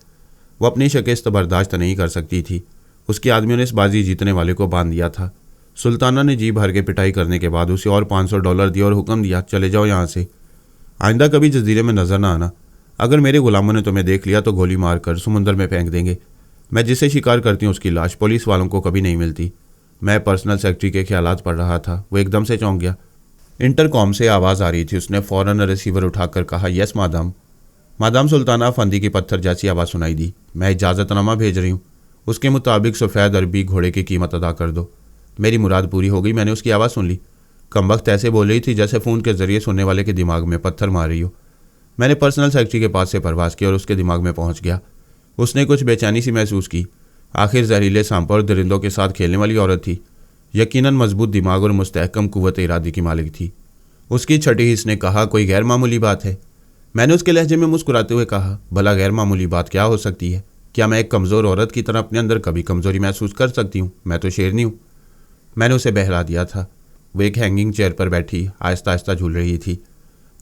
वो अपनी शिकस्त बर्दाश्त नहीं कर सकती थी। उसके आदमियों ने इस बाजी जीतने वाले को बांध दिया था। सुल्ताना ने जी भर के पिटाई करने के बाद उसे और $500 दिया और हुक्म दिया, चले जाओ यहाँ से, आइंदा कभी जजीरे में नजर ना आना। अगर मेरे गुलामों ने तुम्हें देख लिया तो गोली मारकर समुंदर में फेंक देंगे। मैं जिसे शिकार करती हूँ उसकी लाश पुलिस वालों को कभी नहीं मिलती। मैं पर्सनल सेक्रेटरी के ख्यालात पढ़ रहा था। वो एकदम से चौंक गया। इंटरकॉम से आवाज़ आ रही थी। उसने फ़ौरन रिसीवर उठाकर कहा, यस मादाम। मादाम सुल्ताना फंदी की पत्थर जैसी आवाज़ सुनाई दी। मैं इजाज़तनामा भेज रही हूँ, उसके मुताबिक सफ़ेद अरबी घोड़े की कीमत अदा कर दो। मेरी मुराद पूरी हो गई। मैंने उसकी आवाज़ सुन ली। कमबख्त ऐसे बोल रही थी जैसे फ़ोन के ज़रिए सुनने वाले के दिमाग में पत्थर मार रही हो। मैंने पर्सनल सेक्रेटरी के पास से परवाज़ की और उसके दिमाग में पहुँच गया। उसने कुछ बेचैनी सी महसूस की। आखिर जहरीले सांपों और दरिंदों के साथ खेलने वाली औरत थी। यकीनन मजबूत दिमाग और मुस्तहकम कुव्वत इरादी की मालिक थी। उसकी छठी हिस्स ने कहा, कोई गैर मामूली बात है? मैंने उसके लहजे में मुस्कुराते हुए कहा, भला गैर मामूली बात क्या हो सकती है? क्या मैं एक कमज़ोर औरत की तरह अपने अंदर कभी कमज़ोरी महसूस कर सकती हूँ? मैं तो शेरनी हूँ। मैंने उसे बहला दिया था। वो एक हैंगिंग चेयर पर बैठी आहिस्ता आहिस्ता झूल रही थी।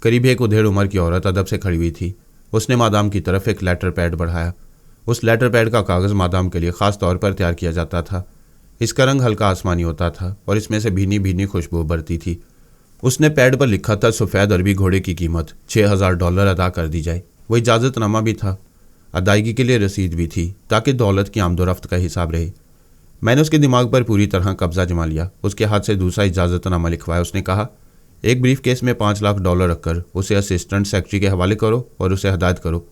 करीब एक उधेड़ उम्र की औरत अदब से खड़ी हुई थी। उसने मादाम की तरफ एक लेटर पैड बढ़ाया। उस लेटर पैड का कागज़ मादाम के लिए ख़ास तौर पर तैयार किया जाता था। इसका रंग हल्का आसमानी होता था और इसमें से भीनी भीनी खुशबू उभरती थी। उसने पैड पर लिखा था, सफ़ेद अरबी घोड़े की कीमत $6000 अदा कर दी जाए। वो इजाज़तनामा भी था। अदायगी के लिए रसीद भी थी ताकि दौलत की आमदोरफ्त का हिसाब रहे। मैंने उसके दिमाग पर पूरी तरह कब्जा जमा लिया। उसके हाथ से दूसरा इजाज़तनामा लिखवाया। उसने कहा, एक ब्रीफ केस में $5 लाख रखकर उसे असिस्टेंट सेक्रेटरी के हवाले करो और उसे हदायत करो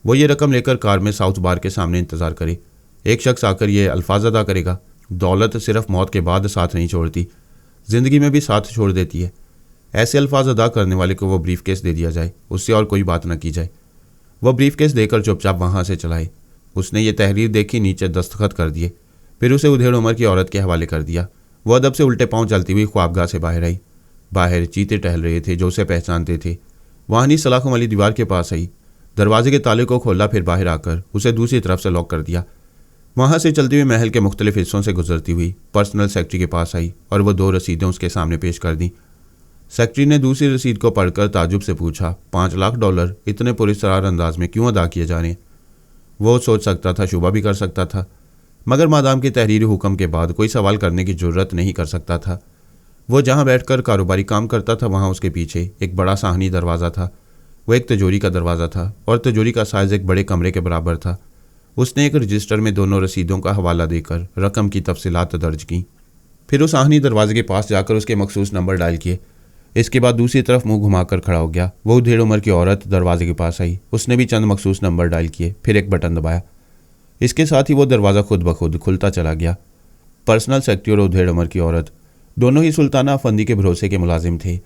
वो ये रकम लेकर कार में साउथ बार के सामने इंतज़ार करे। एक शख्स आकर ये अल्फाज अदा करेगा, दौलत सिर्फ मौत के बाद साथ नहीं छोड़ती, ज़िंदगी में भी साथ छोड़ देती है। ऐसे अल्फाज अदा करने वाले को वो ब्रीफ केस दे दिया जाए, उससे और कोई बात न की जाए। वह ब्रीफ केस देकर चुपचाप वहाँ से चलाए। उसने ये तहरीर देखी, नीचे दस्तखत कर दिए, फिर उसे उधेड़ उम्र की औरत के हवाले कर दिया। वह अदब से उल्टे पाँव चलती हुई ख्वाबगाह से बाहर आई। बाहर चीते टहल रहे थे जो उसे पहचानते थे। वाहनी सलाखों वाली दीवार के पास आई, दरवाजे के ताले को खोला, फिर बाहर आकर उसे दूसरी तरफ से लॉक कर दिया। वहाँ से चलती हुई महल के मुख्तलिफ हिस्सों से गुजरती हुई पर्सनल सेक्रेटरी के पास आई और वह 2 रसीदें उसके सामने पेश कर दी। सेक्रेटरी ने दूसरी रसीद को पढ़कर ताजुब से पूछा, $5 लाख इतने पुरस्कार अंदाज में क्यों अदा किए जा रहे हैं? वो सोच सकता था, शुबा भी कर सकता था, मगर मादाम के तहरीरी हुक्म के बाद कोई सवाल करने की जुर्रत नहीं कर सकता था। वो जहाँ बैठकर कारोबारी काम करता था वहाँ उसके पीछे एक बड़ा साहनी दरवाज़ा था। वो एक तिजोरी का दरवाज़ा था और तिजोरी का साइज़ एक बड़े कमरे के बराबर था। उसने एक रजिस्टर में दोनों रसीदों का हवाला देकर रकम की तफसीलात दर्ज की। फिर उस साहनी दरवाजे के पास जाकर उसके मखसूस नंबर डायल किए। इसके बाद दूसरी तरफ मुंह घुमाकर खड़ा हो गया। वो उधेड़ उम्र की औरत दरवाजे के पास आई। उसने भी चंद मखसूस नंबर डायल किए, फिर एक बटन दबाया। इसके साथ ही वो दरवाज़ा खुद ब खुद खुलता चला गया। पर्सनल सेक्रेटरी और उधेड़ उम्र की औरत दोनों ही सुल्ताना अफंदी के भरोसे के मुलाजिम थे।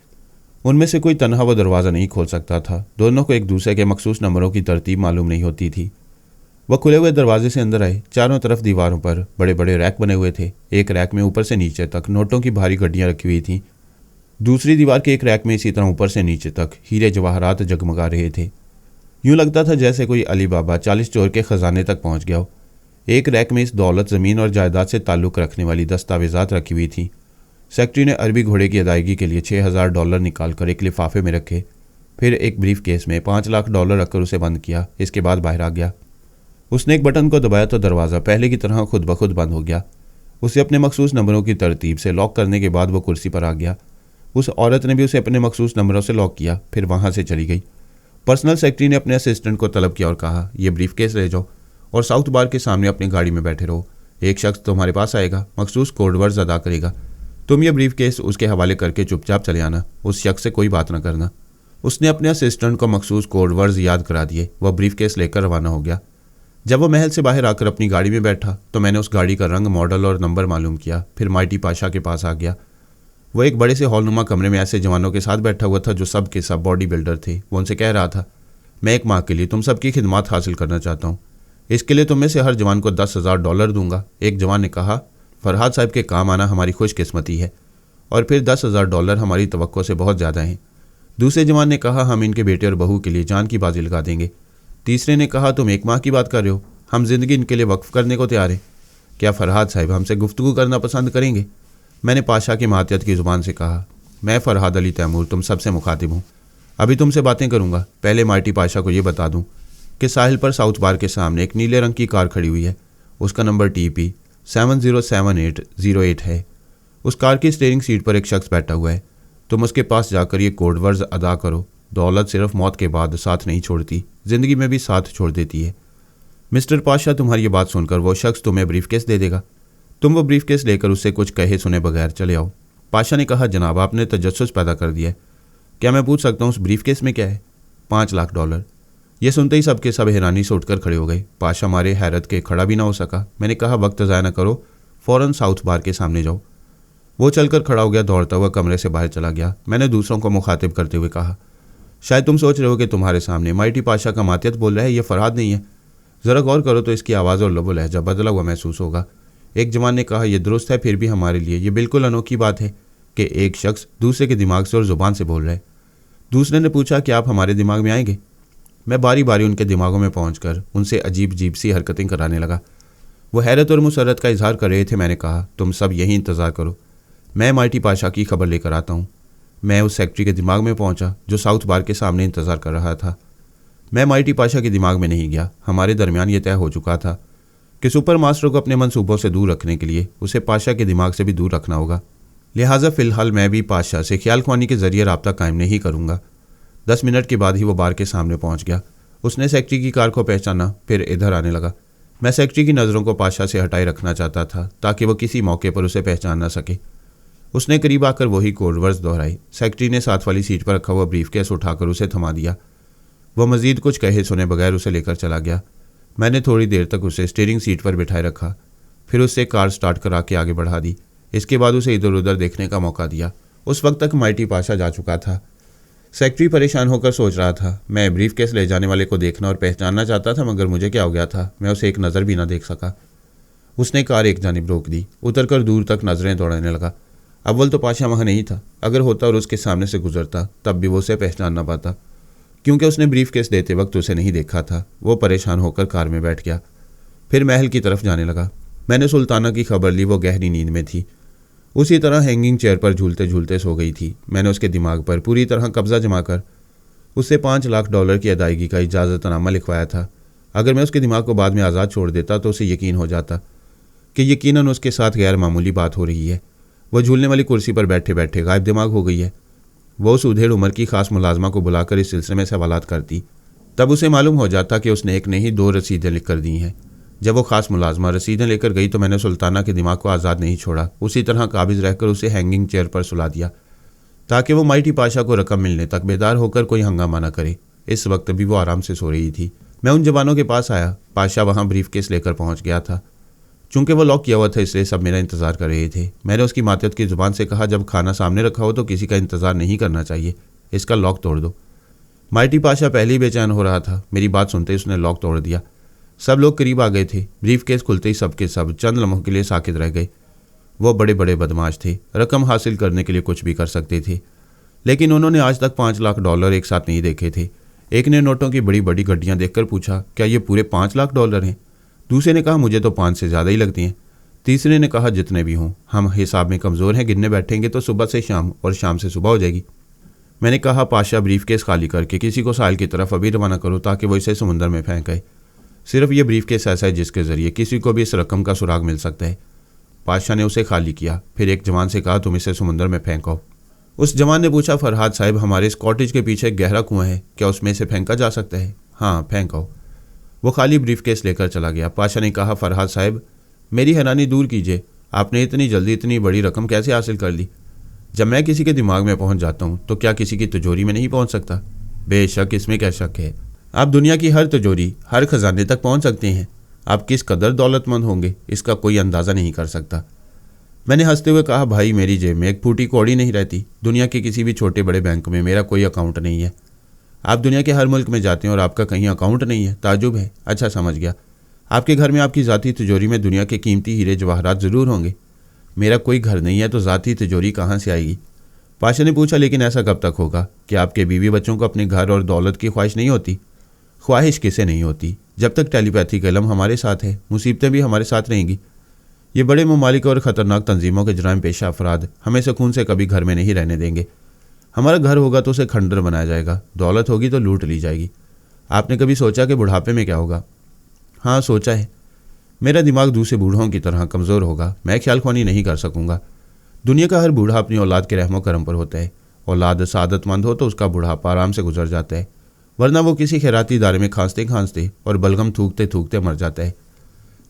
उनमें से कोई तनहा वो दरवाज़ा नहीं खोल सकता था। दोनों को एक दूसरे के मखसूस नंबरों की तरतीब मालूम नहीं होती थी। वह खुले हुए दरवाजे से अंदर आए। चारों तरफ दीवारों पर बड़े बड़े रैक बने हुए थे। एक रैक में ऊपर से नीचे तक नोटों की भारी गड्डियां रखी हुई थीं। दूसरी दीवार के एक रैक में इसी तरह ऊपर से नीचे तक हीरे जवाहरात जगमगा रहे थे। यूं लगता था जैसे कोई अली बाबा 40 चोर के खजाने तक पहुंच गया हो। एक रैक में इस दौलत, ज़मीन और जायदाद से ताल्लुक़ रखने वाली दस्तावेजात रखी हुई थी। सेक्रेटरी ने अरबी घोड़े की अदायगी के लिए $6000 निकाल कर एक लिफाफे में रखे। फिर एक ब्रीफ केस में $5 लाख रखकर उसे बंद किया। इसके बाद बाहर आ गया। उसने एक बटन को दबाया तो दरवाज़ा पहले की तरह खुद ब खुद बंद हो गया। उसे अपने मखसूस नंबरों की तरतीब से लॉक करने के बाद वो कुर्सी पर आ गया। उस औरत ने भी उसे अपने मखसूस नंबरों से लॉक किया, फिर वहाँ से चली गई। पर्सनल सेक्रेटरी ने अपने असिस्टेंट को तलब किया और कहा, ये ब्रीफ केस ले जाओ और साउथ बार के सामने अपनी गाड़ी में बैठे रहो। एक शख्स तुम्हारे पास आएगा, मखसूस कोड वर्ड्स अदा करेगा। तुम ये ब्रीफ केस उसके हवाले करके चुपचाप चले आना, उस शख्स से कोई बात ना करना। उसने अपने असिस्टेंट को मखसूस कोड वर्ड्स याद करा दिए। वह ब्रीफ केस लेकर रवाना हो गया। जब वह महल से बाहर आकर अपनी गाड़ी में बैठा तो मैंने उस गाड़ी का रंग, मॉडल और नंबर मालूम किया। फिर माइटी पाशा के पास आ गया। वह एक बड़े से हॉलनुमा कमरे में ऐसे जवानों के साथ बैठा हुआ था जो सब के सब बॉडी बिल्डर थे। वो उनसे कह रहा था, मैं एक माह के लिए तुम सबकी खिदमत हासिल करना चाहता हूँ। इसके लिए तुम में से हर जवान को $10,000 दूंगा। एक जवान ने कहा, फरहाद साहब के काम आना हमारी खुशकिस्मती है और फिर $10,000 हमारी तवक्को से बहुत ज़्यादा हैं। दूसरे जवान ने कहा, हम इनके बेटे और बहू के लिए जान की बाजी लगा देंगे। तीसरे ने कहा, तुम एक माह की बात कर रहे हो, हम जिंदगी इनके लिए वक्फ करने को तैयार हैं। क्या फरहाद साहब हमसे गुफ्तगू करना पसंद करेंगे? मैंने पाशा की मातियत की ज़ुबान से कहा, मैं फरहाद अली तैमूर तुम सबसे मुखातिब हूँ। अभी तुमसे बातें करूँगा। पहले माइटी पाशा को ये बता दूँ कि साहिल पर साउथ बार के सामने एक नीले रंग की कार खड़ी हुई है। उसका नंबर TP 707808 है। उस कार की स्टीयरिंग सीट पर एक शख्स बैठा हुआ है। तुम उसके पास जाकर ये कोड वर्ड्स अदा करो। दौलत सिर्फ मौत के बाद साथ नहीं छोड़ती, ज़िंदगी में भी साथ छोड़ देती है। मिस्टर पाशा, तुम्हारी ये बात सुनकर वो शख्स तुम्हें ब्रीफकेस दे देगा। तुम वो ब्रीफकेस लेकर उससे कुछ कहे सुने बगैर चले आओ। पाशा ने कहा, जनाब आपने तजस्सुस पैदा कर दिया है। क्या मैं पूछ सकता हूँ उस ब्रीफकेस में क्या है? $5 लाख। ये सुनते ही सबके सब हैरानी से उठकर खड़े हो गए। पाशा मारे हैरत के खड़ा भी ना हो सका। मैंने कहा, वक्त ज़ाया ना करो, फ़ौरन साउथ बार के सामने जाओ। वो चलकर खड़ा हो गया, दौड़ता हुआ कमरे से बाहर चला गया। मैंने दूसरों को मुखातिब करते हुए कहा, शायद तुम सोच रहे हो कि तुम्हारे सामने माइटी पाशा का मातियत बोल रहा है, ये फरहाद नहीं है। ज़रा गौर करो तो इसकी आवाज़ और लबो लहजा बदला हुआ महसूस होगा। एक जवान ने कहा, यह दुरुस्त है, फिर भी हमारे लिए ये बिल्कुल अनोखी बात है कि एक शख्स दूसरे के दिमाग से और ज़ुबान से बोल रहा है। दूसरे ने पूछा, कि आप हमारे दिमाग में आएंगे? मैं बारी बारी उनके दिमागों में पहुंचकर उनसे अजीब अजीब सी हरकतें कराने लगा। वो हैरत और मुसरत का इजहार कर रहे थे। मैंने कहा, तुम सब यहीं इंतज़ार करो, मैं माइटी पाशा की खबर लेकर आता हूँ। मैं उस सेक्रेटरी के दिमाग में पहुंचा जो साउथ बार के सामने इंतज़ार कर रहा था। मैं माइटी पाशा के दिमाग में नहीं गया। हमारे दरमियान ये तय हो चुका था कि सुपर मास्टर को अपने मंसूबों से दूर रखने के लिए उसे पाशा के दिमाग से भी दूर रखना होगा। लिहाजा फ़िलहाल मैं भी पाशा से ख्याल ख्वानी के ज़रिए रब्ता कायम नहीं करूँगा। 10 मिनट के बाद ही वो बार के सामने पहुँच गया। उसने सेक्रेटरी की कार को पहचाना, फिर इधर आने लगा। मैं सेक्रेटरी की नज़रों को पाशा से हटाए रखना चाहता था ताकि वह किसी मौके पर उसे पहचान ना सके। उसने करीब आकर वही कोड वर्ड्स दोहराई। सेक्रेटरी ने साथ वाली सीट पर रखा हुआ ब्रीफकेस उठाकर उसे थमा दिया। वह मज़ीद कुछ कहे सुने बगैर उसे लेकर चला गया। मैंने थोड़ी देर तक उसे स्टीयरिंग सीट पर बिठाए रखा, फिर उससे कार स्टार्ट करा के आगे बढ़ा दी। इसके बाद उसे इधर उधर देखने का मौका दिया। उस वक्त तक माइटी पाशा जा चुका था। सेक्रेटरी परेशान होकर सोच रहा था, मैं ब्रीफकेस ले जाने वाले को देखना और पहचानना चाहता था, मगर मुझे क्या हो गया था, मैं उसे एक नज़र भी ना देख सका। उसने कार एक जानिब रोक दी, उतरकर दूर तक नज़रें दौड़ाने लगा। अव्वल तो पाशा वहाँ नहीं था। अगर होता और उसके सामने से गुजरता तब भी वो उसे पहचान ना पाता, क्योंकि उसने ब्रीफकेस देते वक्त उसे नहीं देखा था। वो परेशान होकर कार में बैठ गया, फिर महल की तरफ जाने लगा। मैंने सुल्ताना की खबर ली, वो गहरी नींद में थी। उसी तरह हैंगिंग चेयर पर झूलते झूलते सो गई थी। मैंने उसके दिमाग पर पूरी तरह कब्जा जमाकर उससे $5 लाख की अदायगी का इजाज़तनामा लिखवाया था। अगर मैं उसके दिमाग को बाद में आज़ाद छोड़ देता तो उसे यकीन हो जाता कि यकीनन उसके साथ गैर मामूली बात हो रही है। वह झूलने वाली कुर्सी पर बैठे बैठे गायब दिमाग हो गई है। वो उस उधेड़ उम्र की खास मुलाजमा को बुलाकर इस सिलसिले में सवालात करती, तब उसे मालूम हो जाता कि उसने एक नहीं 2 रसीदें लिख कर दी हैं। जब वो खास मुलाजमा रसीदें लेकर गई तो मैंने सुल्ताना के दिमाग को आज़ाद नहीं छोड़ा। उसी तरह काबिज रहकर उसे हैंगिंग चेयर पर सुला दिया ताकि वो माइटी पाशा को रकम मिलने तक बेदार होकर कोई हंगामा न करे। इस वक्त भी वो आराम से सो रही थी। मैं उन जवानों के पास आया। पाशा वहाँ ब्रीफकेस लेकर पहुँच गया था। चूंकि वो लॉक किया हुआ था इसलिए सब मेरा इंतज़ार कर रहे थे। मैंने उसकी मातियत की ज़ुबान से कहा, जब खाना सामने रखा हो तो किसी का इंतज़ार नहीं करना चाहिए, इसका लॉक तोड़ दो। माइटी पाशा पहले ही बेचैन हो रहा था। मेरी बात सुनते ही उसने लॉक तोड़ दिया। सब लोग करीब आ गए थे। ब्रीफकेस खुलते ही सब के सब चंद लम्हों के लिए साकित रह गए। वो बड़े बड़े बदमाश थे, रकम हासिल करने के लिए कुछ भी कर सकते थे, लेकिन उन्होंने आज तक $5 लाख एक साथ नहीं देखे थे। एक ने नोटों की बड़ी बड़ी गड्डियां देखकर पूछा, क्या ये पूरे $5 लाख हैं? दूसरे ने कहा, मुझे तो 5 से ज़्यादा ही लगती हैं। तीसरे ने कहा, जितने भी हों, हम हिसाब में कमज़ोर हैं, गिनने बैठेंगे तो सुबह से शाम और शाम से सुबह हो जाएगी। मैंने कहा, पाशा ब्रीफकेस खाली करके किसी को साहिल की तरफ अभी रवाना करो ताकि वो इसे समुंदर में फेंके। सिर्फ ये ब्रीफकेस ऐसा है जिसके ज़रिए किसी को भी इस रकम का सुराग मिल सकता है। पाशा ने उसे खाली किया, फिर एक जवान से कहा, तुम इसे समुंदर में फेंको। उस जवान ने पूछा, फरहाद साहब, हमारे इस कॉटेज के पीछे एक गहरा कुआं है, क्या उसमें इसे फेंका जा सकता है? हाँ, फेंको। वो खाली ब्रीफकेस लेकर चला गया। पाशा ने कहा, फरहाद साहब, मेरी हैरानी दूर कीजिए, आपने इतनी जल्दी इतनी बड़ी रकम कैसे हासिल कर ली? जब मैं किसी के दिमाग में पहुंच जाता हूं तो क्या किसी की तिजोरी में नहीं पहुंच सकता? बेशक, इसमें क्या शक है। आप दुनिया की हर तिजोरी, हर खजाने तक पहुंच सकते हैं। आप किस कदर दौलतमंद होंगे, इसका कोई अंदाज़ा नहीं कर सकता। मैंने हंसते हुए कहा, भाई, मेरी जेब में एक फूटी कौड़ी नहीं रहती। दुनिया के किसी भी छोटे बड़े बैंक में मेरा कोई अकाउंट नहीं है। आप दुनिया के हर मुल्क में जाते हैं और आपका कहीं अकाउंट नहीं है? ताजुब है। अच्छा, समझ गया। आपके घर में आपकी ज़ाती तिजोरी में दुनिया के कीमती हीरे जवाहरात ज़रूर होंगे। मेरा कोई घर नहीं है तो ज़ाती तिजोरी कहाँ से आएगी? पाशा ने पूछा, लेकिन ऐसा कब तक होगा? कि आपके बीवी बच्चों को अपने घर और दौलत की ख्वाहिश नहीं होती? ख्वाहिश किसे नहीं होती? जब तक टेलीपैथी का इल्म हमारे साथ है, मुसीबतें भी हमारे साथ रहेंगी। ये बड़े ममालिक और ख़तरनाक तंजीमों के जराइम पेशा अफराद हमें सुकून से कभी घर में नहीं रहने देंगे। हमारा घर होगा तो उसे खंडर बनाया जाएगा, दौलत होगी तो लूट ली जाएगी। आपने कभी सोचा कि बुढ़ापे में क्या होगा? हाँ, सोचा है। मेरा दिमाग दूसरे बूढ़ों की तरह कमज़ोर होगा, मैं ख्याल ख्वानी नहीं कर सकूंगा। दुनिया का हर बूढ़ा अपनी औलाद के रहमो करम पर होता है। औलाद सादतमंद हो तो उसका बुढ़ापा आराम से गुजर जाता है, वरना वो किसी खैराती इदारे में खांसते खांसते और बलगम थूकते थूकते मर जाता है।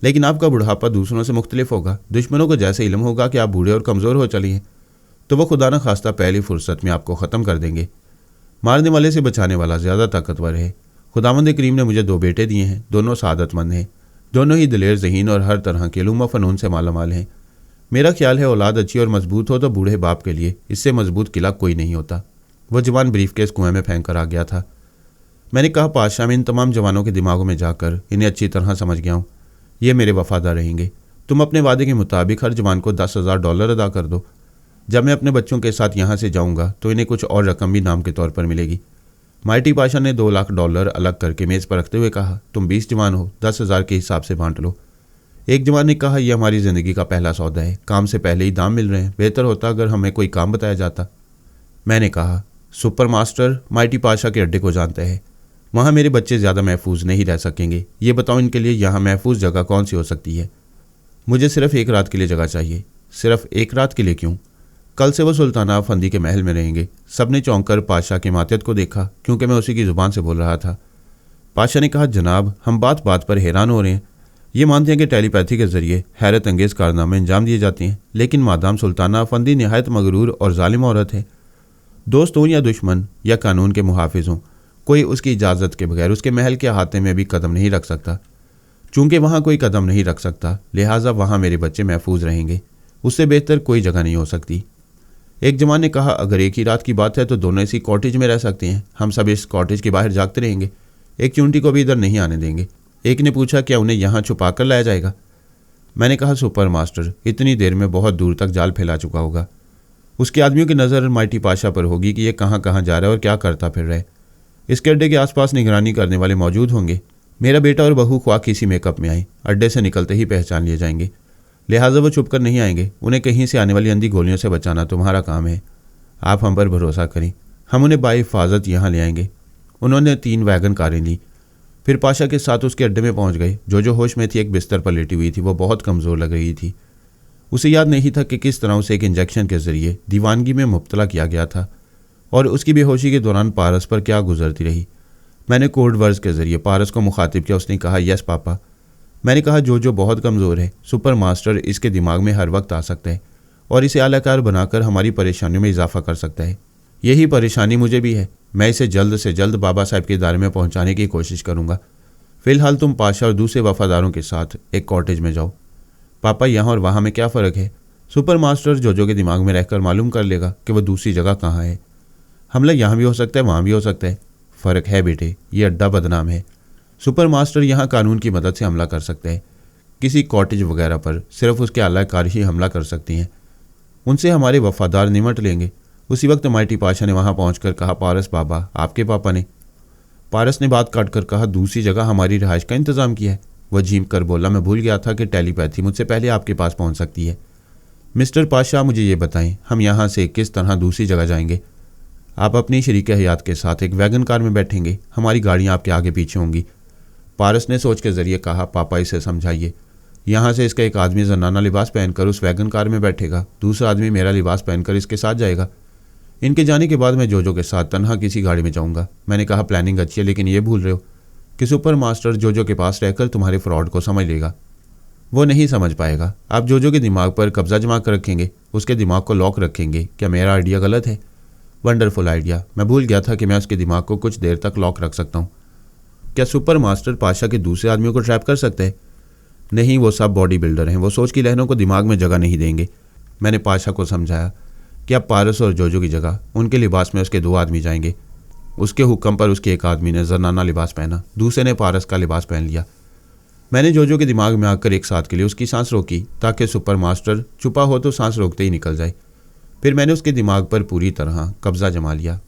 लेकिन आपका बुढ़ापा दूसरों से मुख्तलिफ होगा। दुश्मनों को जैसे इल्म होगा कि आप बूढ़े और कमज़ोर हो चली हैं, तो वह खुदा न खास्ता पहली फुर्सत में आपको ख़त्म कर देंगे। मारने वाले से बचाने वाला ज़्यादा ताकतवर है। खुदावंद करीम ने मुझे 2 बेटे दिए हैं, दोनों सादतमंद हैं, दोनों ही दिलेर ज़हीन और हर तरह के इल्म व फ़नून से मालामाल हैं। मेरा ख्याल है औलाद अच्छी और मजबूत हो तो बूढ़े बाप के लिए इससे मजबूत किला कोई नहीं होता। वह जवान ब्रीफकेस कुएं में फेंक कर आ गया था। मैंने कहा, पाशा, में इन तमाम जवानों के दिमागों में जाकर इन्हें अच्छी तरह समझ गया हूँ। ये मेरे वफादार रहेंगे। तुम अपने वादे के मुताबिक हर जवान को $10,000 अदा कर दो। जब मैं अपने बच्चों के साथ यहाँ से जाऊँगा तो इन्हें कुछ और रकम भी नाम के तौर पर मिलेगी। माइटी पाशा ने $2 लाख अलग करके मेज़ पर रखते हुए कहा, तुम 20 जवान हो, 10,000 के हिसाब से बांट लो। एक जवान ने कहा, यह हमारी ज़िंदगी का पहला सौदा है, काम से पहले ही दाम मिल रहे हैं, बेहतर होता अगर हमें कोई काम बताया जाता। मैंने कहा, सुपर मास्टर माइटी पाशा के अड्डे को जानता है, वहाँ मेरे बच्चे ज़्यादा महफूज नहीं रह सकेंगे। ये बताओ, इनके लिए यहाँ महफूज जगह कौन सी हो सकती है? मुझे सिर्फ 1 रात के लिए जगह चाहिए। सिर्फ 1 रात के लिए क्यों? कल से वो सुल्ताना फंदी के महल में रहेंगे। सबने चौंक कर पाशा के मातियत को देखा, क्योंकि मैं उसी की ज़ुबान से बोल रहा था। पाशा ने कहा, जनाब, हम बात बात पर हैरान हो रहे हैं। ये मानते हैं कि टेलीपैथी के जरिए हैरत अंगेज़ कारनामे अंजाम दिए जाते हैं, लेकिन मादाम सुल्ताना फंदी नहायत मगरूर और जालिम औरत है। दोस्त हों या दुश्मन या कानून के मुहाफिज हों, कोई उसकी इजाज़त के बगैर उसके महल के अहाते में भी कदम नहीं रख सकता। चूंकि वहाँ कोई कदम नहीं रख सकता, लिहाजा वहाँ मेरे बच्चे महफूज रहेंगे। उससे बेहतर कोई जगह नहीं हो सकती। एक जवान ने कहा, अगर एक ही रात की बात है तो दोनों इसी कॉटेज में रह सकते हैं। हम सब इस कॉटेज के बाहर जागते रहेंगे, एक चूंटी को भी इधर नहीं आने देंगे। एक ने पूछा, क्या उन्हें यहाँ छुपा कर लाया जाएगा? मैंने कहा, सुपर मास्टर इतनी देर में बहुत दूर तक जाल फैला चुका होगा। उसके आदमियों की नज़र माइटी पाशा पर होगी कि यह कहाँ कहाँ जा रहा है और क्या करता फिर रहा है। इसके अड्डे के आसपास निगरानी करने वाले मौजूद होंगे। मेरा बेटा और बहू ख्वाह किसी मेकअप में आए, अड्डे से निकलते ही पहचान लिए जाएंगे, लिहाजा वो छुप कर नहीं आएंगे। उन्हें कहीं से आने वाली अंधी गोलियों से बचाना तुम्हारा काम है। आप हम पर भरोसा करें, हम उन्हें बाहिफाजत यहाँ ले आएंगे। उन्होंने 3 वैगन कारें ली, फिर पाशा के साथ उसके अड्डे में पहुँच गए। जो होश में थी एक बिस्तर पर लेटी हुई थी, वो बहुत कमज़ोर लग रही थी। उसे याद नहीं था कि किस तरह उसे एक इंजेक्शन के ज़रिए दीवानगी में मुब्तला किया गया था और उसकी बेहोशी के दौरान पारस पर क्या गुजरती रही। मैंने कोड वर्ड्स के ज़रिए पारस को मुखातिब किया। उसने कहा, यस पापा। मैंने कहा, जो बहुत कमज़ोर है, सुपर मास्टर इसके दिमाग में हर वक्त आ सकता है और इसे आलाकार बनाकर हमारी परेशानियों में इजाफा कर सकता है। यही परेशानी मुझे भी है। मैं इसे जल्द से जल्द बाबा साहब के इदारे में पहुंचाने की कोशिश करूंगा। फ़िलहाल तुम पाशा और दूसरे वफादारों के साथ एक कॉटेज में जाओ। पापा, यहाँ और वहाँ में क्या फ़र्क है? सुपर मास्टर जो के दिमाग में रहकर मालूम कर लेगा कि वह दूसरी जगह कहाँ है। हमला यहाँ भी हो सकता है, वहाँ भी हो सकता है। फ़र्क है बेटे, ये अड्डा बदनाम है। सुपर मास्टर यहाँ कानून की मदद से हमला कर सकते हैं। किसी कॉटेज वगैरह पर सिर्फ उसके आलाकार ही हमला कर सकती हैं। उनसे हमारे वफादार निमट लेंगे। उसी वक्त माइटी पाशा ने वहाँ पहुँच कहा, पारस बाबा, आपके पापा ने। पारस ने बात काट कर कहा, दूसरी जगह हमारी रिहाइश का इंतज़ाम किया है। वह झीम कर बोला, मैं भूल गया था कि टेलीपैथी मुझसे पहले आपके पास पहुँच सकती है। मिस्टर पाशा, मुझे ये बताएं, हम यहाँ से किस तरह दूसरी जगह जाएंगे? आप अपनी शरीक हयात के साथ एक वैगन कार में बैठेंगे, हमारी गाड़ियाँ आपके आगे पीछे होंगी। पारस ने सोच के जरिए कहा, पापा इसे समझाइए। यहाँ से इसका एक आदमी जनाना लिबास पहनकर उस वैगन कार में बैठेगा, दूसरा आदमी मेरा लिबास पहनकर इसके साथ जाएगा। इनके जाने के बाद मैं जोजो के साथ तन्हा किसी गाड़ी में जाऊँगा। मैंने कहा, प्लानिंग अच्छी है, लेकिन ये भूल रहे हो कि सुपर मास्टर जोजो के पास रहकर तुम्हारे फ्रॉड को समझ लेगा। वो नहीं समझ पाएगा। आप जोजो के दिमाग पर कब्जा जमा कर रखेंगे, उसके दिमाग को लॉक रखेंगे। क्या मेरा आइडिया गलत है? Wonderful idea. मैं भूल गया था कि मैं उसके दिमाग को कुछ देर तक लॉक रख सकता हूँ। क्या सुपर मास्टर पाशा के दूसरे आदमियों को ट्रैप कर सकते हैं? नहीं, वो सब बॉडी बिल्डर हैं, वो सोच की लहरों को दिमाग में जगह नहीं देंगे। मैंने पाशा को समझाया कि अब पारस और जोजो की जगह उनके लिबास में उसके 2 आदमी जाएंगे। उसके हुक्म पर उसके एक आदमी ने जनाना लिबास पहना, दूसरे ने पारस का लिबास पहन लिया। मैंने जोजो के दिमाग में आकर एक साथ के लिए उसकी सांस रोकी ताकि सुपर मास्टर छुपा हो तो सांस रोकते ही निकल जाए। फिर मैंने उसके दिमाग पर पूरी तरह कब्जा जमा लिया।